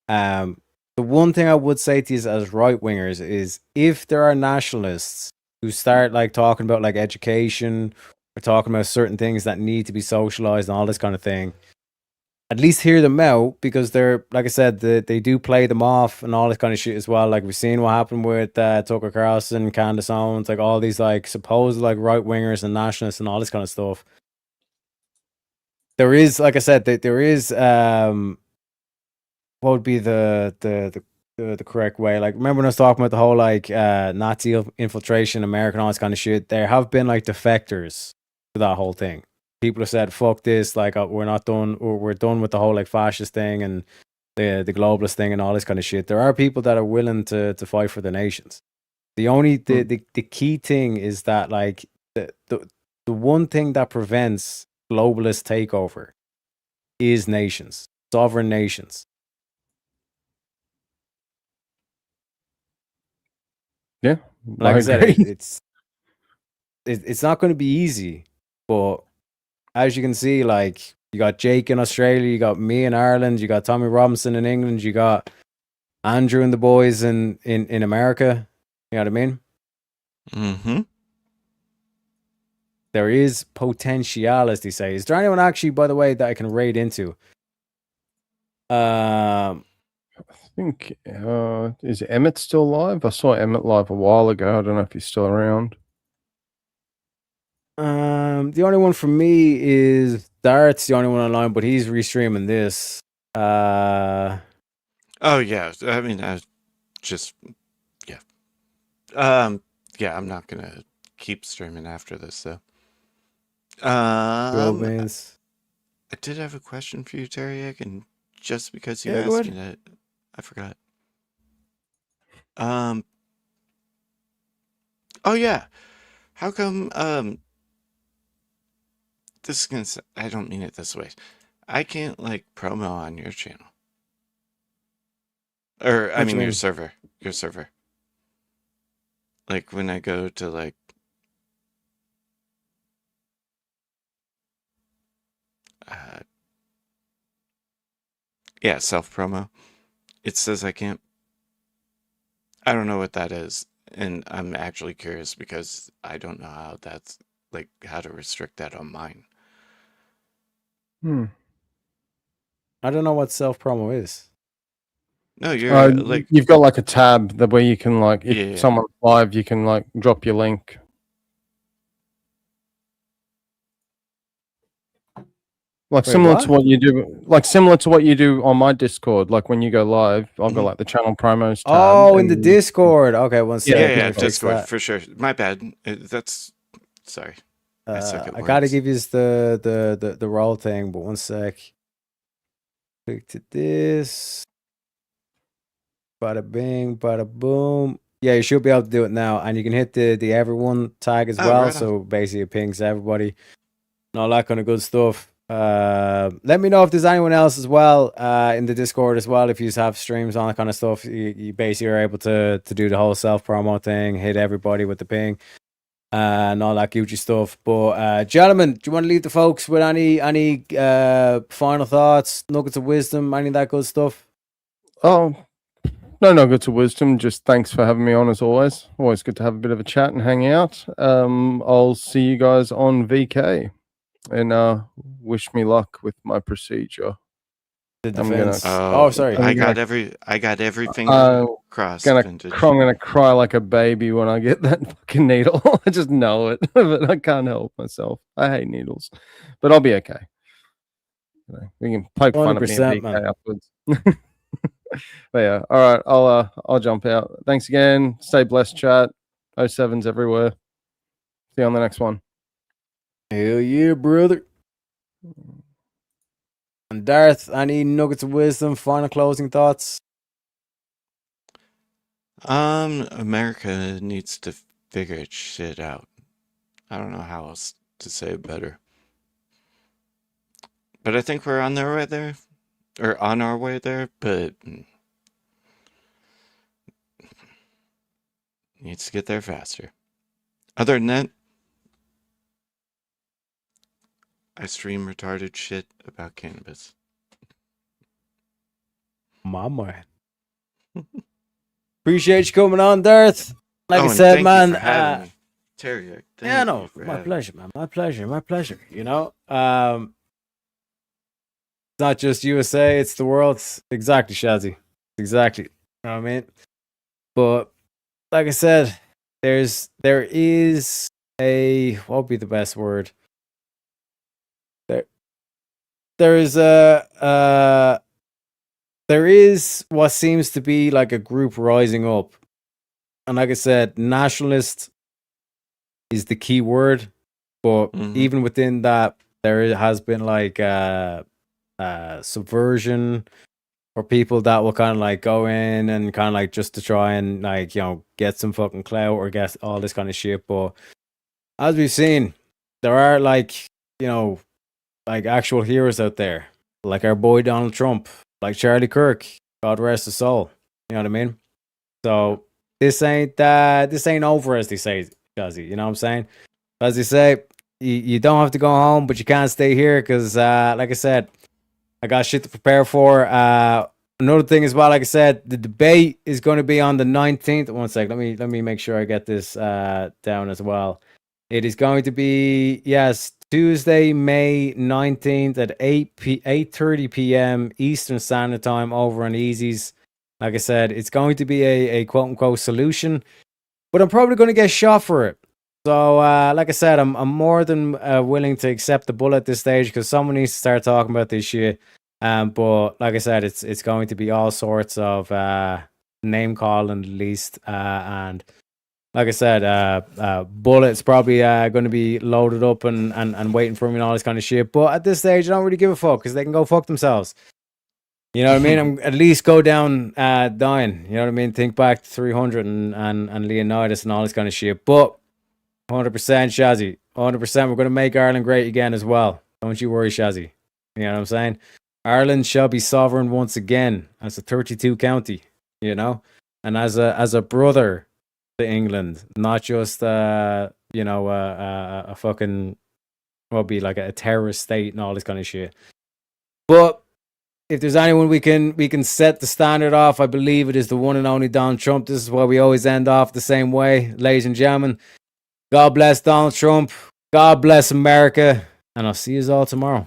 The one thing I would say to you as right-wingers is, if there are nationalists who start like talking about like education or talking about certain things that need to be socialized and all this kind of thing, at least hear them out, because they're, like I said, they do play them off and all this kind of shit as well. Like we've seen what happened with Tucker Carlson, Candace Owens, like all these like supposed like right wingers and nationalists and all this kind of stuff. There is, like I said, there is what would be the correct way? Like, remember when I was talking about the whole like Nazi infiltration, American, all this kind of shit? There have been like defectors to that whole thing. People have said, fuck this, like we're not done, or we're done with the whole like fascist thing and the globalist thing and all this kind of shit. There are people that are willing to fight for the nations. The only the key thing is that like the one thing that prevents globalist takeover is nations, sovereign nations. Yeah, like I said, it's not going to be easy, but as you can see, like, you got Jake in Australia, you got me in Ireland, you got Tommy Robinson in England, you got Andrew and the boys in America. You know what I mean? Mm-hmm. There is potential, as they say. Is there anyone actually, by the way, that I can raid into? think is Emmett still live? I saw Emmett live a while ago. I don't know if he's still around. The only one for me is Dart's the only one online, but he's restreaming this. Oh yeah, I mean, I just yeah. Yeah, I'm not gonna keep streaming after this though. I did have a question for you, Teriak, and just because you Yeah, go asked ahead. me that, I forgot. Oh yeah, how come this is gonna I don't mean it this way. I can't like promo on your channel. Or I What you mean mean? your server. Like when I go to like yeah, self promo. It says I can't. I don't know what that is, and I'm actually curious because I don't know how that's like how to restrict that on mine. I don't know what self promo is. No, you're like You've got like a tab that where you can like if Yeah. someone's live, you can like drop your link. Like Wait, similar what? to what you do, like similar to what you do on my Discord. Like when you go live, I've got like the channel promos tab. Oh, in the and- Discord. Okay, one second. yeah, let me yeah, fix Discord that. for sure. My bad. That's sorry. I suck at I gotta words. give you the role thing, but one sec. Click to this. Bada bing, bada boom. Yeah, you should be able to do it now, and you can hit the everyone tag as Oh, well. right on. So basically, it pings everybody and all that kind of good stuff. Let me know if there's anyone else as well in the Discord as well. If you have streams on that kind of stuff, you basically are able to do the whole self promo thing, hit everybody with the ping. And all that Gucci stuff. But gentlemen, do you want to leave the folks with any final thoughts, nuggets of wisdom, any of that good stuff? Oh, no nuggets of wisdom. Just thanks for having me on as always. Always good to have a bit of a chat and hang out. I'll see you guys on VK, and wish me luck with my procedure. The I'm gonna- defense. Oh, sorry. I I'm got gonna- every finger crossed. I'm Vintage. gonna cry like a baby when I get that fucking needle. I just know it, but I can't help myself. I hate needles, but I'll be okay. You know, we can poke fun at me at 100%, VK man. afterwards. But yeah, all right. I'll jump out. Thanks again. Stay blessed, chat. 07s everywhere. See you on the next one. Hell yeah, brother. And Darth, any nuggets of wisdom, final closing thoughts? America needs to figure its shit out. I don't know how else to say it better. But I think we're on our way there. Or on our way there, but needs to get there faster. Other than that, I stream retarded shit about cannabis. My man. Appreciate you coming on, Darth. Like I and said, thank you man. for having me. Terry, Yeah, thank no, you for my having pleasure, man. My pleasure, my pleasure. You know, it's not just USA, it's the world. Exactly, Shazzy. Exactly. You know what I mean? But like I said, there is a what would be the best word? There is what seems to be like a group rising up. And like I said, nationalist is the key word, but even within that, there has been like subversion or people that will kind of like go in and kind of like just to try and like, you know, get some fucking clout or get all this kind of shit. But as we've seen, there are like, you know, like actual heroes out there, like our boy Donald Trump, like Charlie Kirk, God rest his soul. You know what I mean? So this ain't over, as they say, Jazzy. You know what I'm saying? As they say, you don't have to go home, but you can't stay here because, like I said, I got shit to prepare for. Another thing as well, like I said, the debate is going to be on the 19th. One sec, let me make sure I get this down as well. It is going to be, yes, Tuesday, May 19th at 8:30 p.m. Eastern Standard Time over on Easy's. Like I said, it's going to be a quote unquote solution, but I'm probably going to get shot for it. So, like I said, I'm more than willing to accept the bullet at this stage because someone needs to start talking about this shit. But like I said, it's going to be all sorts of name calling at least, and like I said, bullets probably going to be loaded up and waiting for me and all this kind of shit. But at this stage, I don't really give a fuck because they can go fuck themselves. You know what I mean? I'm at least go down dying. You know what I mean? Think back to 300 and Leonidas and all this kind of shit. But 100% Shazzy, 100% we're going to make Ireland great again as well. Don't you worry, Shazzy. You know what I'm saying? Ireland shall be sovereign once again as a 32 county, you know? And as a brother to England, not just, a fucking, what be like a terrorist state and all this kind of shit. But if there's anyone we can set the standard off, I believe it is the one and only Donald Trump. This is why we always end off the same way. Ladies and gentlemen, God bless Donald Trump. God bless America. And I'll see you all tomorrow.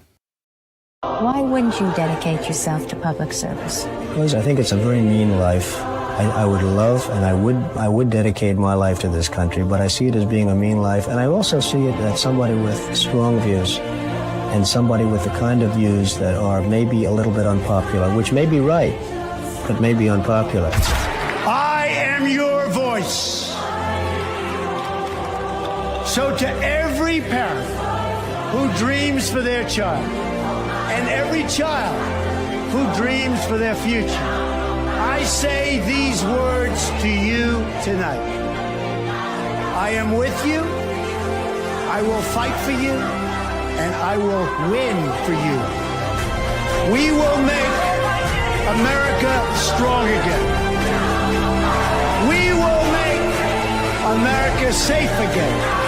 Why wouldn't you dedicate yourself to public service? Because I think it's a very mean life. I would love and I would dedicate my life to this country, but I see it as being a mean life. And I also see it as somebody with strong views and somebody with the kind of views that are maybe a little bit unpopular, which may be right, but may be unpopular. I am your voice. So to every parent who dreams for their child and every child who dreams for their future, I say these words to you tonight. I am with you. I will fight for you. And I will win for you. We will make America strong again. We will make America safe again.